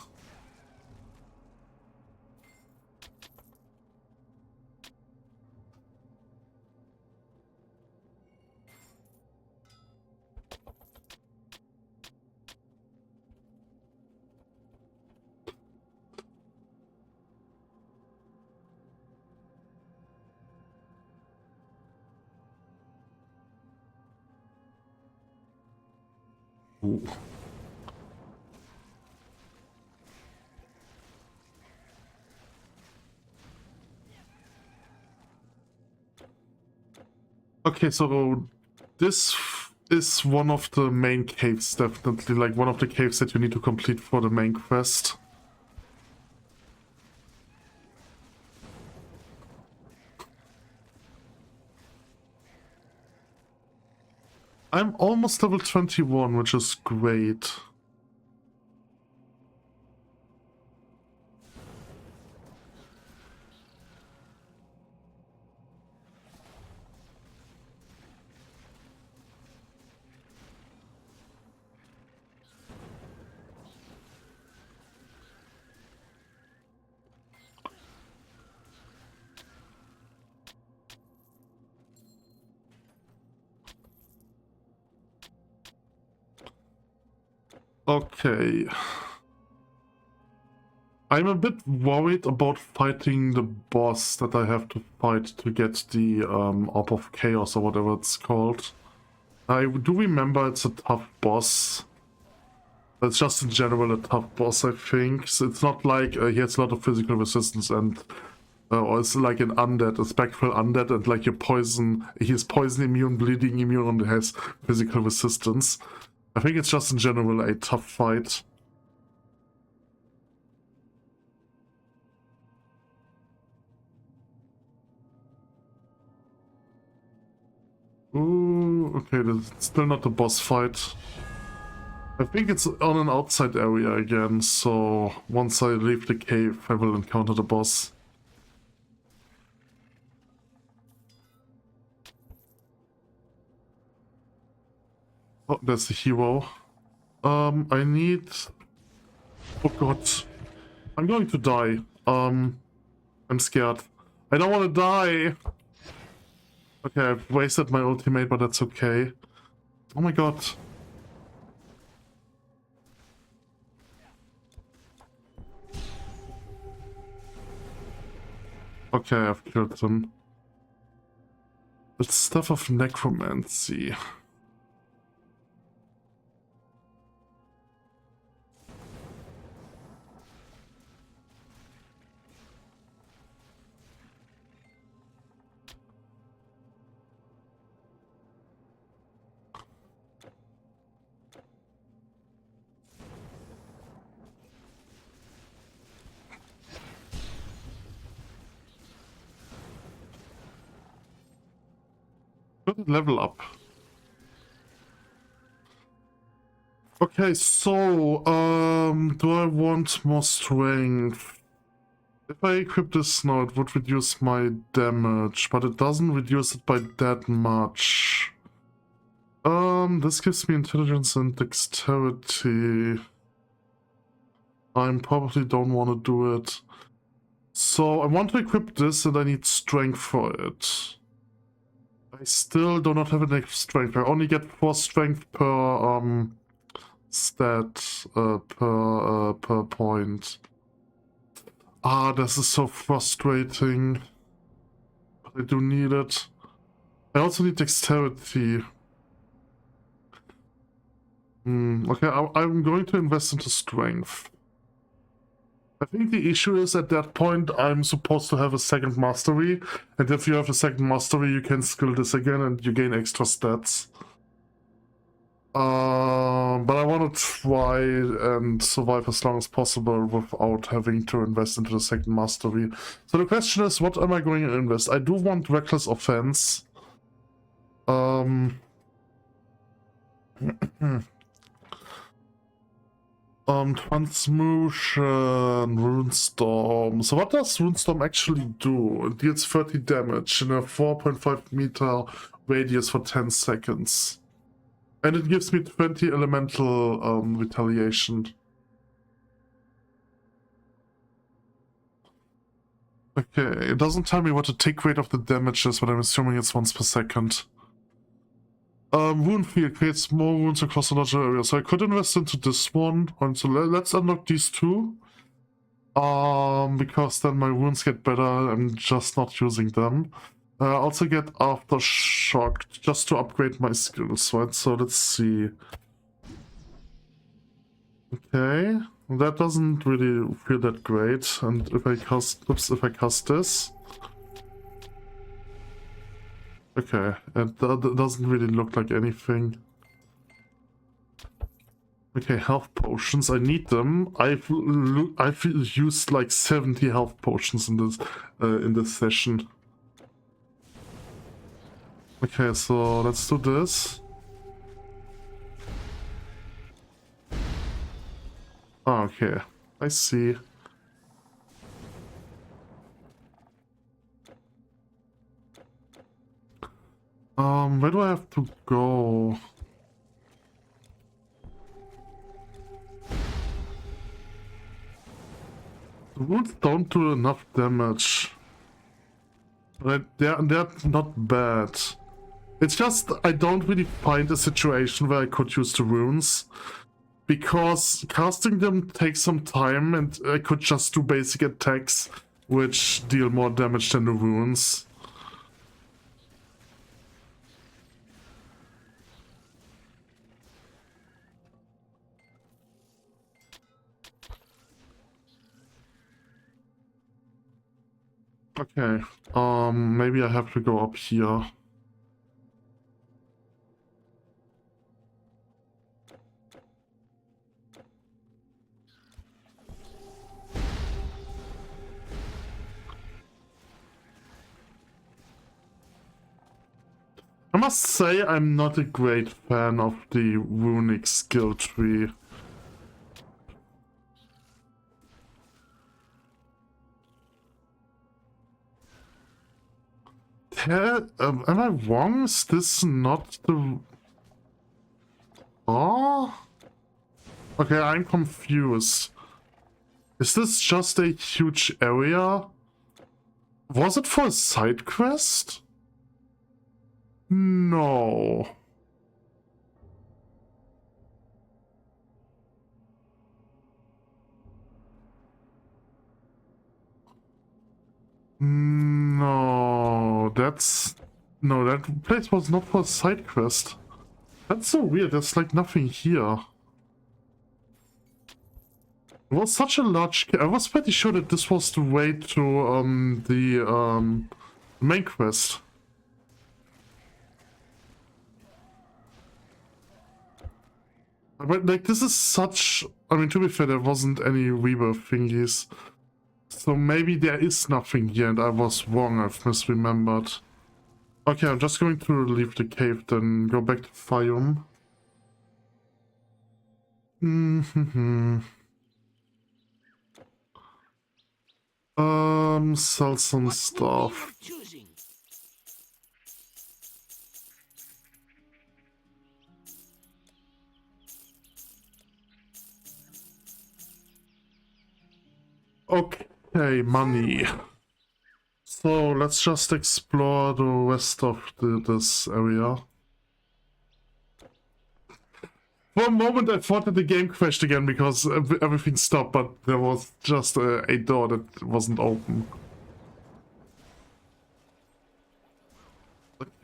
Ooh. Okay, so this is one of the main caves, definitely, like one of the caves that you need to complete for the main quest. I'm almost level 21, which is great. Okay. I'm a bit worried about fighting the boss that I have to fight to get the Orb of Chaos or whatever it's called. I do remember it's a tough boss. It's just in general a tough boss, I think. So it's not like he has a lot of physical resistance and or it's like an undead, a spectral undead, and like your poison, he's poison immune, bleeding immune, and has physical resistance. I think it's just in general a tough fight. Ooh, okay, that's still not the boss fight. I think it's on an outside area again, so once I leave the cave, I will encounter the boss. Oh, there's the hero. I need... Oh god. I'm going to die. I'm scared. I don't want to die! Okay, I've wasted my ultimate, but that's okay. Oh my god. Okay, I've killed him. The stuff of necromancy. Good level up. Okay, so do I want more strength? If I equip this now, it would reduce my damage, but it doesn't reduce it by that much. This gives me intelligence and dexterity. I probably don't want to do it. So I want to equip this and I need strength for it. I still do not have enough strength. I only get 4 strength per stat per point. Ah, this is so frustrating. But I do need it. I also need dexterity. Okay, I'm going to invest into strength. I think the issue is at that point I'm supposed to have a second mastery, and if you have a second mastery you can skill this again and you gain extra stats. But I want to try and survive as long as possible without having to invest into the second mastery. So the question is, what am I going to invest? I do want reckless offense. Transmutation, Runestorm. So what does Runestorm actually do? It deals 30 damage in a 4.5 meter radius for 10 seconds. And it gives me 20 elemental retaliation. Okay, it doesn't tell me what the tick rate of the damage is, but I'm assuming it's once per second. Wound field creates more wounds across a larger area, so I could invest into this one. And so let's unlock these two. Because then my wounds get better, I'm just not using them. I also get Aftershock just to upgrade my skills, right? So let's see. Okay, that doesn't really feel that great. And if I cast, if I cast this. Okay, it doesn't really look like anything. Okay, health potions. I need them. I've used like 70 health potions in this session. Okay, so let's do this. Oh, okay, I see. Where do I have to go? The wounds don't do enough damage. Right, they're not bad. It's just I don't really find a situation where I could use the runes. Because casting them takes some time and I could just do basic attacks which deal more damage than the runes. Okay, maybe I have to go up here. I must say I'm not a great fan of the runic skill tree. Am I wrong? Is this not the... Oh? Okay, I'm confused. Is this just a huge area? Was it for a side quest? No. No, that's... No, that place was not for a side quest. That's so weird, there's like nothing here. It was such a large... I was pretty sure that this was the way to the main quest. But like this is such... I mean, to be fair, there wasn't any rebirth thingies. So maybe there is nothing here and I was wrong, I've misremembered. Okay, I'm just going to leave the cave, then go back to Fium. Mm-hmm. Sell some stuff. Okay, money. So let's just explore the rest of this area. For a moment I thought that the game crashed again because everything stopped, but there was just a door that wasn't open.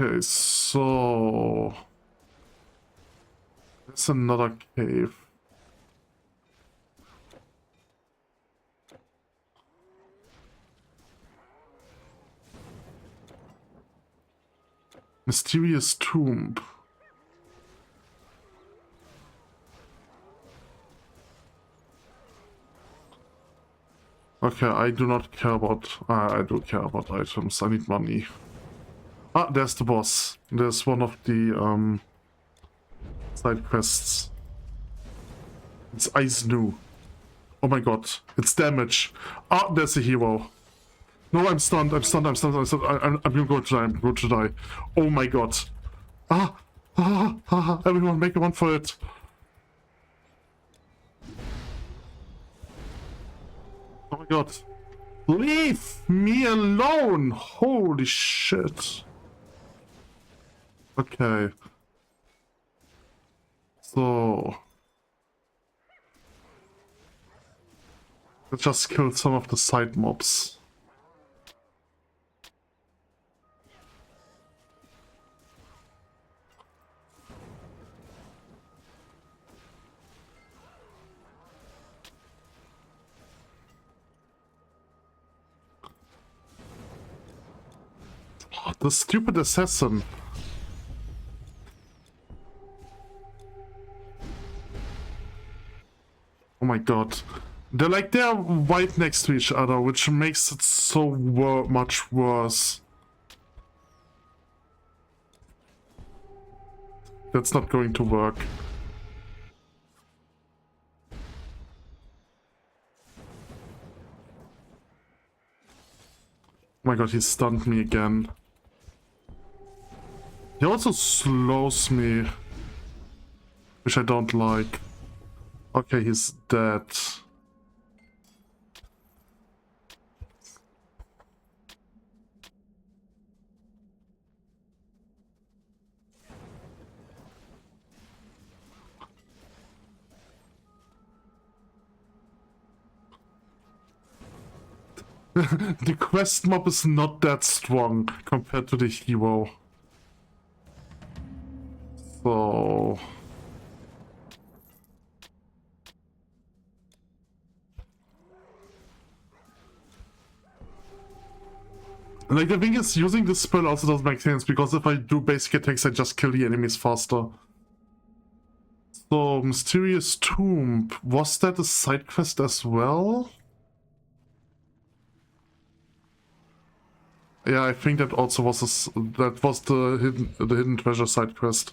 Okay, so... there's another cave. Mysterious tomb. Okay, I do not care about... I do care about items. I need money. Ah, there's the boss. There's one of the side quests. It's Aiznu. Oh my god, it's damage. Ah, there's a hero. No, I'm stunned, I'm stunned, I'm stunned, I'm stunned. I'm going to die, I'm going to die. Oh my god. Everyone make a run for it. Oh my god. Leave me alone! Holy shit. Okay. So... let's just kill some of the side mobs. Oh, the stupid assassin. Oh my god. They're right next to each other, which makes it so much worse. That's not going to work. Oh my god, he stunned me again. He also slows me, which I don't like. Okay, he's dead. The quest mob is not that strong compared to the hero. So... like, the thing is, using this spell also doesn't make sense, because if I do basic attacks, I just kill the enemies faster. So, Mysterious Tomb, was that a side quest as well? Yeah, I think that also was the hidden treasure side quest.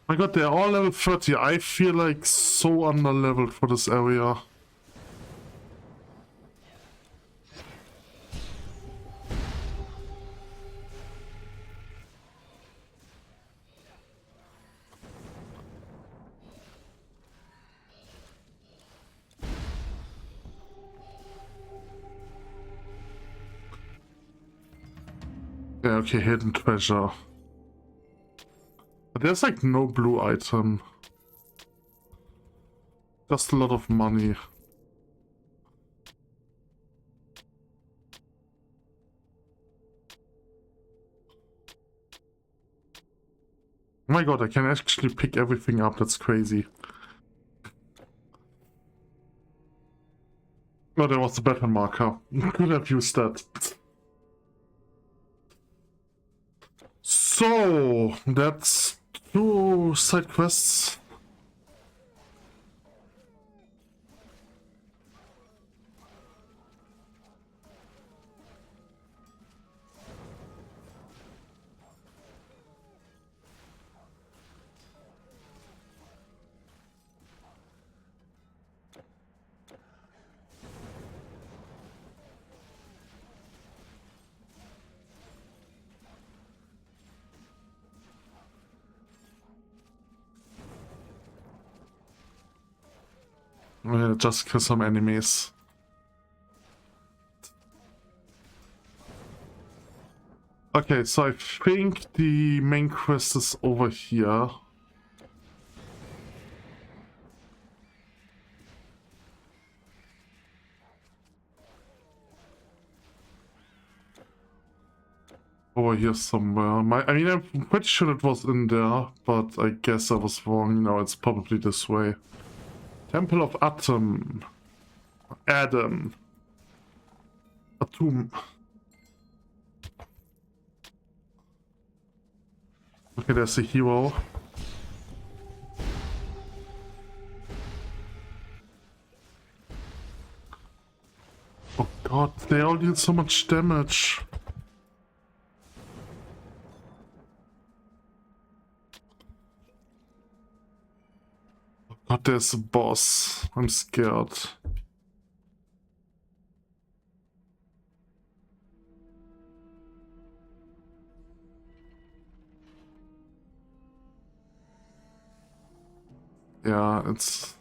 My god, they're all level 30. I feel like so under-leveled for this area. Yeah, okay, hidden treasure. But there's like no blue item. Just a lot of money. Oh my god, I can actually pick everything up, that's crazy. Oh, there was the battle marker. Could have used that. So, that's 2 side quests. Just kill some enemies. Okay, so I think the main quest is over here. Over here somewhere. I mean, I'm pretty sure it was in there, but I guess I was wrong. You know, it's probably this way. Temple of Atom. Adam. Atum. Okay, there's a hero. Oh god, they all deal so much damage. Oh god, there's a boss. I'm scared. Yeah, it's...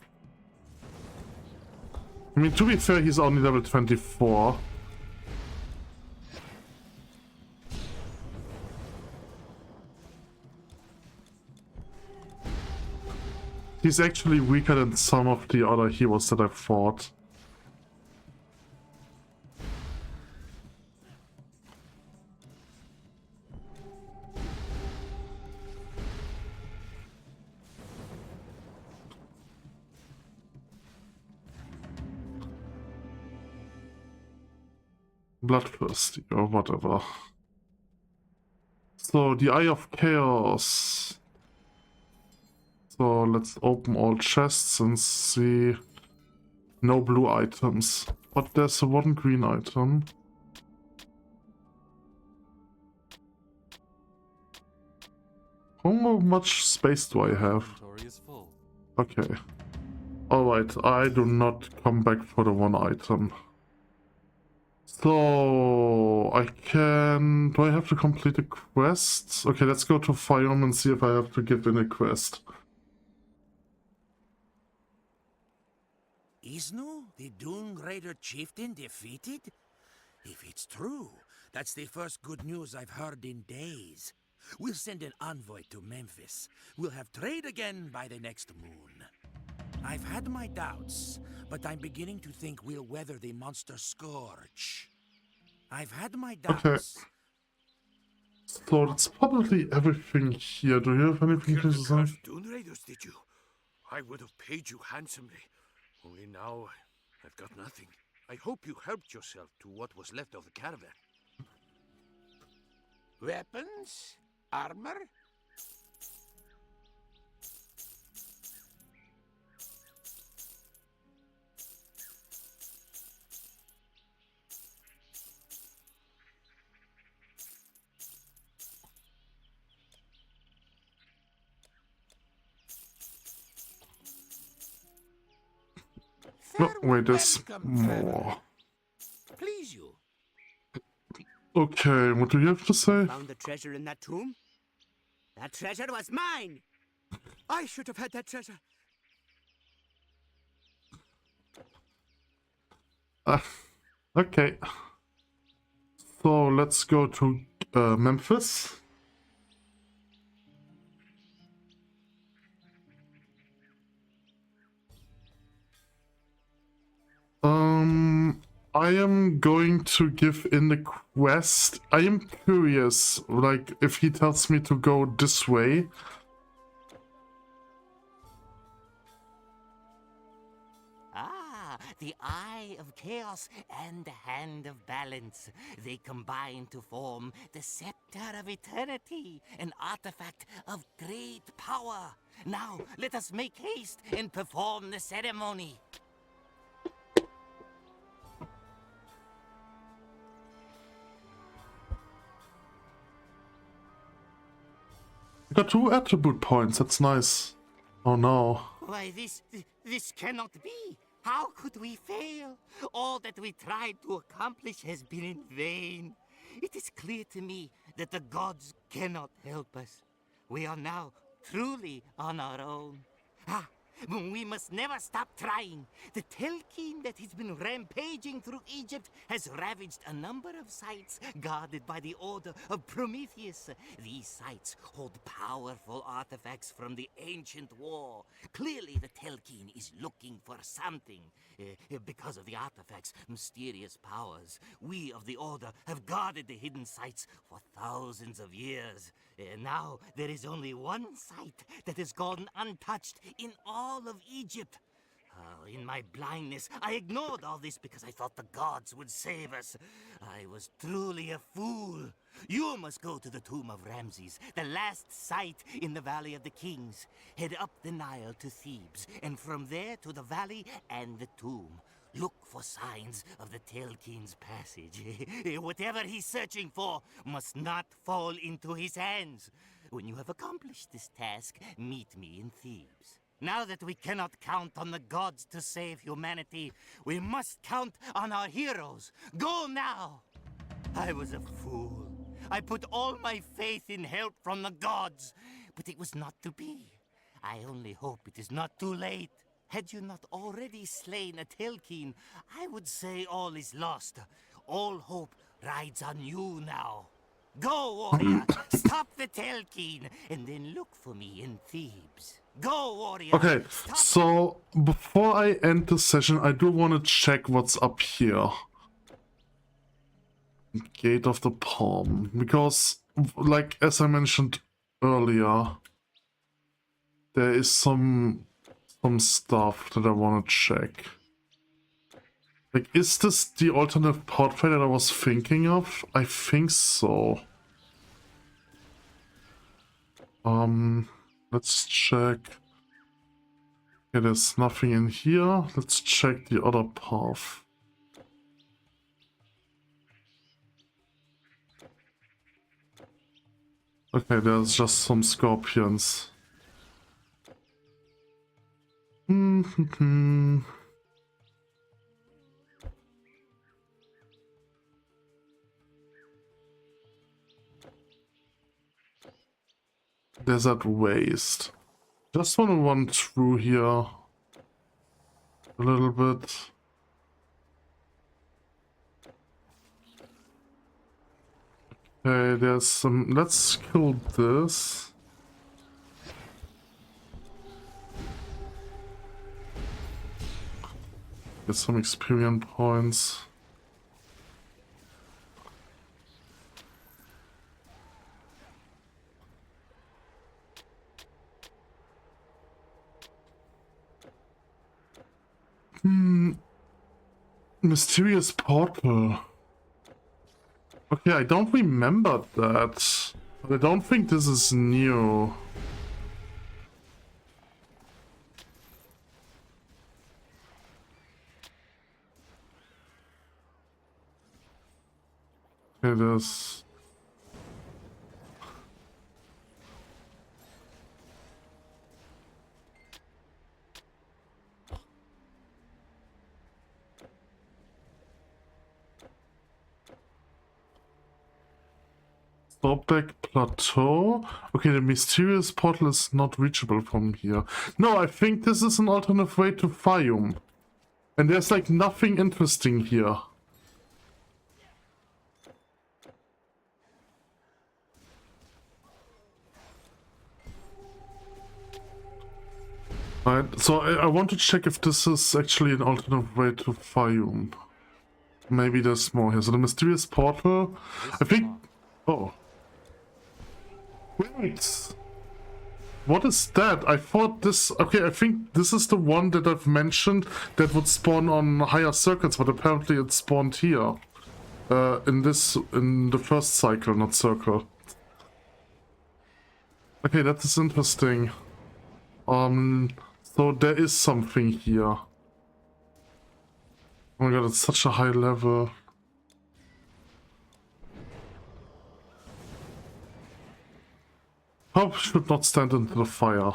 I mean, to be fair, he's only level 24. He's actually weaker than some of the other heroes that I've fought. Bloodthirsty or whatever. So, the Eye of Chaos. So, let's open all chests and see. No blue items. But there's one green item. How much space do I have? Inventory is full. Okay. Alright, I do not come back for the one item. So, I can... Do I have to complete a quest? Okay, let's go to Fireman and see if I have to give in a quest. Isnu, the Dune Raider chieftain, defeated? If it's true, that's the first good news I've heard in days. We'll send an envoy to Memphis. We'll have trade again by the next moon. I've had my doubts, but I'm beginning to think we'll weather the monster scourge. I've had my doubts. Okay. So that's probably everything here. Do you have anything to say? Dune Raiders, did you? I would have paid you handsomely. Only now, I've got nothing. I hope you helped yourself to what was left of the caravan. Weapons? Armor? No, wait, there's more. Please you. Okay, what do you have to say? Found the treasure in that tomb? That treasure was mine! I should have had that treasure. Okay. So let's go to Memphis. I am going to give in the quest. I am curious, like, if he tells me to go this way. The Eye of Chaos and the Hand of Balance. They combine to form the Scepter of Eternity, an artifact of great power. Now, let us make haste and perform the ceremony. I got 2 attribute points, that's nice. Oh no. Why, this cannot be. How could we fail? All that we tried to accomplish has been in vain. It is clear to me that the gods cannot help us. We are now truly on our own. We must never stop trying. The Telkeen that has been rampaging through Egypt has ravaged a number of sites guarded by the Order of Prometheus. These sites hold powerful artifacts from the ancient war. Clearly, the Telkeen is looking for something. Because of the artifacts' mysterious powers, we of the Order have guarded the hidden sites for thousands of years. Now, there is only one site that has gone untouched in all of Egypt. In my blindness, I ignored all this because I thought the gods would save us. I was truly a fool. You must go to the tomb of Ramses, the last site in the Valley of the Kings. Head up the Nile to Thebes, and from there to the valley and the tomb. Look for signs of the Telkeen's passage. Whatever he's searching for must not fall into his hands. When you have accomplished this task, meet me in Thebes. Now that we cannot count on the gods to save humanity, we must count on our heroes. Go now! I was a fool. I put all my faith in help from the gods, but it was not to be. I only hope it is not too late. Had you not already slain a Telkeen, I would say all is lost. All hope rides on you now. Go, warrior! Stop the Telkeen, and then look for me in Thebes. Go, warrior! Okay, so before I end the session, I do want to check what's up here. Gate of the Palm. Because, like, as I mentioned earlier, there is some stuff that I want to check. Like, is this the alternate pathway that I was thinking of? I think so. Let's check. Okay, there's nothing in here. Let's check the other path. Okay, there's just some scorpions. Desert waste. Just want to run through here a little bit. Okay, there's some. Let's kill this. Get some experience points. Mysterious portal. Okay, I don't remember that. But I don't think this is new. It is. Stopback Plateau. Okay, the mysterious portal is not reachable from here. No, I think this is an alternate way to Fayum. And there's like nothing interesting here. Right, so I want to check if this is actually an alternate way to Fayum. Maybe there's more here. So the mysterious portal, I think... Oh. Wait. What is that? I thought this... Okay, I think this is the one that I've mentioned that would spawn on higher circuits, but apparently it spawned here. In the first cycle, not circle. Okay, that is interesting. So there is something here. Oh my god, it's such a high level. Hope should not stand into the fire.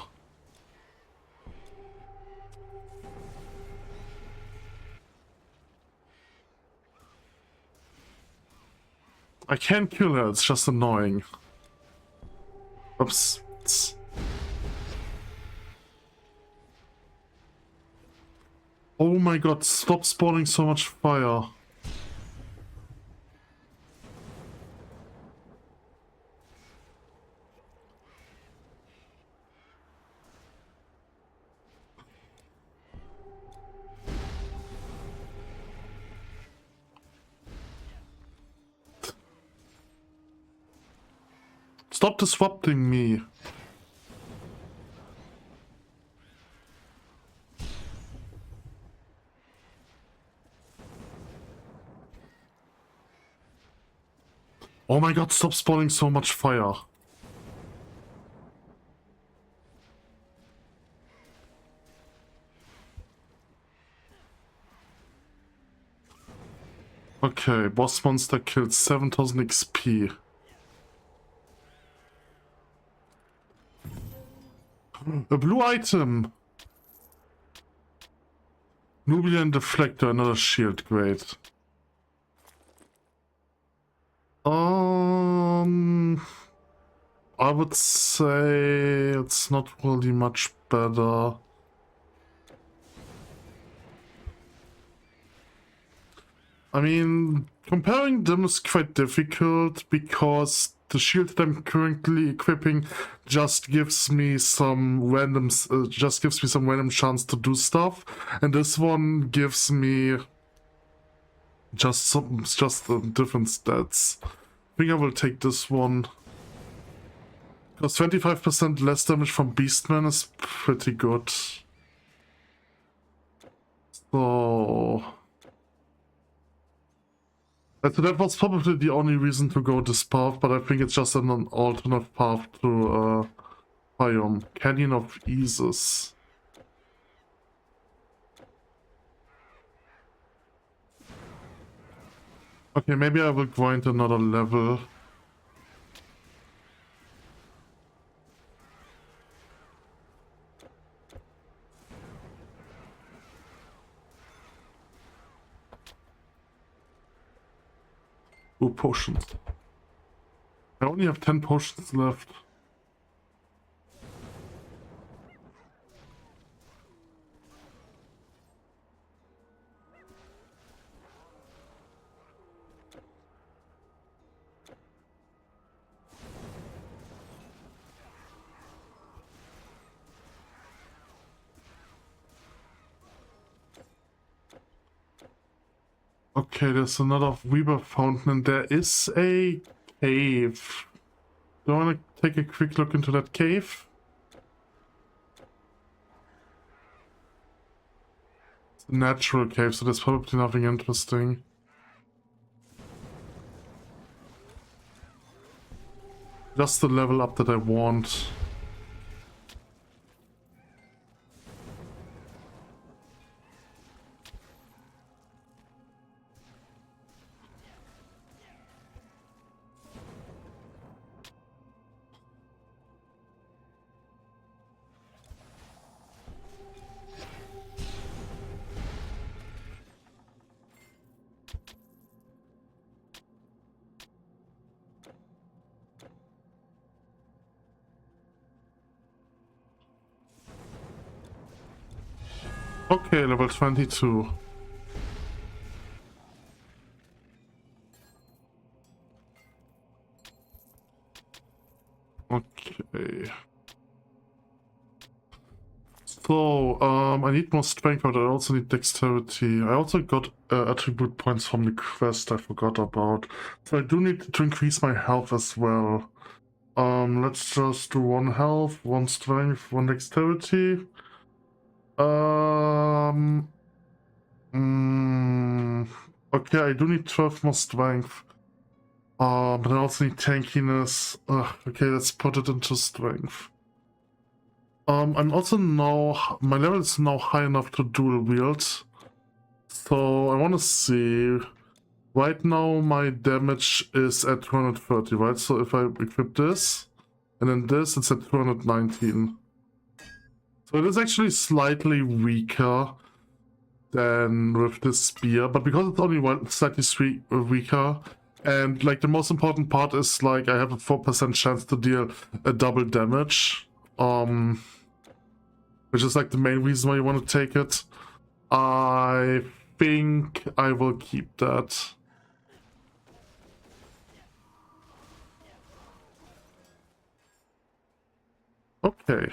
I can't kill her, it's just annoying. Oops. Oh my god, stop spawning so much fire. Stop disrupting me. Oh my god, stop spawning so much fire. Okay, boss monster killed 7000 XP. A blue item! Nubian deflector, another shield, great. I would say it's not really much better. I mean, comparing them is quite difficult because the shield that I'm currently equipping just gives me some random chance to do stuff, and this one gives me just different stats. I think I will take this one because 25% less damage from Beastman is pretty good. So that was probably the only reason to go this path, but I think it's just an alternate path to Biome. Canyon of Eases. Okay, maybe I will grind another level. Ooh, potions. I only have 10 potions left. Okay, there's another Weaver fountain and there is a cave. Do I want to take a quick look into that cave? It's a natural cave, so there's probably nothing interesting. Just the level up that I want. Okay, level 22. Okay. So, I need more strength, but I also need dexterity. I also got attribute points from the quest I forgot about. So I do need to increase my health as well. Let's just do 1 health, 1 strength, 1 dexterity. Okay, I do need 12 more strength. But I also need tankiness. Okay, let's put it into strength. I'm also now, my level is now high enough to dual wield. So I want to see. Right now my damage is at 230, right? So if I equip this, and then this, it's at 219. So it is actually slightly weaker than with this spear, but because it's only slightly weaker, and like the most important part is like I have a 4% chance to deal a double damage, which is like the main reason why you want to take it. I think I will keep that. Okay.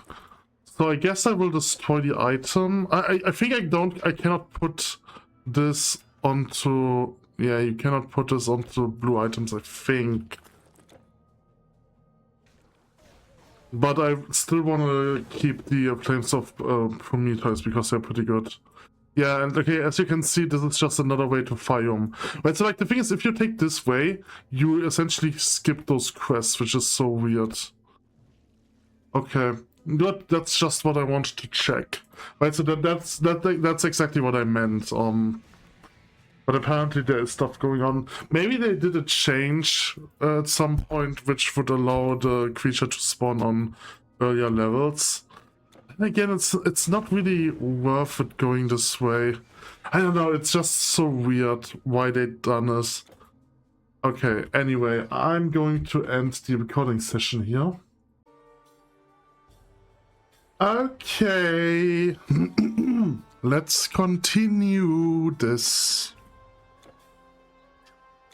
So I guess I will destroy the item. I think I cannot put this onto... Yeah, you cannot put this onto blue items, I think. But I still want to keep the Flames of Prometheus because they're pretty good. Yeah, and okay, as you can see, this is just another way to Fium. But so like the thing is, if you take this way, you essentially skip those quests, which is so weird. Okay, that's just what I wanted to check. Right, so that's exactly what I meant. But apparently there is stuff going on. Maybe they did a change at some point, which would allow the creature to spawn on earlier levels. And again, it's not really worth it going this way. I don't know, it's just so weird why they done this. Okay, anyway, I'm going to end the recording session here. Okay, let's continue this.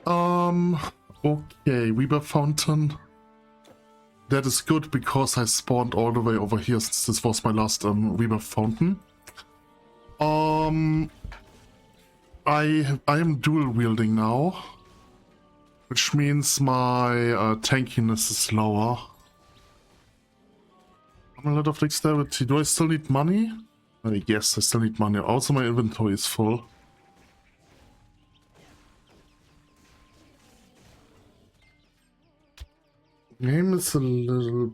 Okay, Weber Fountain. That is good because I spawned all the way over here since this was my last Weber Fountain. I am dual wielding now, which means my tankiness is lower. I'm a lot of dexterity. Do I still need money? Yes, I still need money. Also, my inventory is full. Game is a little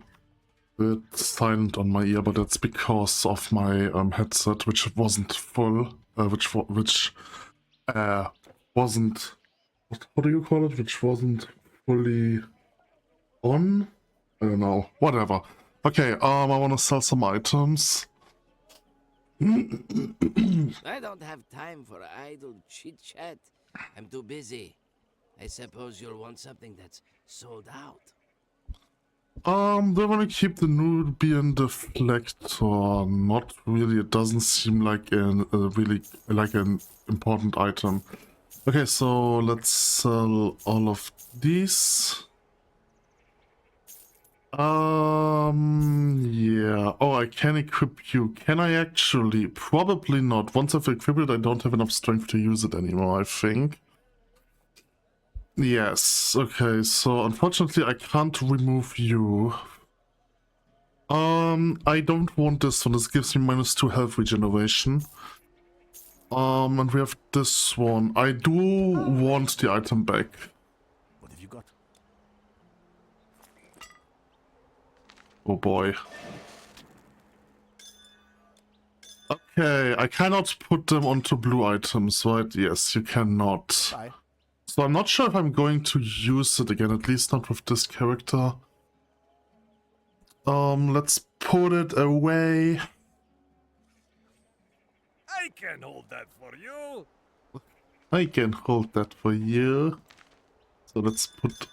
bit silent on my ear, but that's because of my headset, which wasn't full, which wasn't, how do you call it? Which wasn't fully on? I don't know. Whatever. Okay, I want to sell some items. I don't have time for idle chit-chat. I'm too busy. I suppose you'll want something that's sold out. They want to keep the Nubian deflector. Not really. It doesn't seem like really like an important item. Okay, so let's sell all of these. Yeah. Oh, I can equip you. Can I actually? Probably not. Once I've equipped it, I don't have enough strength to use it anymore, I think. Yes, okay, so unfortunately I can't remove you. I don't want this one. This gives me -2 health regeneration. And we have this one. I do want the item back. What have you got? Oh boy. Okay, I cannot put them onto blue items, right? Yes, you cannot. Bye. So I'm not sure if I'm going to use it again, at least not with this character. Let's put it away. I can hold that for you. I can hold that for you. So let's put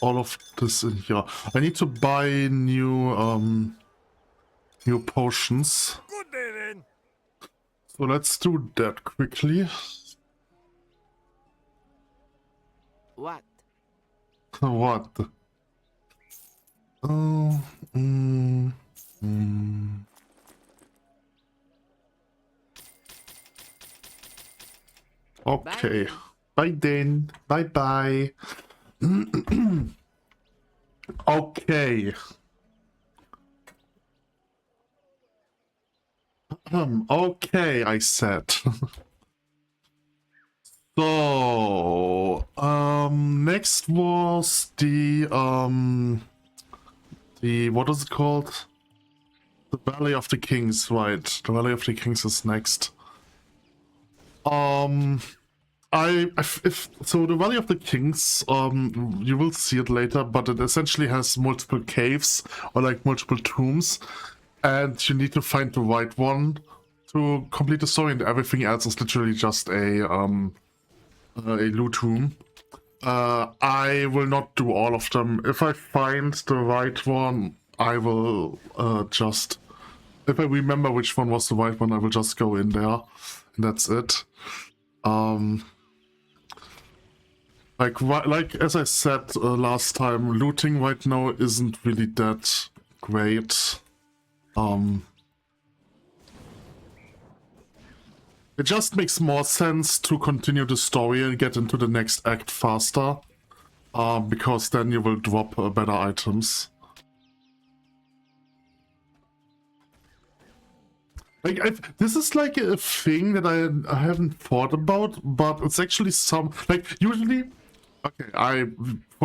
all of this in here. I need to buy new potions. Good day then. So let's do that quickly. What? What? Oh, Okay. Bye then. Bye bye. Okay. Okay, I said. So, next was the what is it called? The Valley of the Kings, right? The Valley of the Kings is next. So the Valley of the Kings, you will see it later, but it essentially has multiple caves or like multiple tombs, and you need to find the right one to complete the story, and everything else is literally just a loot room. I will not do all of them. If I find the right one, I will just if I remember which one was the right one, I will just go in there, and that's it. Like as I said last time, looting right now isn't really that great. It just makes more sense to continue the story and get into the next act faster, because then you will drop better items. Like, this is like a thing that I haven't thought about, but it's actually usually... Okay, I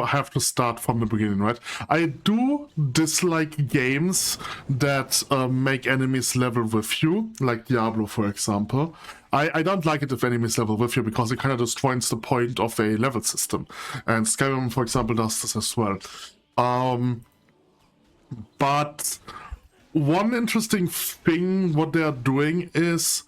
have to start from the beginning, right? I do dislike games that make enemies level with you, like Diablo, for example. I don't like it if enemies level with you, because it kind of destroys the point of a level system. And Skyrim, for example, does this as well. But one interesting thing what they are doing is,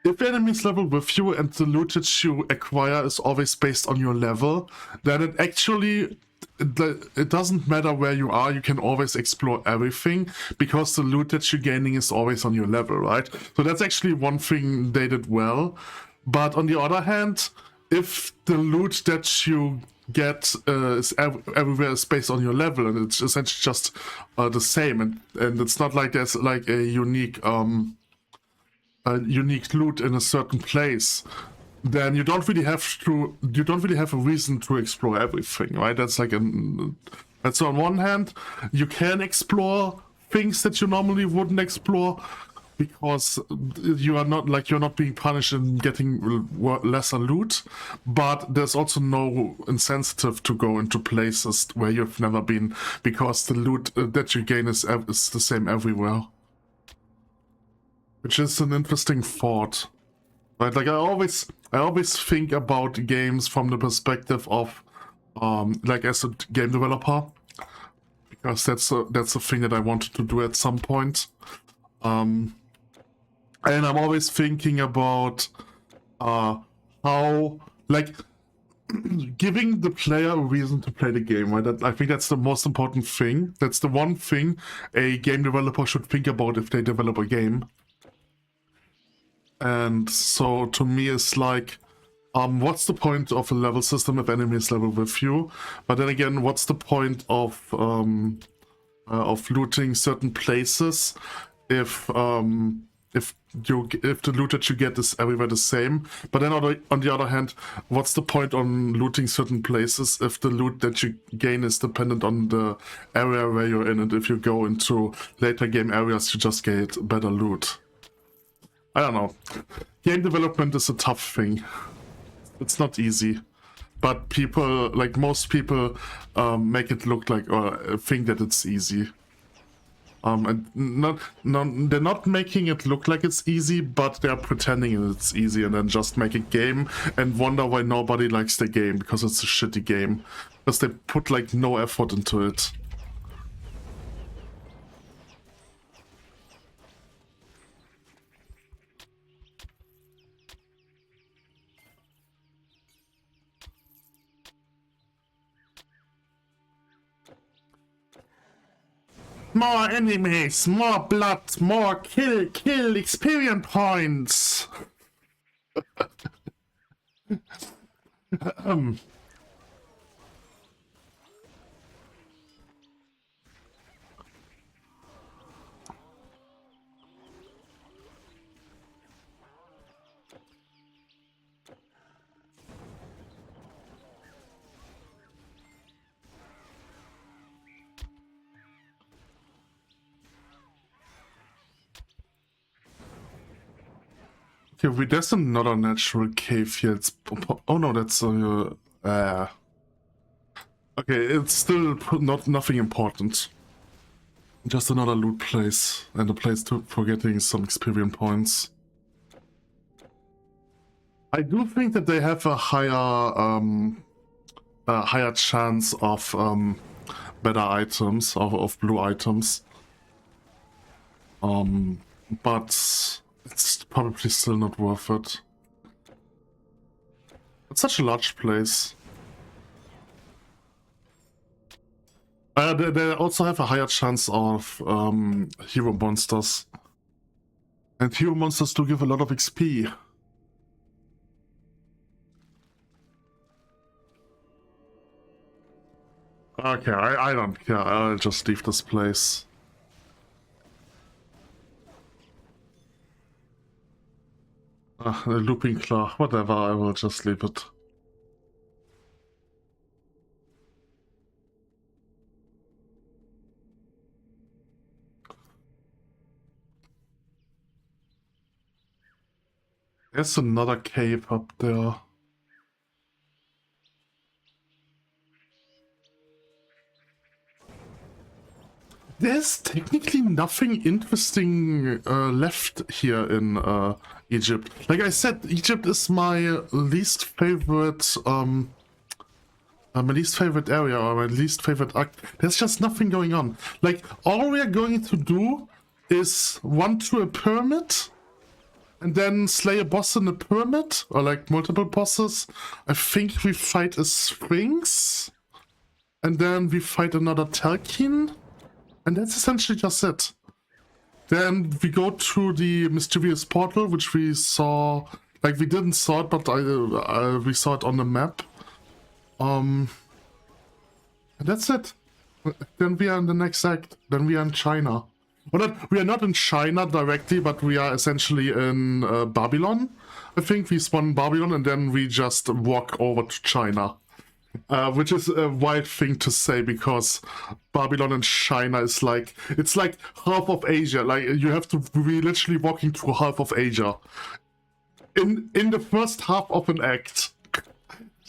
if enemies level with you and the loot that you acquire is always based on your level, then it actually, it doesn't matter where you are, you can always explore everything, because the loot that you're gaining is always on your level, right? So that's actually one thing they did well. But on the other hand, if the loot that you get is everywhere is based on your level, and it's essentially just the same, and it's not like there's like a unique loot in a certain place, then you don't really have a reason to explore everything, right? That's like that's on one hand, you can explore things that you normally wouldn't explore, because you're not being punished and getting lesser loot, but there's also no incentive to go into places where you've never been, because the loot that you gain is the same everywhere. Which is an interesting thought, right? Like I always think about games from the perspective of, like as a game developer, because that's a thing that I wanted to do at some point. And I'm always thinking about how, like, giving the player a reason to play the game, right? I think that's the most important thing. That's the one thing a game developer should think about if they develop a game. And so to me it's like, what's the point of a level system if enemies level with you? But then again, what's the point of looting certain places if the loot that you get is everywhere the same? But then on the other hand, what's the point on looting certain places if the loot that you gain is dependent on the area where you're in, and if you go into later game areas you just get better loot? I don't know. Game development is a tough thing. It's not easy. But people, like most people, make it look like, or think that it's easy. And they're not making it look like it's easy, but they're pretending it's easy, and then just make a game and wonder why nobody likes the game, because it's a shitty game. Because they put like no effort into it. More enemies, more blood, more kill experience points. Okay, there's another natural cave here. Oh no, that's okay, it's still nothing important. Just another loot place, and a place for getting some experience points. I do think that they have a higher chance of better items, of blue items. But it's probably still not worth it. It's such a large place. They also have a higher chance of hero monsters And hero monsters do give a lot of XP. Okay, I don't care. I'll just leave this place. A looping claw. Whatever, I will just leave it. There's another cave up there. There's technically nothing interesting left here in Egypt. Like I said, Egypt is my least favorite area, or my least favorite act. There's just nothing going on. Like, all we are going to do is run to a pyramid and then slay a boss in the pyramid, or like multiple bosses. I think we fight a Sphinx, and then we fight another Telkin. And that's essentially just it. Then we go to the mysterious portal, which we saw, like we didn't saw it, but we saw it on the map. And that's it. Then we are in the next act. Then we are in China. Well, we are not in China directly, but we are essentially in Babylon. I think we spawn in Babylon and then we just walk over to China. Which is a wild thing to say, because Babylon and China is like, it's like half of Asia. Like, you have to be literally walking through half of Asia in the first half of an act.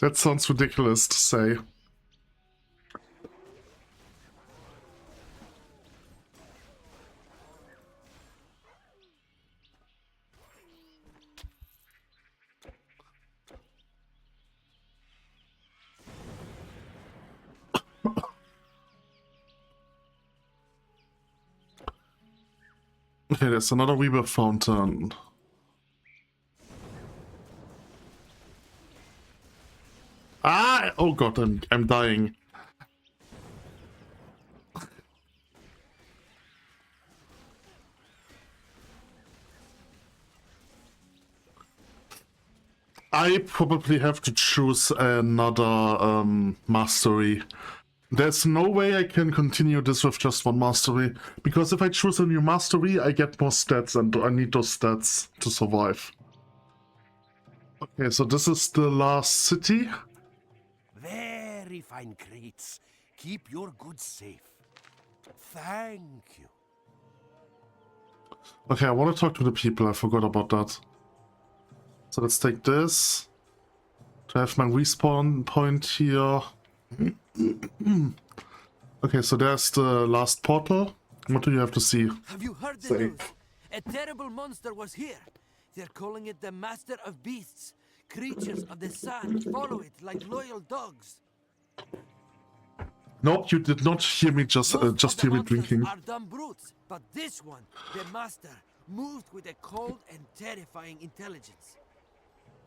That sounds ridiculous to say. Okay, there's another rebirth fountain. Ah! Oh god, I'm dying. I probably have to choose another mastery. There's no way I can continue this with just one mastery, because if I choose a new mastery, I get more stats, and I need those stats to survive. Okay, so this is the last city. Very fine crates. Keep your goods safe. Thank you. Okay, I want to talk to the people, I forgot about that. So let's take this. To have my respawn point here. Okay, so there's the last portal. What do you have to see? Have you heard the news? A terrible monster was here. They're calling it the Master of Beasts. Creatures of the sun follow it like loyal dogs. Nope, you did not hear me just hear me drinking. Are dumb brutes, but this one, the Master, moved with a cold and terrifying intelligence.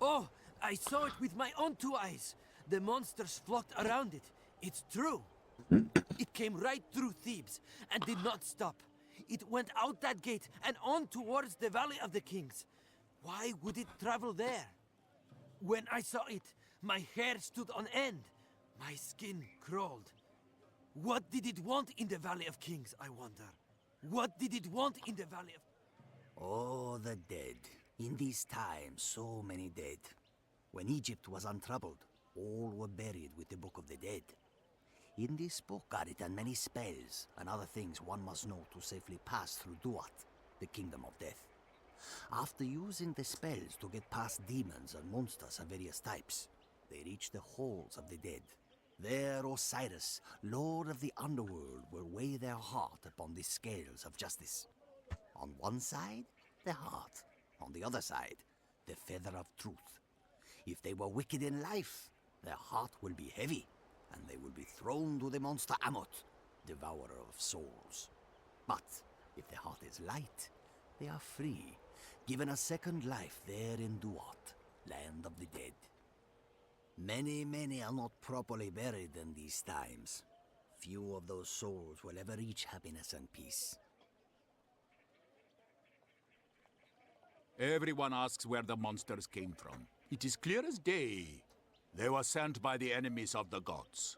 Oh, I saw it with my own two eyes. The monsters flocked around it. It's true. It came right through Thebes and did not stop. It went out that gate and on towards the Valley of the Kings. Why would it travel there? When I saw it, my hair stood on end. My skin crawled. What did it want in the Valley of Kings, I wonder? What did it want in the Valley of... Oh, the dead. In these times, so many dead. When Egypt was untroubled, all were buried with the Book of the Dead. In this book are written many spells and other things one must know to safely pass through Duat, the kingdom of death. After using the spells to get past demons and monsters of various types, they reach the halls of the dead. There Osiris, lord of the underworld, will weigh their heart upon the scales of justice. On one side, the heart. On the other side, the feather of truth. If they were wicked in life, their heart will be heavy, and they will be thrown to the monster Amot, devourer of souls. But if the heart is light, they are free, given a second life there in Duat, land of the dead. Many are not properly buried in these times. Few of those souls will ever reach happiness and peace. Everyone asks where the monsters came from. It is clear as day. They were sent by the enemies of the gods.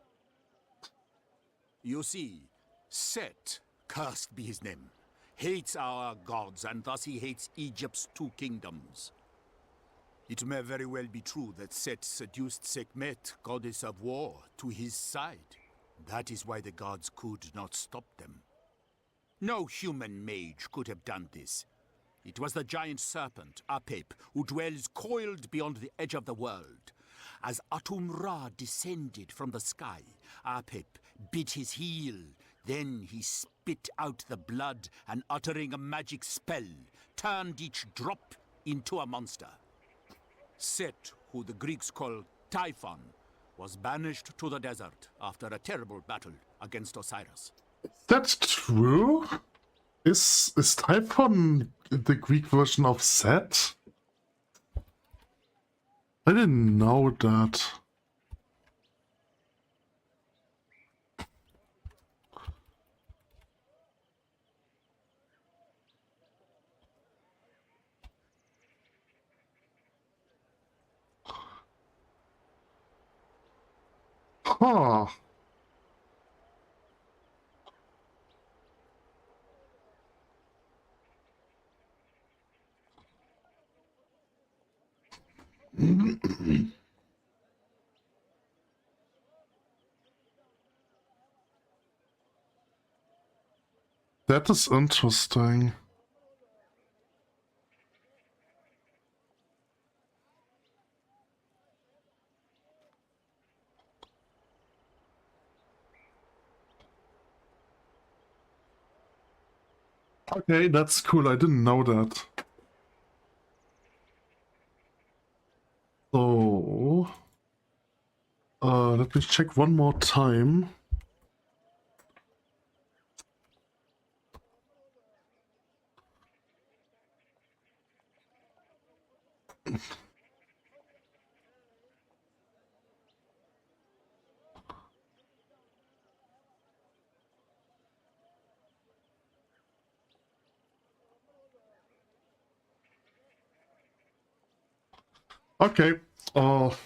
You see, Set, cursed be his name, hates our gods, and thus he hates Egypt's 2 kingdoms. It may very well be true that Set seduced Sekhmet, goddess of war, to his side. That is why the gods could not stop them. No human mage could have done this. It was the giant serpent, Apep, who dwells coiled beyond the edge of the world. As Atum-Ra descended from the sky, Apep bit his heel. Then he spit out the blood and, uttering a magic spell, turned each drop into a monster. Set, who the Greeks call Typhon, was banished to the desert after a terrible battle against Osiris. That's true? Is Typhon the Greek version of Set? I didn't know that. Huh. That is interesting. Okay, that's cool. I didn't know that. So, let me check one more time. Okay,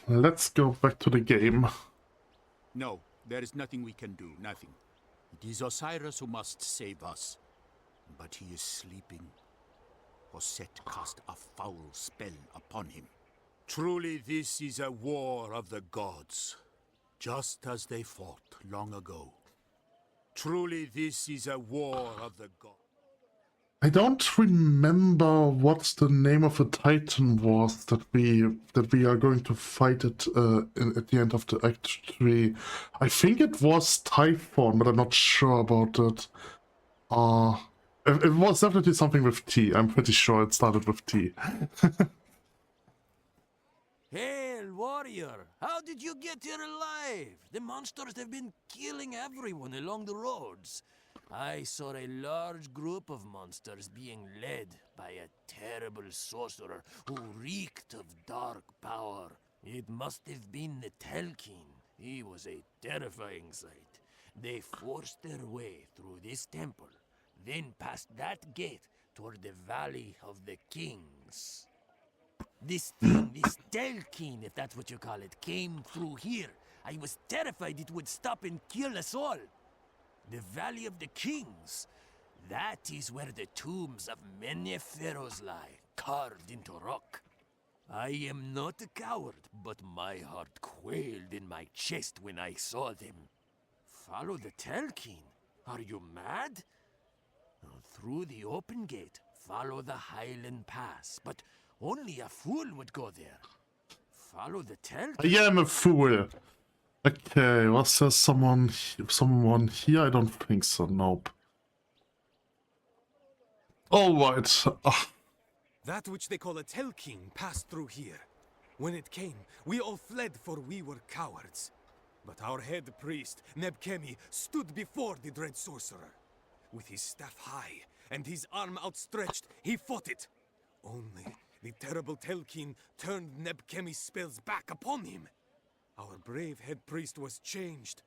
let's go back to the game. No, there is nothing we can do, nothing. It is Osiris who must save us. But he is sleeping. For Set cast a foul spell upon him. Truly this is a war of the gods, just as they fought long ago. Truly this is a war of the gods. I don't remember what the name of the Titan was that we are going to fight at the end of the Act 3. I think it was Typhon, but I'm not sure about it. It was definitely something with T. I'm pretty sure it started with T. Hail, warrior! How did you get here alive? The monsters have been killing everyone along the roads. I saw a large group of monsters being led by a terrible sorcerer who reeked of dark power. It must have been the Telkin. He was a terrifying sight. They forced their way through this temple, then past that gate toward the Valley of the Kings. This thing, this Telkin, if that's what you call it, came through here. I was terrified it would stop and kill us all. The Valley of the Kings. That is where the tombs of many pharaohs lie, carved into rock. I am not a coward, but my heart quailed in my chest when I saw them. Follow the Telkin? Are you mad? Through the open gate, follow the Highland Pass, but only a fool would go there. Follow the Telkin. I am a fool. Okay, was there someone here? I don't think so, nope. Alright. That which they call a Telkin passed through here. When it came, we all fled, for we were cowards. But our head priest, Nebkemi, stood before the dread sorcerer. With his staff high and his arm outstretched, he fought it. Only the terrible Telkin turned Nebkemi's spells back upon him. Our brave head priest was changed,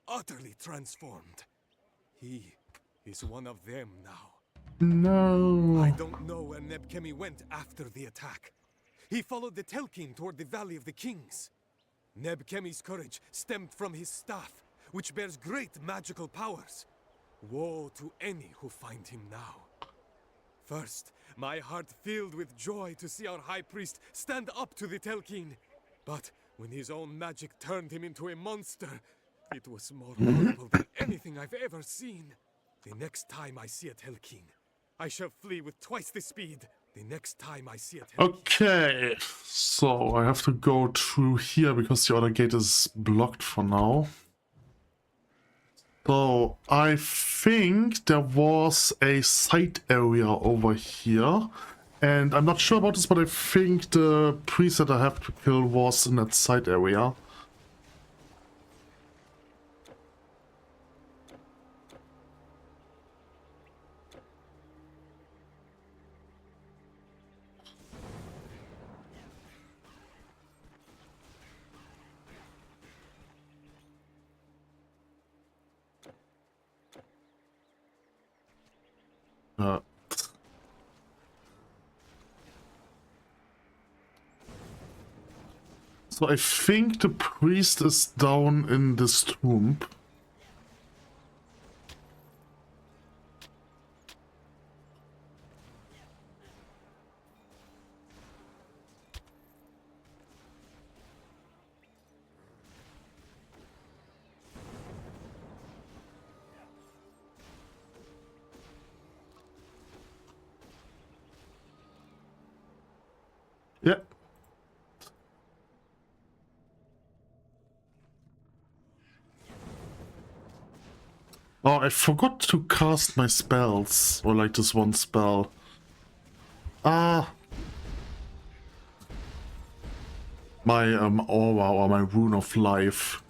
utterly transformed. He is one of them now. No. I don't know where Neb Kemi went after the attack. He followed the Telkin toward the Valley of the Kings. Neb Kemi's courage stemmed from his staff, which bears great magical powers. Woe to any who find him now. First, my heart filled with joy to see our high priest stand up to the Telkin. But when his own magic turned him into a monster, it was more horrible than anything I've ever seen. The next time I see a Telkin, I shall flee with twice the speed. The next time I see a Telkin. Okay, so I have to go through here because the other gate is blocked for now. So I think there was a side area over here. And I'm not sure about this, but I think the priest that I have to kill was in that side area. So I think the priest is down in this tomb. Yeah. Oh, I forgot to cast my spells, or like this one spell. My aura or my rune of life.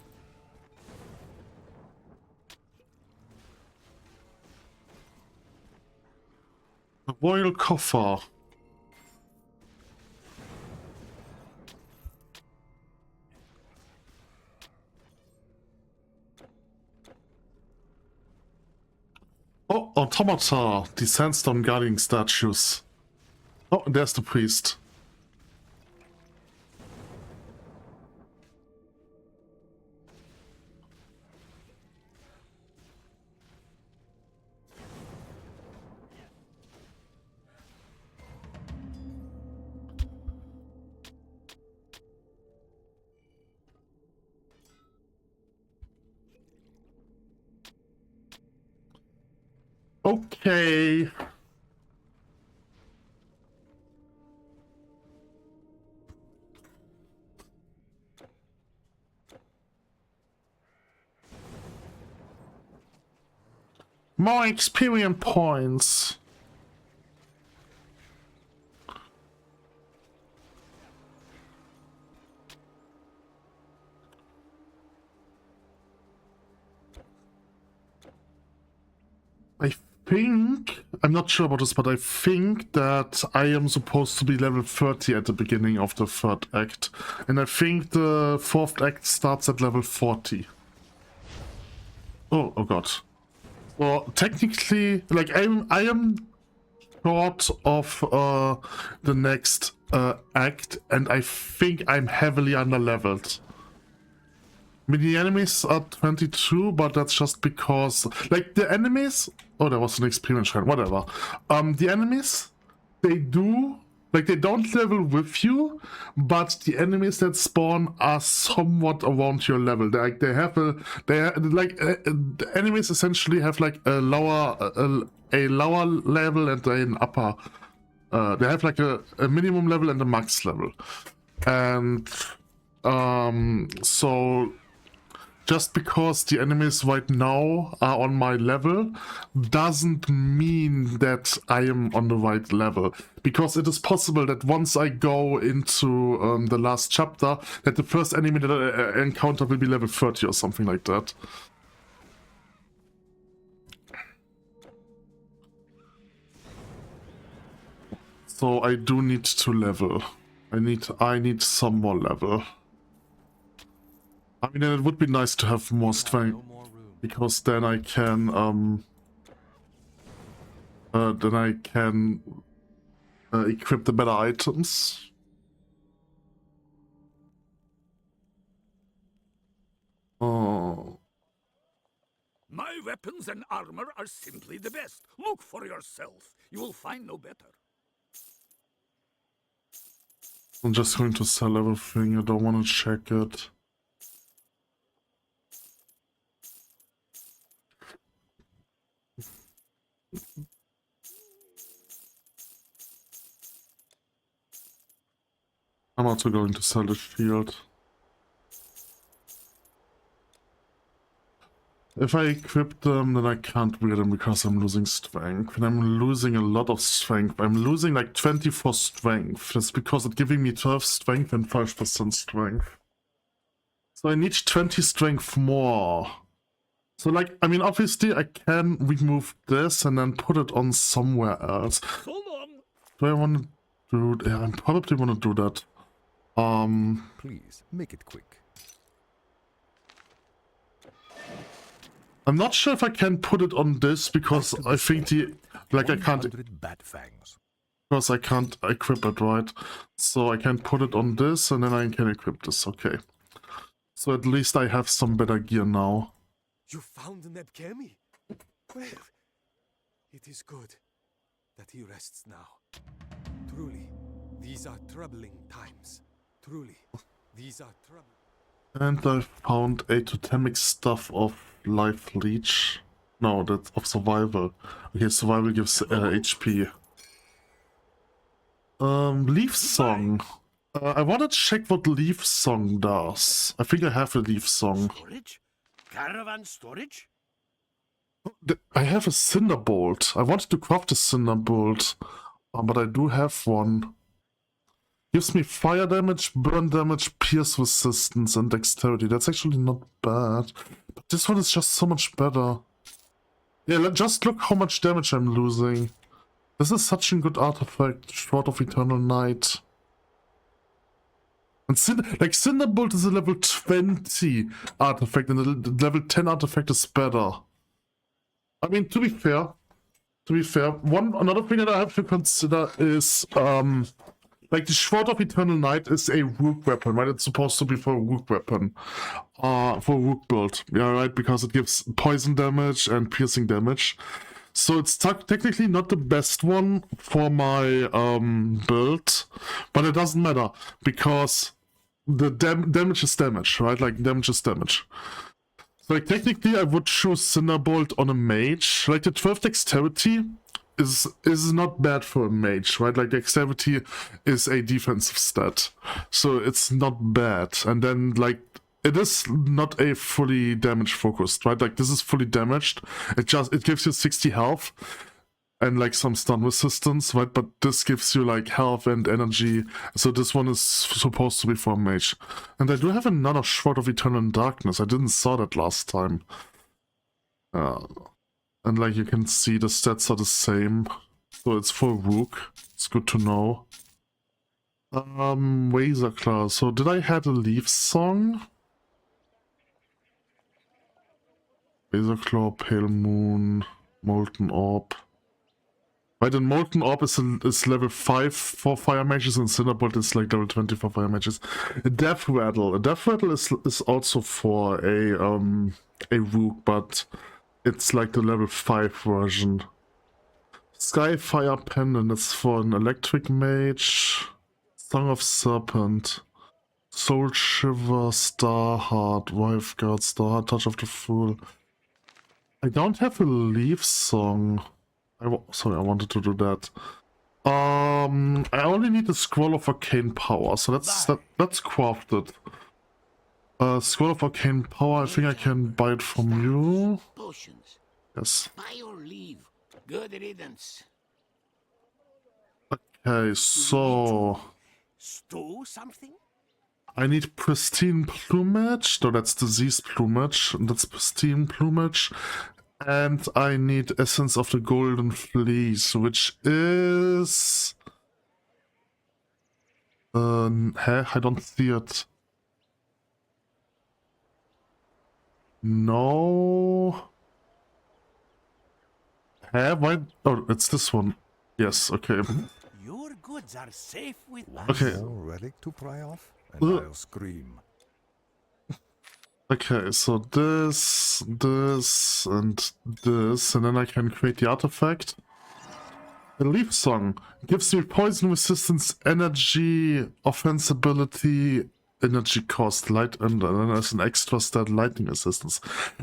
The royal coffer. Oh, automata, the sandstone guarding statues. Oh, and there's the priest. Okay. More experience points. I'm not sure about this, but I think that I am supposed to be level 30 at the beginning of the third act. And I think the fourth act starts at level 40. Oh god. Well, technically, like, I am short of the next act, and I think I'm heavily underleveled. I mean, the enemies are 22, but that's just because, like, the enemies... Oh, there was an experience shrine, whatever. The enemies, they do... Like, they don't level with you, but the enemies that spawn are somewhat around your level. They have a... the enemies essentially have, like, a lower level and an upper... they have, like, a minimum level and a max level. And... so... Just because the enemies right now are on my level doesn't mean that I am on the right level. Because it is possible that once I go into the last chapter, that the first enemy that I encounter will be level 30 or something like that. So I do need to level. I need some more level. I mean, it would be nice to have more strength, because then I can then I can equip the better items. Oh. My weapons and armor are simply the best. Look for yourself. You will find no better. I'm just going to sell everything. I don't want to check it. I'm also going to sell the shield. If I equip them, then I can't wear them because I'm losing strength. And I'm losing a lot of strength. I'm losing like 24 strength. That's because it's giving me 12 strength and 5% strength. So I need 20 strength more. So like, I mean, obviously I can remove this and then put it on somewhere else. So long. Do I want to do... Yeah, I probably want to do that. Please, make it quick. I'm not sure if I can put it on this because I think I can't... Bat fangs. Because I can't equip it, right? So I can put it on this and then I can equip this, okay. So at least I have some better gear now. You found Neb Kemi? Well, it is good that he rests now. Truly, these are troubling times. Truly, these are troubling. And I found a totemic stuff of life leech. No, that's of survival. Okay, survival gives HP. Leaf song. I want to check what leaf song does. I think I have a leaf song. Storage? Caravan storage? I have a cinder bolt. I wanted to craft a cinder bolt, but I do have one. Gives me fire damage, burn damage, pierce resistance, and dexterity. That's actually not bad. But this one is just so much better. Yeah, just look how much damage I'm losing. This is such a good artifact. Sword of Eternal Night. And Cinderbolt is a level 20 artifact, and the level 10 artifact is better. I mean, to be fair, another thing that I have to consider is, like the Sword of Eternal Night is a rook weapon, right? It's supposed to be for a rook weapon, for a rook build, yeah, right? Because it gives poison damage and piercing damage. So it's technically not the best one for my build, but it doesn't matter because the damage is damage, right? Like damage is damage. So like technically I would choose Cinderbolt on a mage. Like the 12 dexterity is not bad for a mage, right? Like dexterity is a defensive stat, so it's not bad. And then like it is not a fully damage focused, right? Like this is fully damaged. It gives you 60 health and like some stun resistance, right? But this gives you like health and energy. So this one is supposed to be for a mage. And I do have another Sword of Eternal Darkness. I didn't saw that last time. And like you can see the stats are the same. So it's for Rook. It's good to know. Razor Claw. So did I had a Leaf Song? Razor Claw, Pale Moon, Molten Orb. Right, and Molten Orb is level 5 for fire mages, and Cinderbolt is like level 20 for fire mages. A Death Rattle. A Death Rattle is also for a Rook, but it's like the level 5 version. Skyfire Pendant is for an electric mage. Song of Serpent. Soul Shiver, Starheart, Wife-Guard, Starheart, Touch of the Fool. I don't have a Leaf Song. Sorry, I wanted to do that. I only need a Scroll of Arcane Power, so that's crafted. Scroll of Arcane Power, I think I can buy it from you. Potions. Yes. Buy or leave. Good riddance. Okay, so Stow something? I need Pristine Plumage. No, that's Diseased Plumage. That's Pristine Plumage. And I need Essence of the Golden Fleece, which is... I don't see it. No. Why? Oh, it's this one. Yes, okay. Your goods are safe with us. Okay. More relic to pry off, and I'll scream. Okay, so this, and this, and then I can create the artifact. The Leaf Song gives me poison resistance, energy, offense ability, energy cost, light, and then as an extra stat, lightning resistance.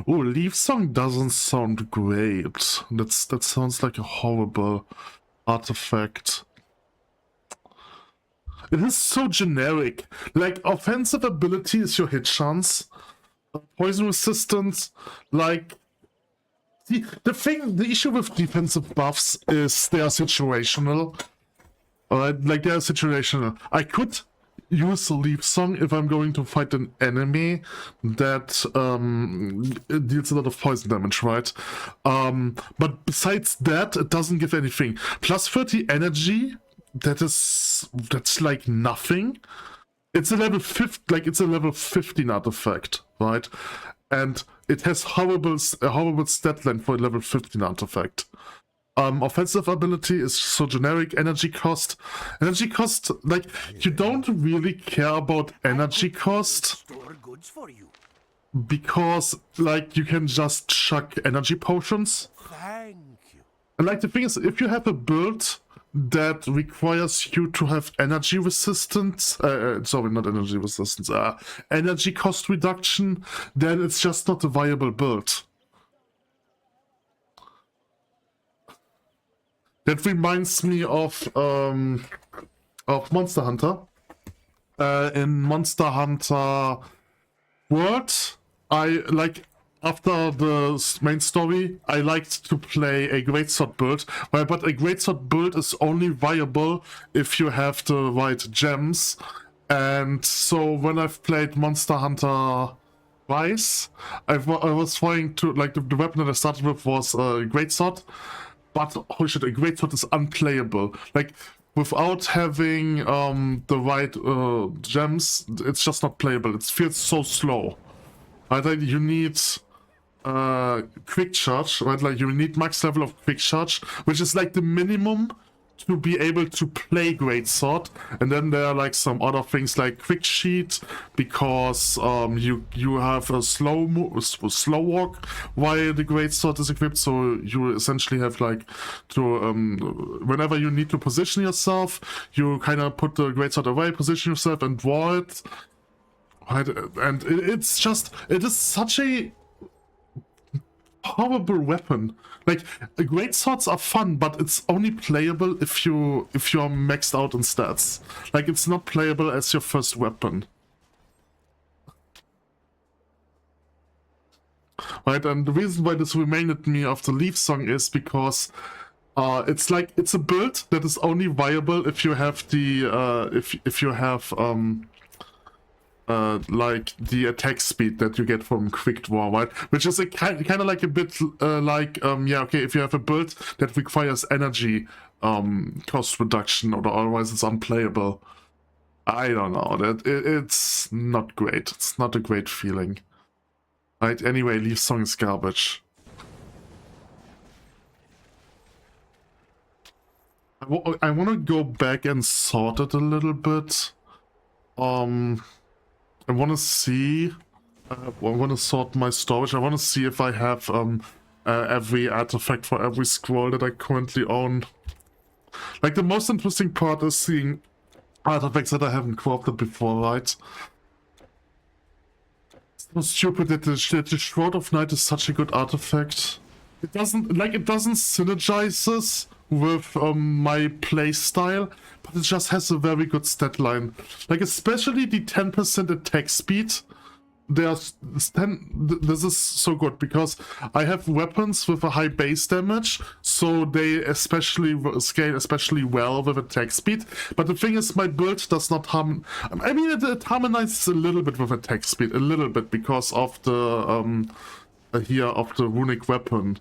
Oh, Leaf Song doesn't sound great. That sounds like a horrible artifact. It is so generic. Like, offensive ability is your hit chance. Poison resistance, like... The issue with defensive buffs is they are situational. Alright, like they are situational. I could use a Leaf Song if I'm going to fight an enemy that deals a lot of poison damage, right? But besides that, it doesn't give anything. Plus 30 energy, that's like nothing. It's a level 15 artifact, right? And it has a horrible stat line for a level 15 artifact. Offensive ability is so generic. Energy cost, like, you don't really care about energy cost Store goods for you. because, like, you can just chuck energy potions. Thank you. And, like, the thing is, if you have a build that requires you to have energy resistance, sorry, not energy resistance, energy cost reduction, then it's just not a viable build. That reminds me of Monster Hunter. In Monster Hunter World, after the main story, I liked to play a greatsword build, but a greatsword build is only viable if you have the right gems. And so when I've played Monster Hunter Rise, I was trying to, like, the weapon that I started with was a greatsword, but holy shit, a greatsword is unplayable. Like, without having the right gems, it's just not playable. It feels so slow. I think you need quick charge, right? Like, you need max level of quick charge, which is like the minimum to be able to play greatsword. And then there are like some other things like quick sheet, because you have a slow walk while the greatsword is equipped. So you essentially have like to whenever you need to position yourself, you kind of put the greatsword away, position yourself, and draw it. Right? And it is such a horrible weapon. Like, greatswords are fun, but it's only playable if you're maxed out in stats. Like, it's not playable as your first weapon. Right, and the reason why this reminded me of the Leaf Song is because it's a build that is only viable if you have the if you have like the attack speed that you get from quick draw, right? Which is a kind of like a bit if you have a build that requires energy cost reduction, or otherwise it's unplayable. I don't know, it's not great. It's not a great feeling. Right, anyway, Leaf Song is garbage. I want to go back and sort it a little bit. I want to see, I want to sort my storage. I want to see if I have every artifact for every scroll that I currently own. Like, the most interesting part is seeing artifacts that I haven't co-opted before, right? It's so stupid that the Shroud of Night is such a good artifact. It doesn't synergizes with my playstyle, but it just has a very good stat line. Like, especially the 10% attack speed. This is so good because I have weapons with a high base damage, so they scale especially well with attack speed. But the thing is, my build does not it harmonizes a little bit with attack speed, a little bit, because of the of the runic weapon.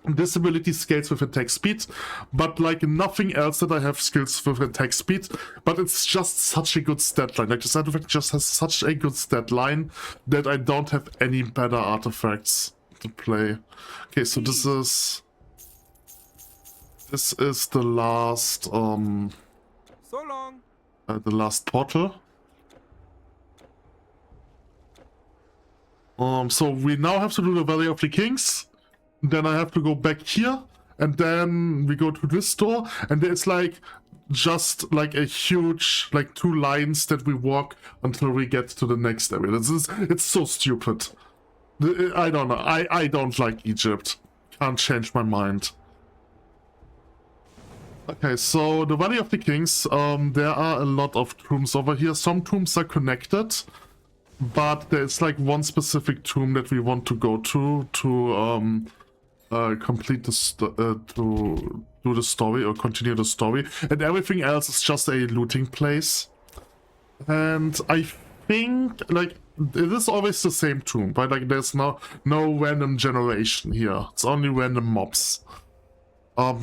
This ability scales with attack speed, but like nothing else that I have skills with attack speed. But it's just such a good stat line. Like, this artifact just has such a good stat line that I don't have any better artifacts to play. Okay, so this is This is the last So long. the last portal. So we now have to do the Valley of the Kings. Then I have to go back here, and then we go to this door, and it's like just like a huge like 2 lines that we walk until we get to the next area. It's so stupid. I don't know. I don't like Egypt. Can't change my mind. Okay, so the Valley of the Kings, there are a lot of tombs over here. Some tombs are connected, but there's like one specific tomb that we want to go to complete this, to do the story or continue the story. And everything else is just a looting place. And I think, like, it is always the same tomb, right? Like, there's no random generation here. It's only random mobs.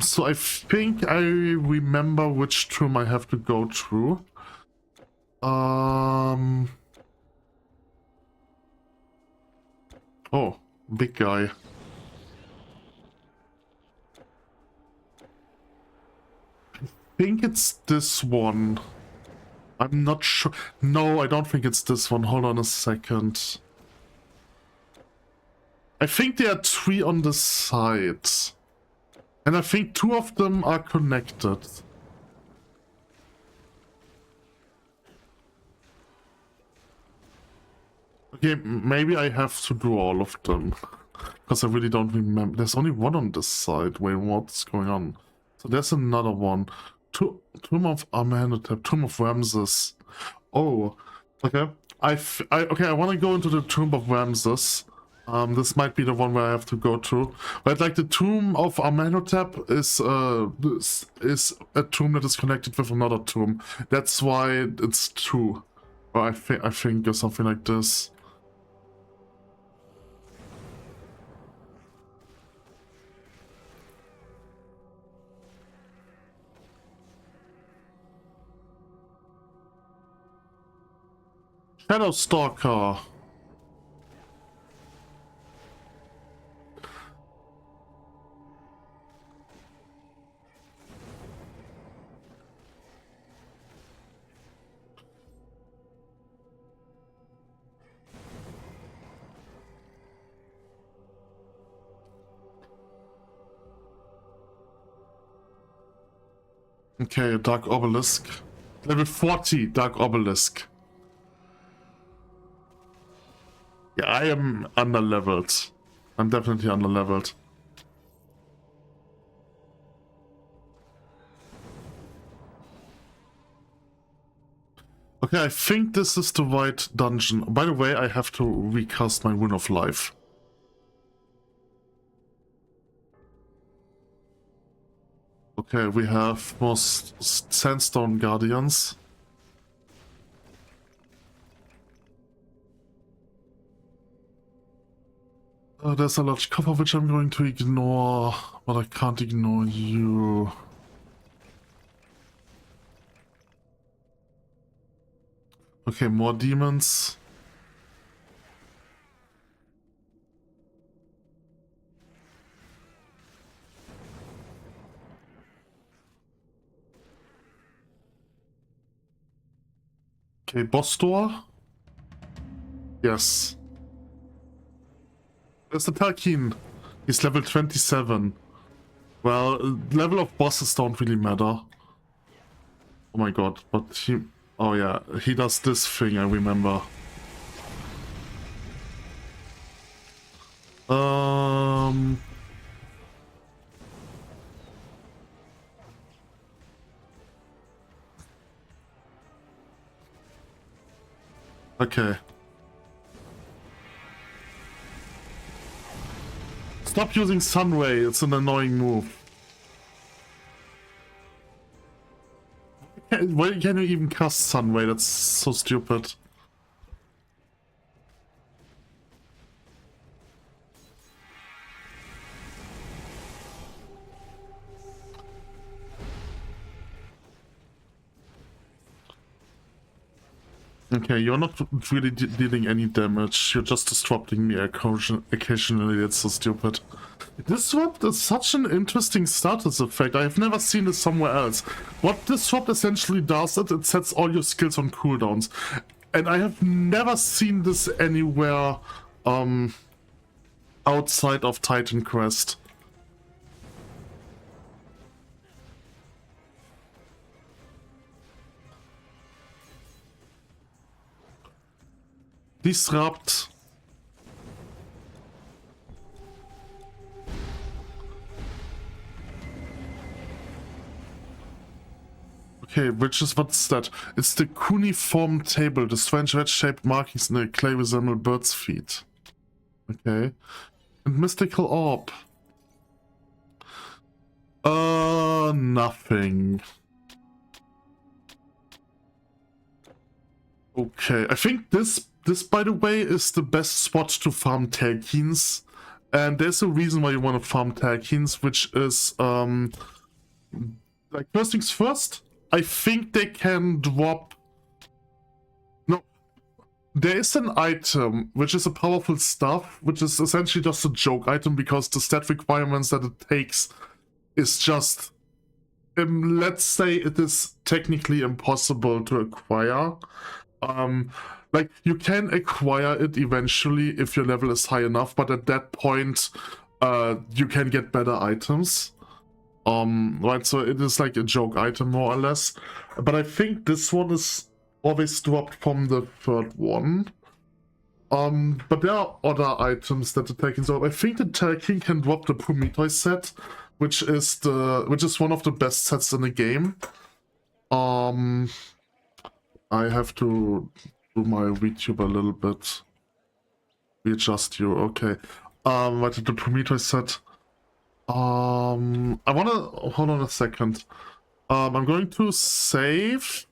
So I think I remember which tomb I have to go through. Oh, big guy. I think it's this one. I'm not sure. No, I don't think it's this one. Hold on a second. I think there are 3 on the side. And I think 2 of them are connected. Okay, maybe I have to do all of them. Because I really don't remember. There's only 1 on this side. Wait, what's going on? So there's another one. Tomb of Amenhotep, Tomb of Ramses. Oh, okay. I want to go into the Tomb of Ramses. This might be the one where I have to go to. But like the Tomb of Amenhotep is a tomb that is connected with another tomb. That's why it's 2. Or I think or something like this. Shadow Stalker. Okay, Dark Obelisk. Level 40 Dark Obelisk. Yeah, I am underleveled. I'm definitely underleveled. Okay, I think this is the right dungeon. By the way, I have to recast my Rune of Life. Okay, we have more Sandstone Guardians. There's a large cover which I'm going to ignore, but I can't ignore you. Okay, more demons. Okay, boss door. Yes. There's the Talcin. He's level 27. Well, level of bosses don't really matter. Oh my god, but he... Oh yeah, he does this thing, I remember. Okay. Stop using Sunray, it's an annoying move. Why can you even cast Sunray? That's so stupid. Okay, you're not really dealing any damage. You're just disrupting me occasionally. It's so stupid. Disrupt is such an interesting status effect. I have never seen this somewhere else. What Disrupt essentially does is it sets all your skills on cooldowns. And I have never seen this anywhere outside of Titan Quest. Disrupt. Okay, what's that? It's the cuneiform table. The strange wedge-shaped markings in the clay resemble birds' feet. Okay. And mystical orb. Nothing. Okay, I think this by the way is the best spot to farm Terkins. And there's a reason why you want to farm Terkins, which is like first things first, I think they can drop... No. There is an item, which is a powerful stuff, which is essentially just a joke item because the stat requirements that it takes is just... let's say it is technically impossible to acquire. Like, you can acquire it eventually if your level is high enough, but at that point, you can get better items. Right, so it is like a joke item, more or less. But I think this one is always dropped from the third one. But there are other items that the Terkins drop. I think the Terkin can drop the Prometheus set, which is one of the best sets in the game. I have to do my VTuber a little bit. Readjust you, okay. What did the Prometheus set? I wanna hold on a second. I'm going to save.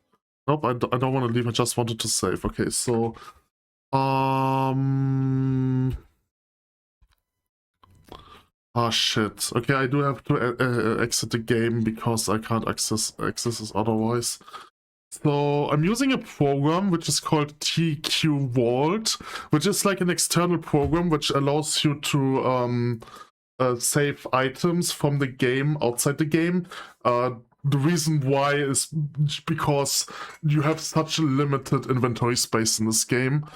Nope, I don't want to leave. I just wanted to save. Okay, so oh shit. Okay, I do have to exit the game because I can't access this otherwise. So I'm using a program which is called TQ Vault, which is like an external program which allows you to save items from the game outside the game. The reason why is because you have such a limited inventory space in this game.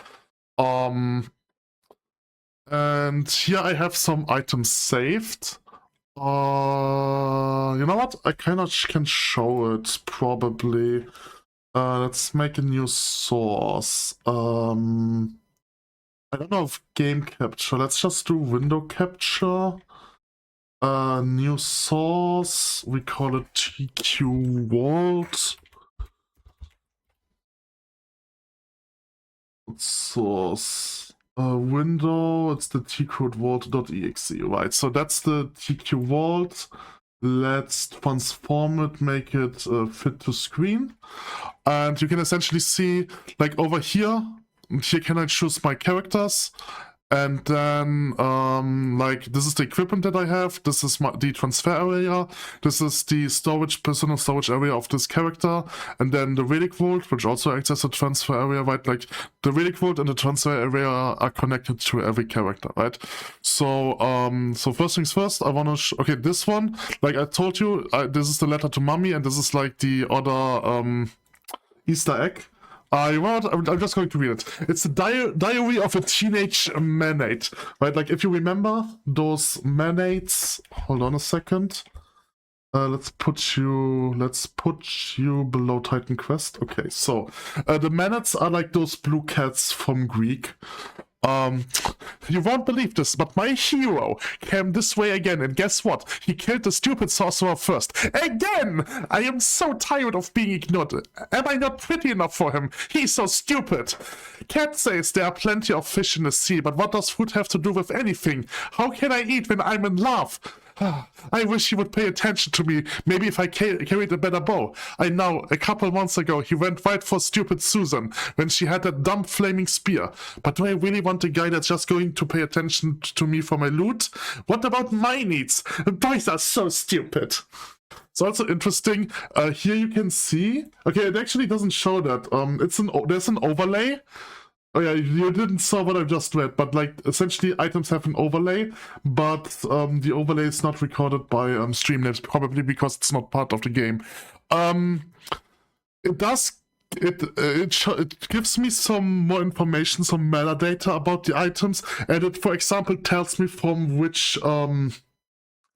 And here I have some items saved. You know what? I kind of can show it probably. Let's make a new source. I don't know if game capture. Let's just do window capture. New source. We call it TQ Vault. Source. Window. It's the tcodevault.exe. Right. So that's the TQ Vault. Let's transform it, make it fit to screen. And you can essentially see, like over here can I choose my characters. And then, like, this is the equipment that I have. This is the transfer area. This is the personal storage area of this character. And then the relic vault, which also acts as a transfer area, right? Like, the relic vault and the transfer area are connected to every character, right? So, so first things first, I want to... Okay, this one, like I told you, this is the letter to Mummy, and this is like the other Easter egg. You know what? I'm just going to read it. It's the diary of a teenage manate, right? Like, if you remember those manates... Hold on a second. Let's put you below Titan Quest. Okay, so the manates are like those blue cats from Greek. You won't believe this, but my hero came this way again, and guess what? He killed the stupid sorcerer first. Again! I am so tired of being ignored. Am I not pretty enough for him? He's so stupid. Cat says there are plenty of fish in the sea, but what does food have to do with anything? How can I eat when I'm in love? I wish he would pay attention to me. Maybe if I carried a better bow. I know, a couple months ago, he went right for stupid Susan when she had that dumb flaming spear. But do I really want a guy that's just going to pay attention to me for my loot? What about my needs? Boys are so stupid. It's also interesting. Here you can see. Okay, it actually doesn't show that. There's an overlay. Oh yeah, you didn't saw what I just read, but like essentially items have an overlay, but the overlay is not recorded by Streamlabs, probably because it's not part of the game. It does. It gives me some more information, some metadata about the items, and it, for example, tells me from which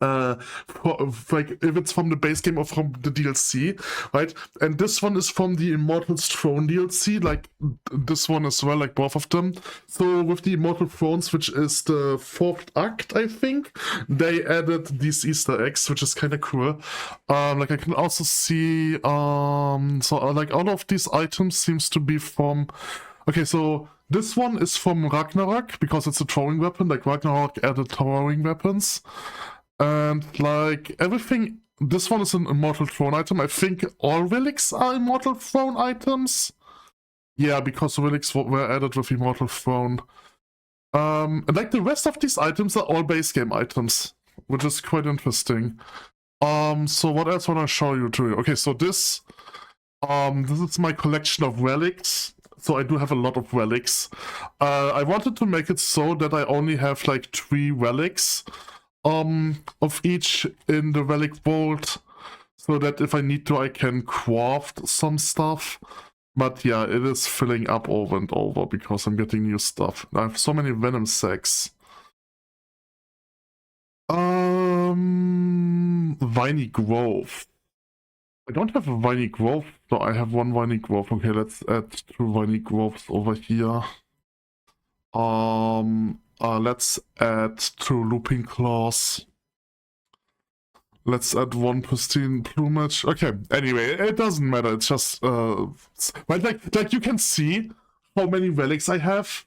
like if it's from the base game or from the DLC, right? And this one is from the Immortal's Throne DLC, like this one as well, like both of them. So with the Immortal Thrones, which is the 4th act, I think, they added these Easter eggs, which is kind of cool. Like I can also see, like all of these items seems to be from. Okay, so this one is from Ragnarok because it's a throwing weapon. Like Ragnarok added throwing weapons. And like everything, this one is an Immortal Throne item. I think all relics are Immortal Throne items. Yeah, because relics were added with Immortal Throne. And like the rest of these items are all base game items, which is quite interesting. So what else want I show you to you? Okay, so this is my collection of relics. So I do have a lot of relics. I wanted to make it so that I only have like 3 relics. Of each in the relic vault, so that if I need to, I can craft some stuff. But yeah, it is filling up over and over because I'm getting new stuff. I have so many venom sacks. Viney Grove. I don't have a Viney Grove. No, I have 1 Viney Grove. Okay, let's add 2 Viney Groves over here. Let's add 2 looping claws. Let's add 1 pristine plumage. Okay, anyway, it doesn't matter. It's just but like you can see how many relics I have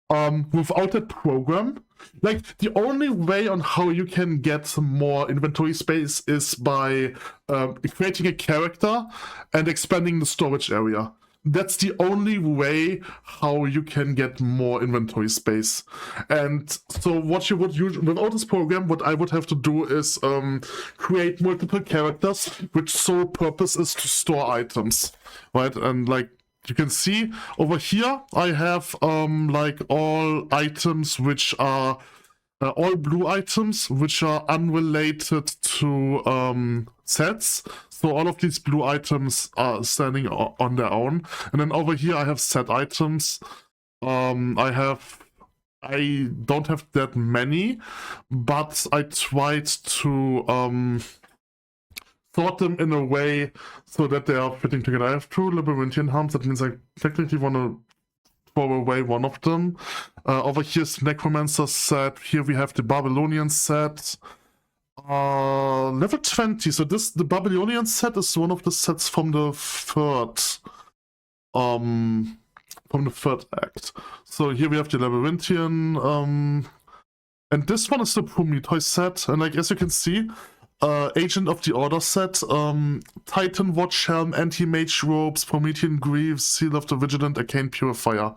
without that program. Like the only way on how you can get more inventory space is by creating a character and expanding the storage area. That's the only way how you can get more inventory space. And so what you would use without this program, what I would have to do is create multiple characters, which sole purpose is to store items, right? And like you can see over here, I have like all items which are all blue items which are unrelated to sets. So all of these blue items are standing on their own. And then over here I have set items. I don't have that many, but I tried to sort them in a way so that they are fitting together. I have 2 Labyrinthian Harms, that means I technically want to throw away one of them. Over here's Necromancer set. Here we have the Babylonian set. Level 20. So the Babylonian set is one of the sets from the 3rd act. So here we have the Labyrinthian, and this one is the Prometheus set. And like as you can see, Agent of the Order set, Titan Watch Helm, Anti-Mage Robes, Promethean Greaves, Seal of the Vigilant, Arcane Purifier.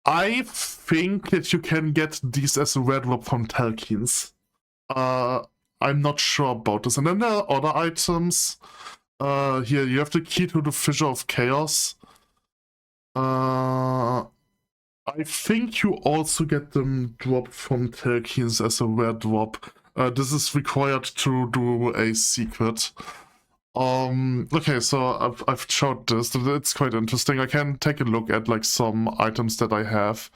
I think that you can get these as a red drop from Telkins. I'm not sure about this. And then there are other items. Here you have the key to the Fissure of Chaos. I think you also get them dropped from Telkins as a rare drop. This is required to do a secret. Okay, so I've showed this. It's quite interesting. I can take a look at like some items that I have.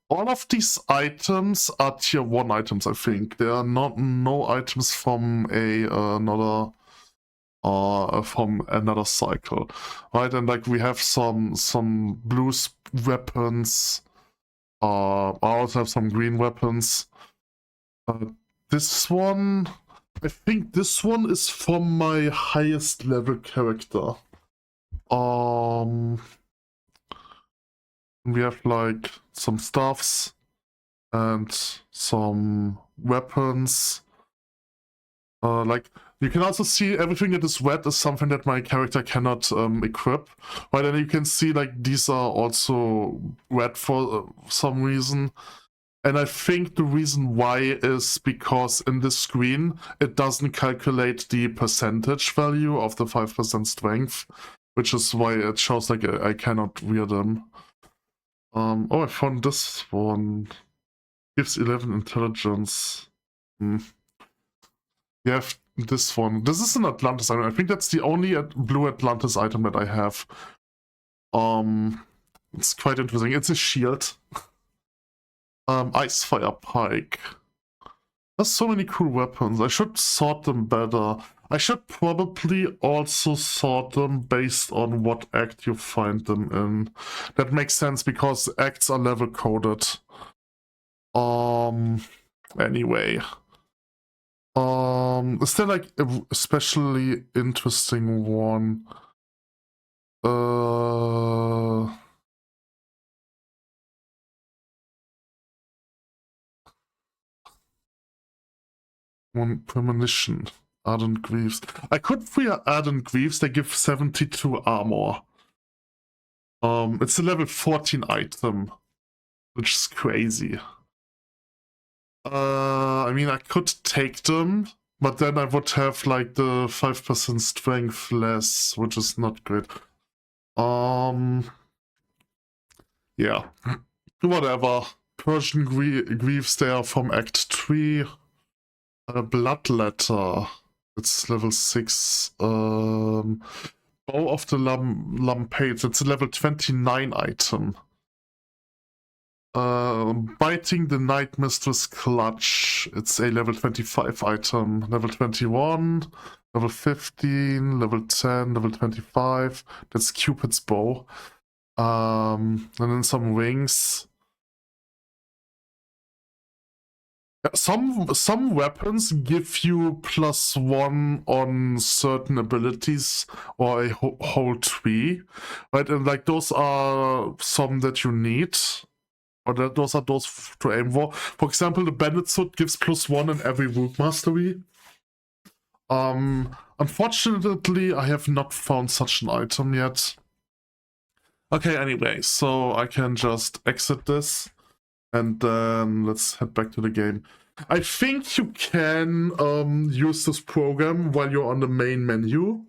All of these items are tier 1 items, I think. There are no items from another cycle, right? And like we have some blue weapons. I also have some green weapons. This one, I think this one is from my highest level character. We have like some stuffs and some weapons. Like you can also see everything that is red is something that my character cannot equip. Right, and you can see like these are also red for some reason. And I think the reason why is because in this screen, it doesn't calculate the percentage value of the 5% strength, which is why it shows like I cannot wear them. Oh, I found this one. Gives 11 intelligence. You have this one. This is an Atlantis item. I think that's the only blue Atlantis item that I have. It's quite interesting. It's a shield. Ice Fire Pike. There's so many cool weapons. I should sort them better. I should probably also sort them based on what act you find them in. That makes sense because acts are level coded. Anyway. Is there like a especially interesting one? One premonition. Ardent Greaves. I could wear Ardent Greaves, they give 72 armor. It's a level 14 item, which is crazy. I mean, I could take them, but then I would have like the 5% strength less, which is not great. Yeah. Whatever. Persian Greaves, they are from Act 3. Bloodletter. It's level 6. Bow of the Lampades. It's a level 29 item. Biting the Night Mistress Clutch. It's a level 25 item. Level 21, level 15, level 10, level 25. That's Cupid's Bow. And then some rings. Some weapons give you +1 on certain abilities or a whole tree, right? And like those are some that you need. Or those are those to aim for. For example, the Bandit Suit gives +1 in every root mastery. Unfortunately, I have not found such an item yet. Okay, anyway, so I can just exit this. And then let's head back to the game. I think you can use this program while you're on the main menu.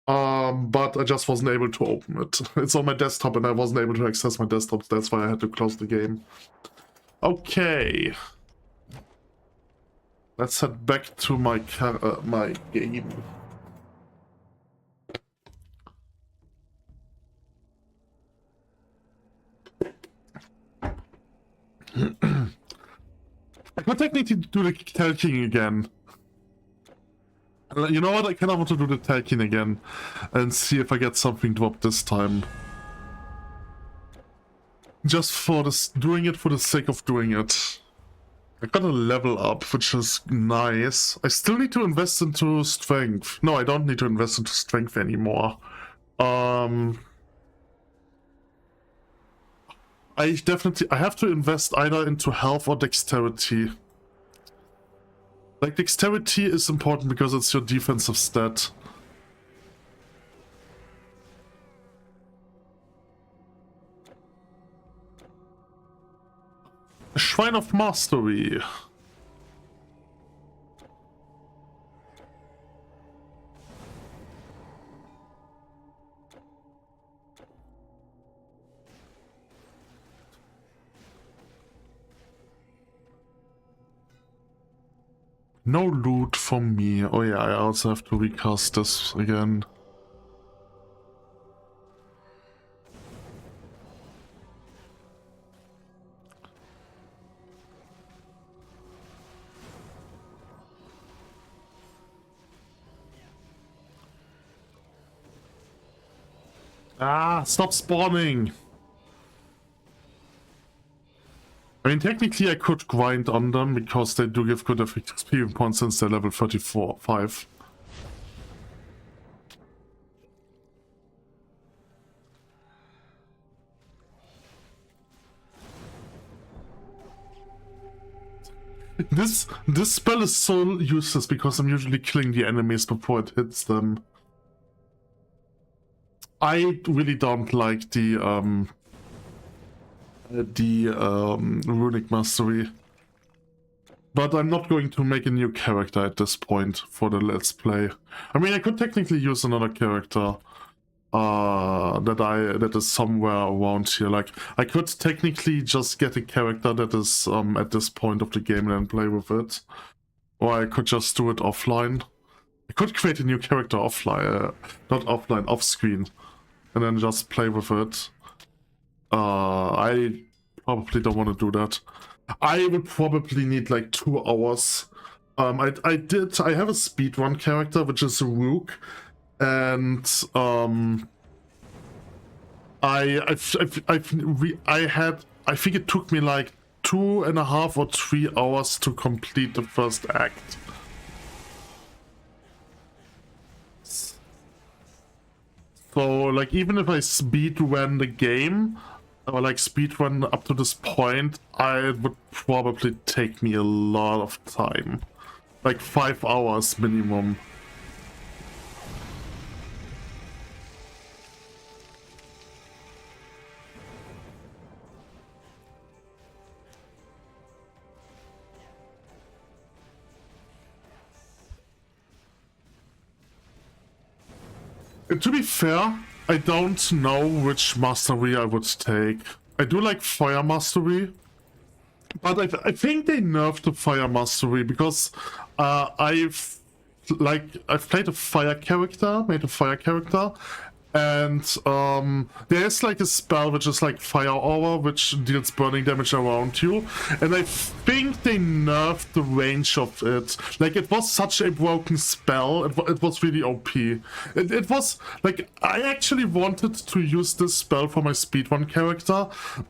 But I just wasn't able to open it. It's on my desktop and I wasn't able to access my desktop. That's why I had to close the game. Okay. Let's head back to my game. I could technically do the Telking again. You know what? I kind of want to do the Telking again and see if I get something dropped this time. Just for this, doing it for the sake of doing it. I got a level up, which is nice. I still need to invest into strength. No, I don't need to invest into strength anymore. I have to invest either into health or dexterity. Like, dexterity is important because it's your defensive stat. Shrine of Mastery. No loot for me. Oh yeah, I also have to recast this again. Ah, stop spawning! I mean, technically I could grind on them because they do give good experience points since they're level 34-5. This spell is so useless because I'm usually killing the enemies before it hits them. I really don't like the the runic mastery. But I'm not going to make a new character at this point for the Let's Play. I mean, I could technically use another character that is somewhere around here. Like, I could technically just get a character that is at this point of the game and then play with it. Or I could just do it offline. I could create a new character offline, not offline, off screen, and then just play with it. I probably don't want to do that. I would probably need like 2 hours. I have a speedrun character, which is a rook, and I think it took me like 2.5 or 3 hours to complete the first act. So like even if I speedrun the game, or like speedrun up to this point, it would probably take me a lot of time. Like 5 hours minimum. To be fair, I don't know which mastery I would take. I do like fire mastery, but I think they nerfed the fire mastery because I've played a fire character, made a fire character, and there's like a spell which is like fire aura, which deals burning damage around you, and I think they nerfed the range of it. Like, it was such a broken spell, it was really OP. It was like, I actually wanted to use this spell for my speedrun character,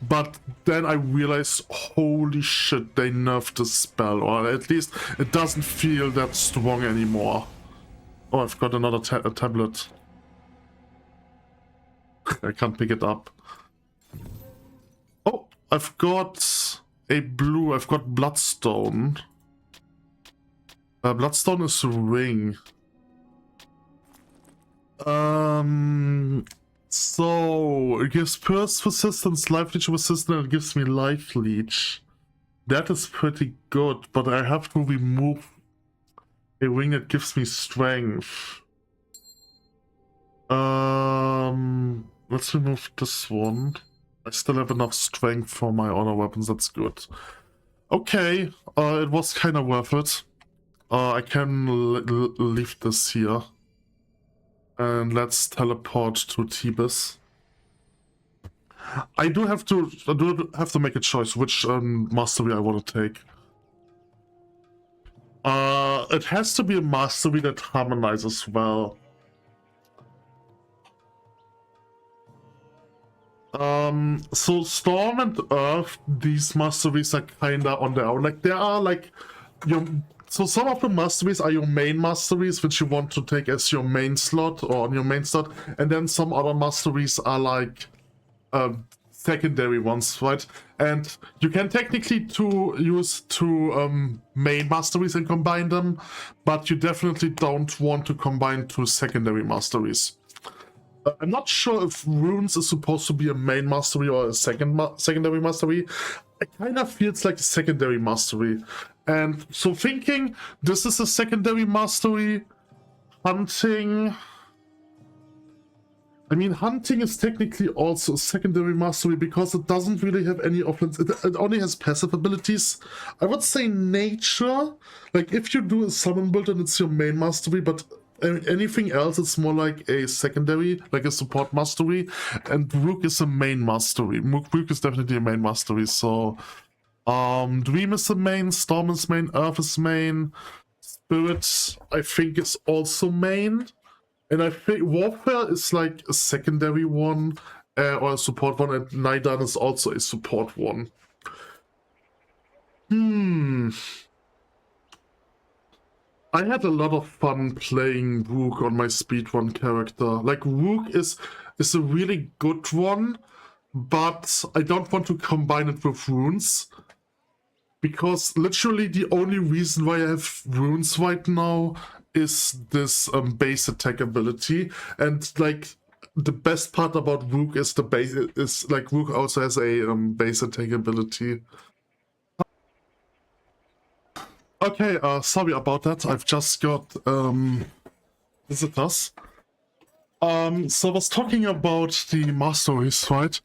but then I realized, holy shit, they nerfed the spell, or at least it doesn't feel that strong anymore. Oh, I've got another tablet. I can't pick it up. Oh, I've got I've got Bloodstone. Bloodstone is a ring. So it gives Burst Resistance, Life Leech Resistance, and it gives me Life Leech. That is pretty good, but I have to remove a ring that gives me Strength. Let's remove this one. I still have enough strength for my other weapons, that's good. Okay, it was kind of worth it. I can leave this here. And let's teleport to Tibis. I do have to make a choice which mastery I want to take. It has to be a mastery that harmonizes well. So Storm and Earth, these masteries are kinda on their own. Like, there are like so some of the masteries are your main masteries, which you want to take as your main slot or on your main slot, and then some other masteries are like secondary ones, right? And you can technically use two main masteries and combine them, but you definitely don't want to combine 2 secondary masteries. I'm not sure if runes is supposed to be a main mastery or a secondary mastery. It kind of feels like a secondary mastery. And so thinking this is a secondary mastery, hunting... I mean, hunting is technically also a secondary mastery because it doesn't really have any offense. It only has passive abilities. I would say nature, like if you do a summon build and it's your main mastery, but anything else it's more like a secondary, like a support mastery, and Rook is a main mastery. Rook is definitely a main mastery, so Dream is the main, Storm is main, Earth is main, Spirit I think is also main, and I think Warfare is like a secondary one or a support one, and Naidan is also a support one. I had a lot of fun playing Rook on my speedrun character. Like, Rook is a really good one, but I don't want to combine it with runes. Because literally the only reason why I have runes right now is this base attack ability. And like, the best part about Rook is the base. Is like Rook also has a base attack ability. Okay, sorry about that. I've just got visitors. So I was talking about the masteries, right?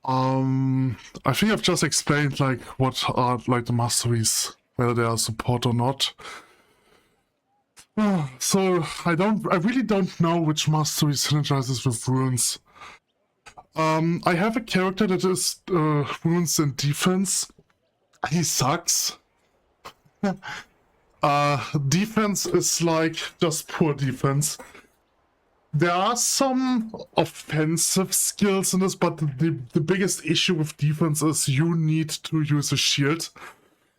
I think I've just explained like what are like the masteries, whether they are support or not. So I really don't know which mastery synergizes with runes. I have a character that is runes and defense. He sucks. Defense is like just poor defense. There are some offensive skills in this, but the biggest issue with defense is you need to use a shield.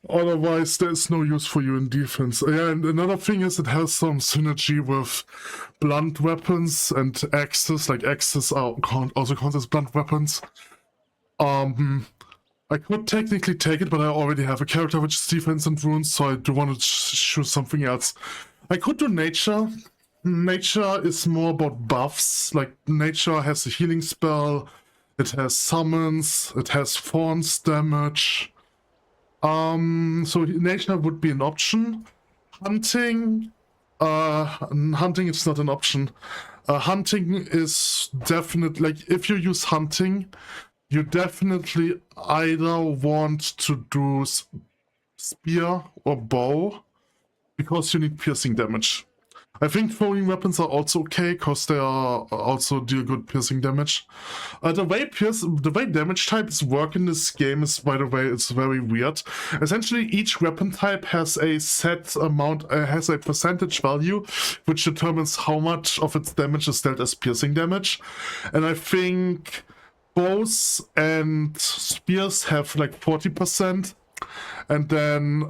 Otherwise, there's no use for you in defense. Yeah, and another thing is it has some synergy with blunt weapons and axes. Like axes are also count as blunt weapons. I could technically take it, but I already have a character which is defense and runes, so I do want to choose something else. I could do nature. Nature is more about buffs. Like nature has a healing spell, it has summons, it has thorns damage. So nature would be an option. Hunting is not an option. Hunting is definitely, like, if you use hunting, you definitely either want to do spear or bow, because you need piercing damage. I think throwing weapons are also okay, because they are also deal good piercing damage. The way damage types work in this game is, by the way, it's very weird. Essentially, each weapon type has a set amount, has a percentage value, which determines how much of its damage is dealt as piercing damage. And I think bows and spears have like 40%, and then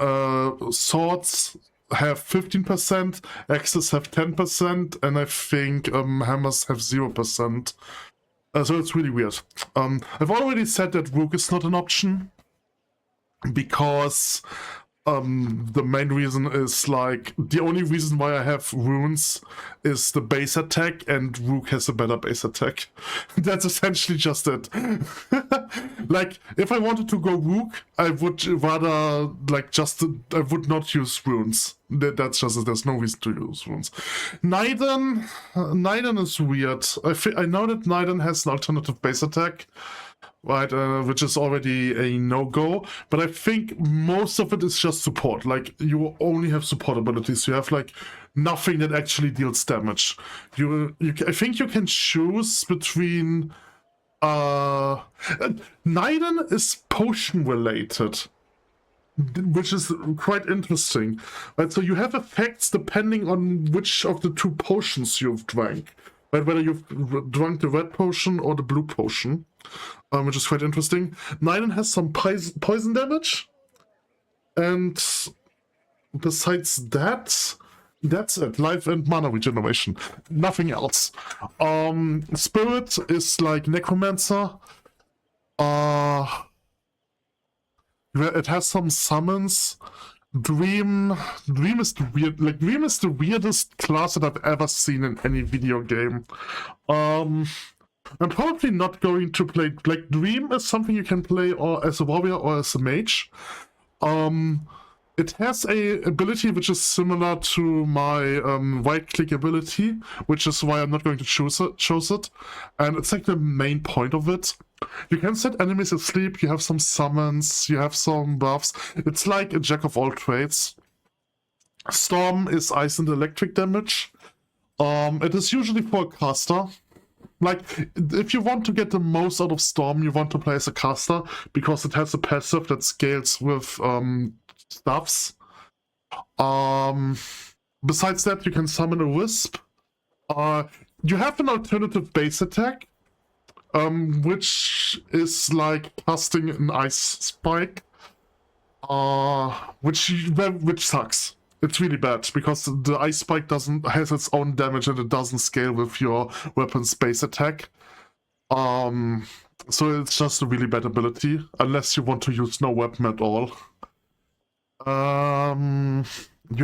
swords have 15%, axes have 10%, and I think hammers have 0%. So it's really weird. I've already said that Rook is not an option, because the main reason is, like, the only reason why I have runes is the base attack, and Rook has a better base attack. That's essentially just it. Like, if I wanted to go Rook, I would rather, like, I would not use runes. That's just it. There's no reason to use runes. Niden is weird. I know that Niden has an alternative base attack, right, which is already a no-go, but I think most of it is just support. Like, you only have support abilities. You have, like, nothing that actually deals damage. I think you can choose between... Niden is potion-related, which is quite interesting. Right, so you have effects depending on which of the two potions you've drank. Right, whether you've drunk the red potion or the blue potion. Which is quite interesting. Niden has some poison damage, and besides that, that's it. Life and mana regeneration. Nothing else. Spirit is like Necromancer. It has some summons. Dream is the weirdest class that I've ever seen in any video game. I'm probably not going to play... Like, Dream is something you can play or as a warrior or as a mage. It has a ability which is similar to my right-click ability, which is why I'm not going to choose it. And it's like the main point of it. You can set enemies asleep, you have some summons, you have some buffs. It's like a jack of all trades. Storm is ice and electric damage. It is usually for a caster. Like, if you want to get the most out of Storm, you want to play as a caster, because it has a passive that scales with stuffs. Besides that, you can summon a Wisp. You have an alternative base attack, which is like casting an Ice Spike, which sucks. It's really bad, because the Ice Spike has its own damage and it doesn't scale with your weapon's base attack. So it's just a really bad ability, unless you want to use no weapon at all. You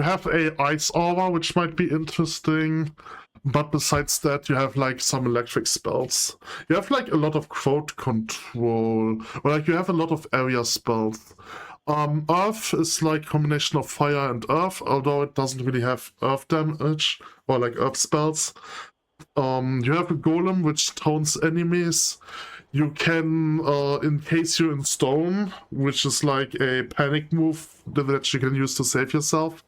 have a Ice Aura, which might be interesting. But besides that, you have like some electric spells. You have like a lot of crowd control, or like you have a lot of area spells. Earth is like a combination of fire and earth, although it doesn't really have earth damage or like earth spells. You have a golem which taunts enemies. You can encase you in stone, which is like a panic move that you can use to save yourself.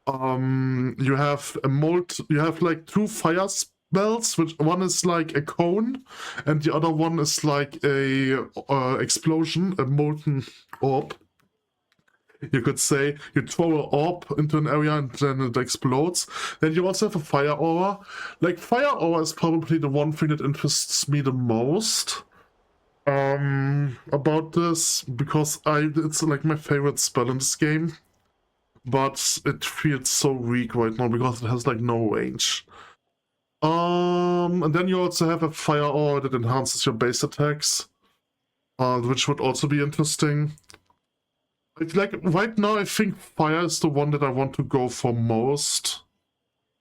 You have a mold. You have like 2 fire spells, which one is like a cone, and the other one is like a explosion, a molten orb. You could say you throw an orb into an area and then it explodes. Then you also have a fire aura. Like fire aura is probably the one thing that interests me the most about this, because it's like my favorite spell in this game. But it feels so weak right now because it has like no range. And then you also have a fire aura that enhances your base attacks, which would also be interesting. Like right now, I think fire is the one that I want to go for most,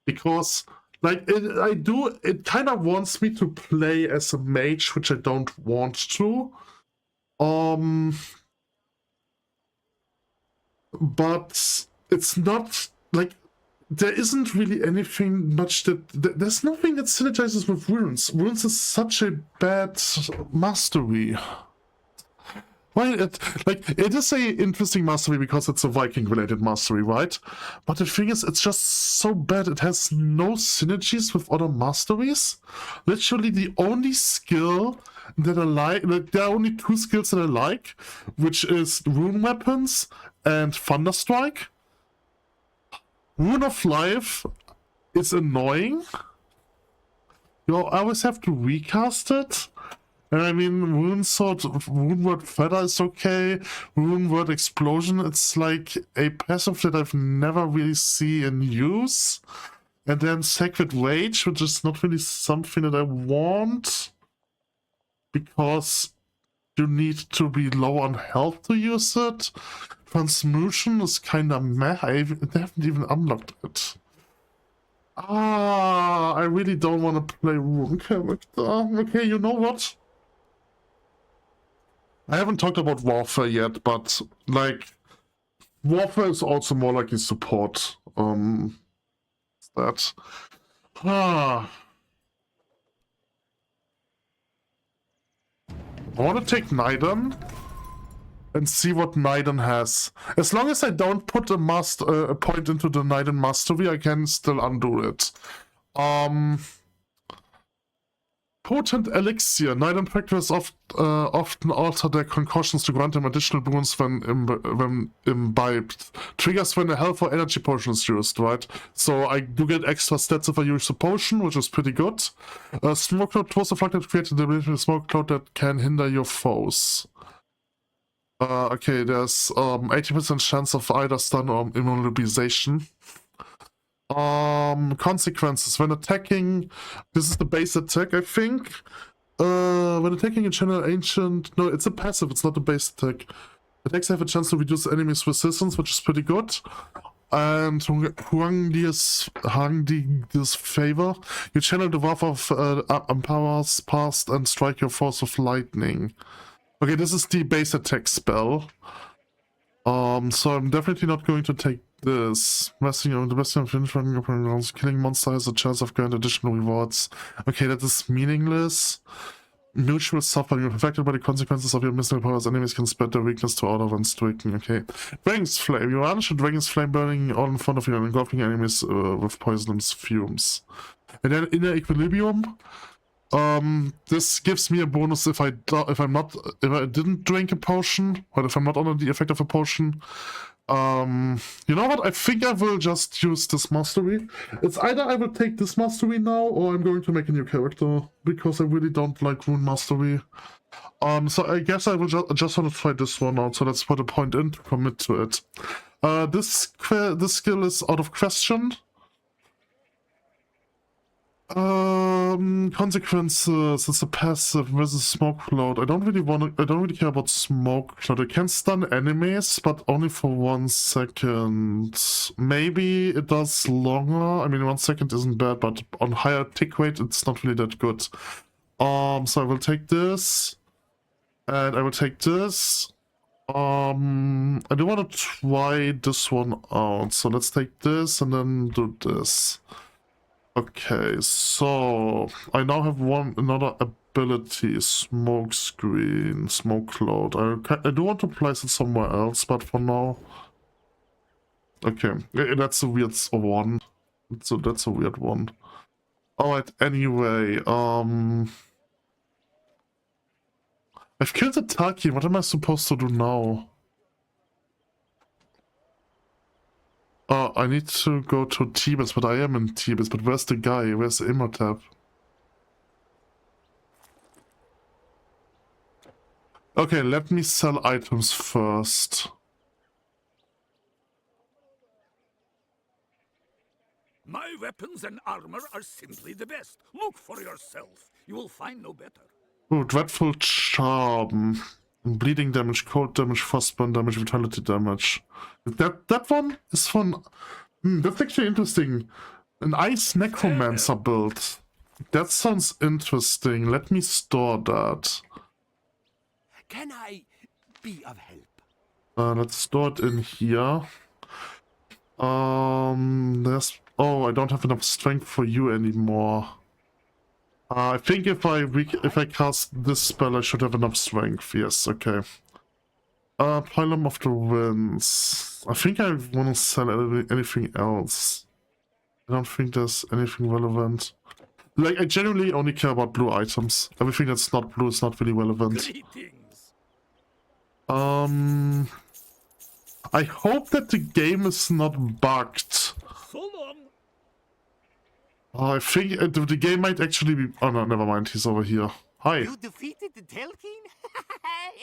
because like it kind of wants me to play as a mage, which I don't want to. But it's not like there isn't really anything much there's nothing that synergizes with runes. Runes is such a bad mastery. Well, it is a interesting mastery because it's a Viking related mastery, right? But the thing is, it's just so bad. It has no synergies with other masteries. Literally, the only skill that I like there are only 2 skills that I like, which is rune weapons and Thunderstrike. Rune of Life is annoying. You always have to recast it. And I mean, Rune Sword, Rune Word Feather is okay. Rune Word Explosion, it's like a passive that I've never really seen in use. And then Sacred Rage, which is not really something that I want, because you need to be low on health to use it. Transmutation is kinda meh. I haven't even unlocked it. I really don't want to play Rune character. Okay, you know what? I haven't talked about Warfare yet, but like Warfare is also more like a support. That. I want to take Niden and see what Niden has. As long as I don't put a point into the Niden mastery, I can still undo it. Potent Elixir. Niden practitioners often alter their concoctions to grant them additional boons when imbibed. Triggers when a health or energy potion is used, right? So I do get extra stats if I use a potion, which is pretty good. Smoke Cloud. Towards the fragment creates the ability of Smoke Cloud that can hinder your foes. Okay, there's 80% chance of either stun or immobilization. Consequences. When attacking, this is the base attack, I think. When attacking a channel ancient, no, it's a passive, it's not a base attack. Attacks have a chance to reduce enemies' resistance, which is pretty good. And Huangdi's favor. You channel the wrath of Ampara's past and strike your force of lightning. Okay, this is the base attack spell. So I'm definitely not going to take this. Messing on the best of finish running up and killing monster has a chance of granting additional rewards. Okay, that is meaningless. Mutual suffering. You're affected by the consequences of your mystical powers. Enemies can spread their weakness to other when stricken. Okay. Dragon's Flame. You unleash a Dragon's Flame burning all in front of you and engulfing enemies with poisonous fumes. And then Inner Equilibrium. This gives me a bonus if I didn't drink a potion, or if I'm not under the effect of a potion. You know what? I think I will just use this mastery. It's either I will take this mastery now, or I'm going to make a new character, because I really don't like Rune Mastery. So I guess I will just want to try this one out, so let's put a point in to commit to it. This skill is out of question. Consequences. It's a passive versus smoke cloud. I don't really care about smoke cloud. I can stun enemies, but only for 1 second. Maybe it does longer. I mean, 1 second isn't bad, but on higher tick rate, it's not really that good. So I will take this, and I will take this. I do want to try this one out. So let's take this and then do this. Okay, so I now have another ability, smoke screen, smoke cloud. I do want to place it somewhere else, but for now, okay, that's a weird one. So that's a weird one. All right. Anyway, I've killed the Taki. What am I supposed to do now? I need to go to Tibet, but I am in Tibet. But where's the guy? Where's the Imhotep? Okay, let me sell items first. My weapons and armor are simply the best. Look for yourself. You will find no better. Oh, Dreadful Charm. Bleeding damage, cold damage, frostburn damage, vitality damage. That one is fun. That's actually interesting. An ice necromancer build. That sounds interesting. Let me store that. Can I be of help? Let's store it in here. There's... Oh, I don't have enough strength for you anymore. I think if I cast this spell, I should have enough strength. Yes, okay. Pylum of the Winds. I think I want to sell anything else. I don't think there's anything relevant. Like, I genuinely only care about blue items. Everything that's not blue is not really relevant. Greetings. I hope that the game is not bugged. So long. I think the game might actually be... Oh no, never mind. He's over here. Hi. You defeated the Telkin?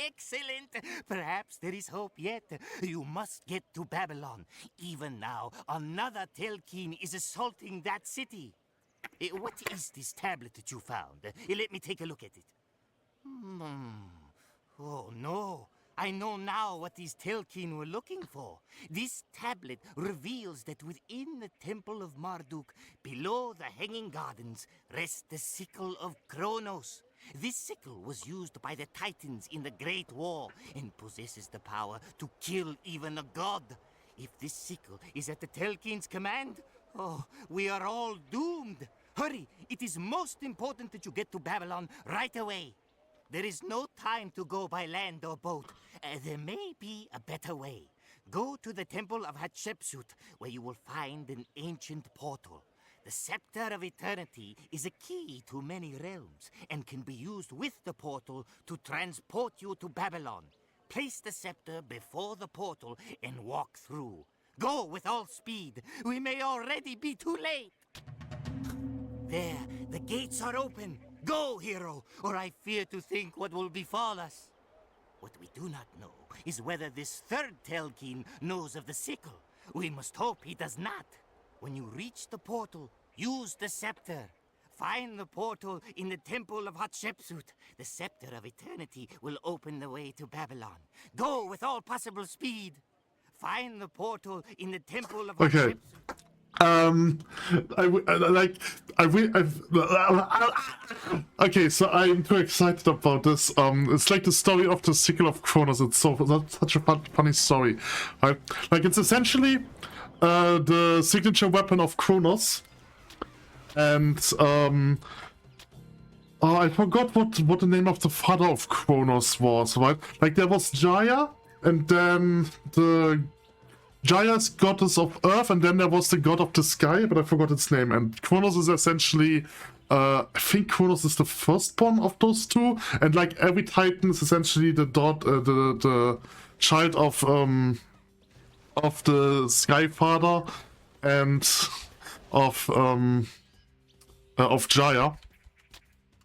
Excellent. Perhaps there is hope yet. You must get to Babylon. Even now, another Telkin is assaulting that city. What is this tablet that you found? Let me take a look at it. Oh no. I know now what these Telkin were looking for. This tablet reveals that within the Temple of Marduk, below the Hanging Gardens, rests the sickle of Kronos. This sickle was used by the Titans in the Great War and possesses the power to kill even a god. If this sickle is at the Telkin's command, oh, we are all doomed. Hurry, it is most important that you get to Babylon right away. There is no time to go by land or boat. There may be a better way. Go to the Temple of Hatshepsut, where you will find an ancient portal. The Scepter of Eternity is a key to many realms and can be used with the portal to transport you to Babylon. Place the scepter before the portal and walk through. Go with all speed. We may already be too late. There, the gates are open. Go, hero, or I fear to think what will befall us. What we do not know is whether this third Telkin knows of the sickle. We must hope he does not. When you reach the portal, use the scepter. Find the portal in the Temple of Hatshepsut. The Scepter of Eternity will open the way to Babylon. Go with all possible speed. Find the portal in the Temple of Hatshepsut. Okay, so I'm too excited about this. It's like the story of the sickle of Kronos. It's such a funny story, right? Like, it's essentially the signature weapon of Kronos, and I forgot what the name of the father of Kronos was, right? Like, there was Jaya, and then the Jaya's goddess of earth, and then there was the god of the sky, but I forgot its name. And Kronos is essentially, I think Kronos is the firstborn of those two, and like every Titan is essentially the child of the Sky Father and of Jaya,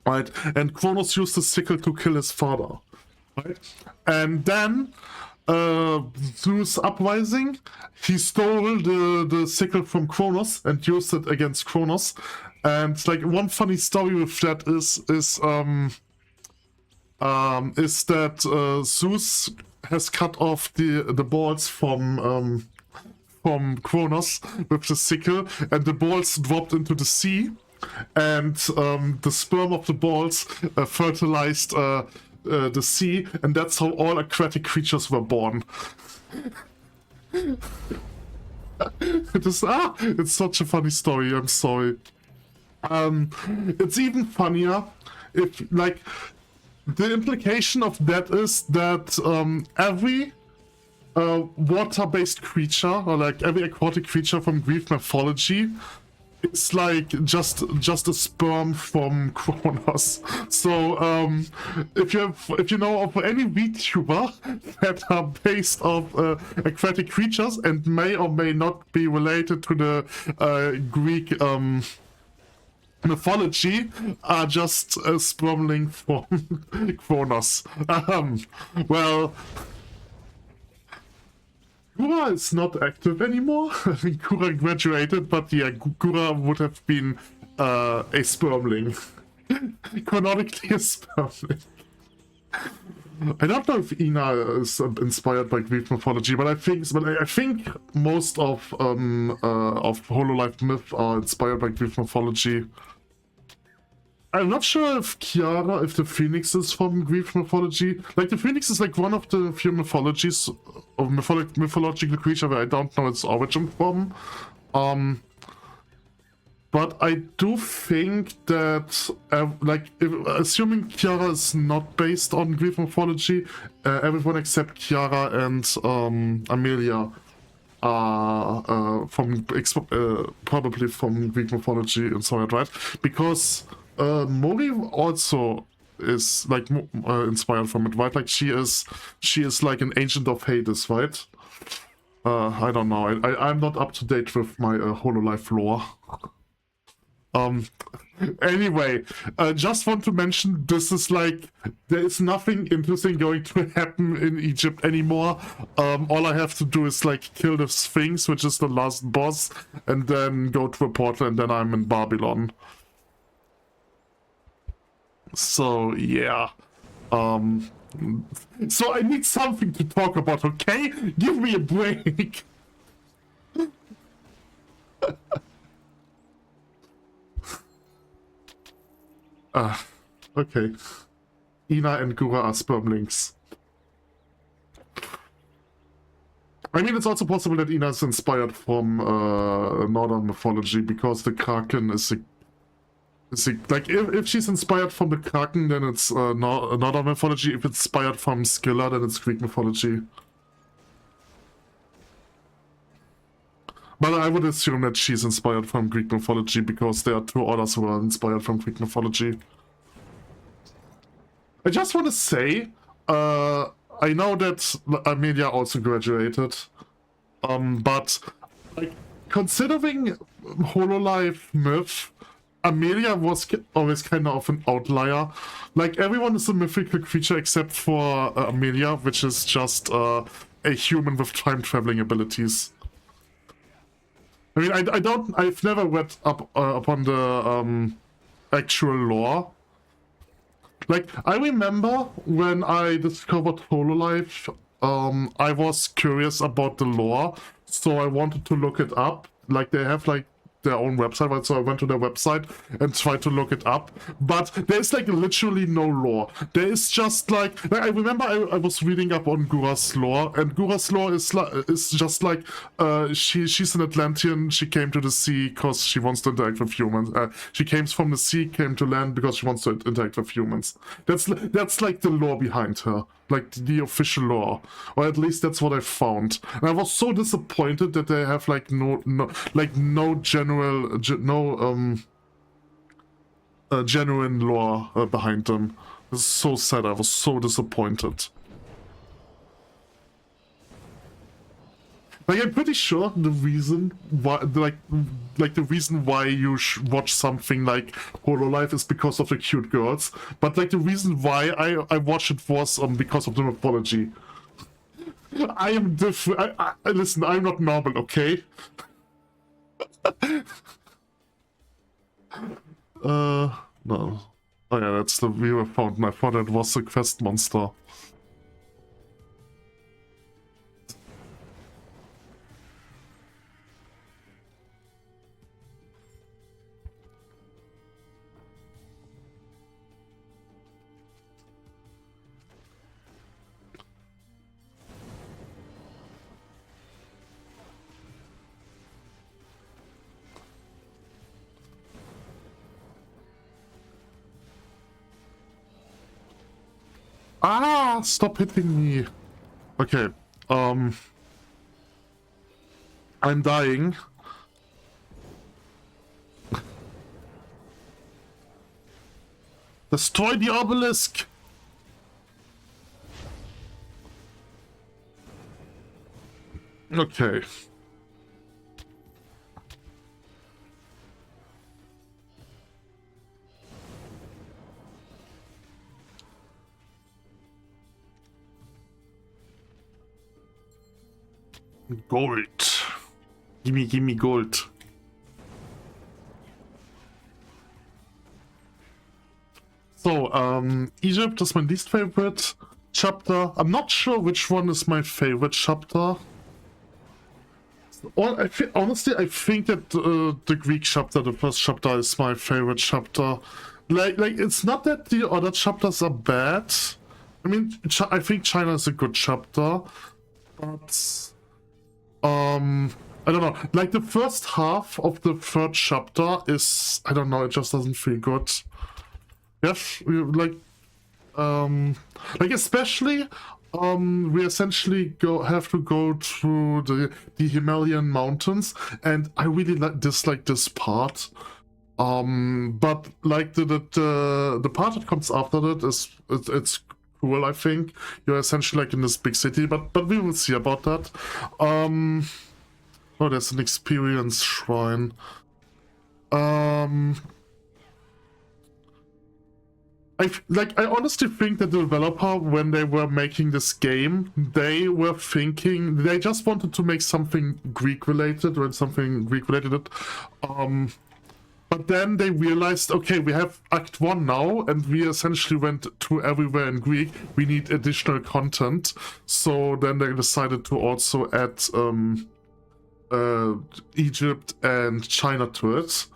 right? And Kronos used the sickle to kill his father, right? And then Zeus uprising, he stole the sickle from Kronos and used it against Kronos, And like one funny story with that is that Zeus has cut off the balls from Kronos with the sickle, and the balls dropped into the sea, and the sperm of the balls fertilized the sea, and that's how all aquatic creatures were born. It's such a funny story, I'm sorry. It's even funnier if, like, the implication of that is that every water-based creature, or like every aquatic creature from Greek mythology, is like just a sperm from Kronos. So if you know of any VTuber that are based off aquatic creatures and may or may not be related to the Greek mythology, are just a spermling from Kronos. Well, Gura is not active anymore. I think Gura graduated, but yeah, Gura would have been a spermling. Canonically a spermling. I don't know if Ina is inspired by Greek mythology, but I think most of Hololive myth are inspired by Greek mythology. I'm not sure if Kiara, if the Phoenix is from Greek mythology. Like, the Phoenix is like one of the few mythologies of mythological creature where I don't know its origin from. But I do think that, assuming Kiara is not based on Greek mythology, everyone except Kiara and Amelia are probably from Greek mythology inspired, right? Because Mori also is like inspired from it, right? Like she is like an agent of Hades, right? I don't know. I'm not up to date with my Hololive lore. Anyway, just want to mention, this is like, there is nothing interesting going to happen in Egypt anymore. All I have to do is like kill the Sphinx, which is the last boss, and then go to a portal, and then I'm in Babylon. So yeah, so I need something to talk about, okay? Give me a break. Okay. Ina and Gura are spermlings. I mean, it's also possible that Ina is inspired from Northern mythology, because the Kraken is like, if she's inspired from the Kraken, then it's Northern mythology. If it's inspired from Scylla, then it's Greek mythology. But I would assume that she's inspired from Greek mythology, because there are two others who are inspired from Greek mythology. I just want to say, I know that Amelia also graduated, but like, considering Hololive myth, Amelia was always kind of an outlier. Like, everyone is a mythical creature except for Amelia, which is just a human with time-traveling abilities. I mean, I've never read up upon the actual lore. Like, I remember when I discovered Hololive, I was curious about the lore, so I wanted to look it up. Like, they have like their own website, right? So I went to their website and tried to look it up, but there's like literally no lore. There is just like I remember I was reading up on Gura's lore, and Gura's lore is just like she's an Atlantean. She came to the sea because she wants to interact with humans. She came from the sea, came to land because she wants to interact with humans. That's like the lore behind her, like the official lore, or at least that's what I found. And I was so disappointed that they have like no genuine lore behind them. It's so sad. I was so disappointed. Like, I'm pretty sure the reason why, like the reason why you watch something like Hololive is because of the cute girls, but like the reason why I watched it was because of the mythology. I am different. Listen, I'm not normal, okay? No. Oh yeah, that's the viewer fountain. I thought it was the quest monster. Ah, stop hitting me. Okay, I'm dying. Destroy the obelisk! Okay. Gold. Gimme gold. So, Egypt is my least favorite chapter. I'm not sure which one is my favorite chapter. Honestly, I think that the Greek chapter, the first chapter, is my favorite chapter. Like it's not that the other chapters are bad. I mean, I think China is a good chapter, but I don't know. Like the first half of the third chapter is, I don't know, it just doesn't feel good. Yes, like especially we essentially have to go through the Himalayan mountains, and I really dislike this part. But like the part that comes after that it's cool. I think you're essentially like in this big city, but we will see about that. Oh, there's an experience shrine. I honestly think that the developer, when they were making this game, they were thinking they just wanted to make something Greek related, or something Greek related. But then they realized, okay, we have Act 1 now, and we essentially went to everywhere in Greek. We need additional content. So then they decided to also add Egypt and China to it.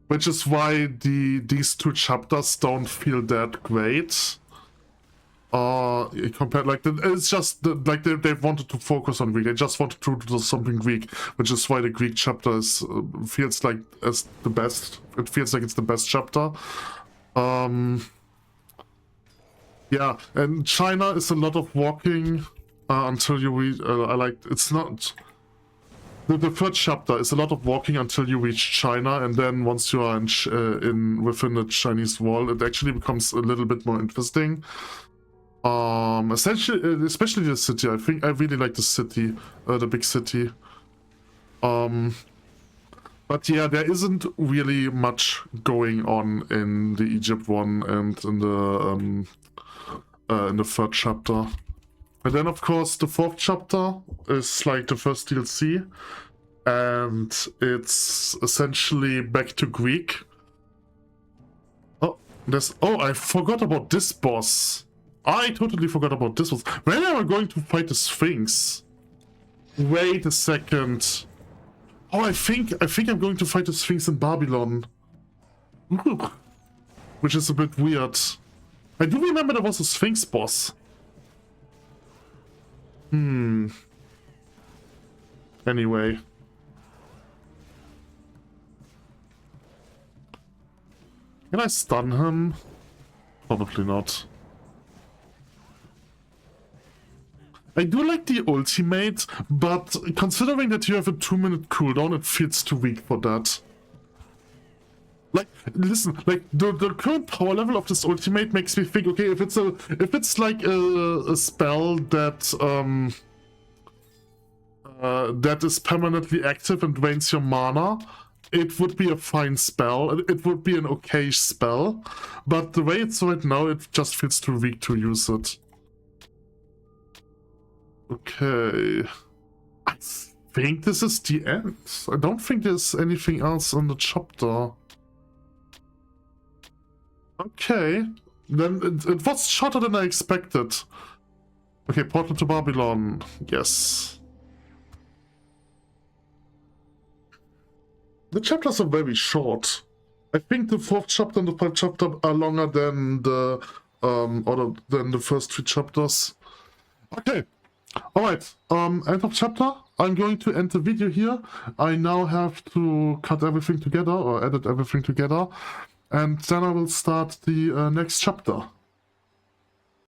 Which is why these two chapters don't feel that great. Compared, like, it's just like they wanted to focus on Greek. They just wanted to do something Greek, which is why the Greek chapter is feels like as the best. It feels like it's the best chapter. Yeah, and China is a lot of walking until you reach. It's not. The third chapter is a lot of walking until you reach China, and then once you are within the Chinese wall, it actually becomes a little bit more interesting. Essentially, especially the city. I think I really like the city, the big city. But yeah, there isn't really much going on in the Egypt one and in the third chapter. And then, of course, the fourth chapter is like the first DLC, and it's essentially back to Greek. Oh, I forgot about this boss. I totally forgot about this boss. When am I going to fight the Sphinx? Wait a second. Oh, I think I'm going to fight the Sphinx in Babylon. Which is a bit weird. I do remember there was a Sphinx boss. Anyway. Can I stun him? Probably not. I do like the ultimate, but considering that you have a 2-minute cooldown, it feels too weak for that. Like, listen, like the current power level of this ultimate makes me think, okay, if it's like a spell that that is permanently active and drains your mana, it would be a fine spell. It would be an okay spell, but the way it's right now, it just feels too weak to use it. Okay, I think this is the end. I don't think there's anything else on the chapter. Okay, then it was shorter than I expected. Okay, portal to Babylon, yes. The chapters are very short. I think the 4th chapter and the 5th chapter are longer than the first 3 chapters. Okay, all right. End of chapter. I'm going to end the video here. I now have to cut everything together or edit everything together, and then I will start the next chapter.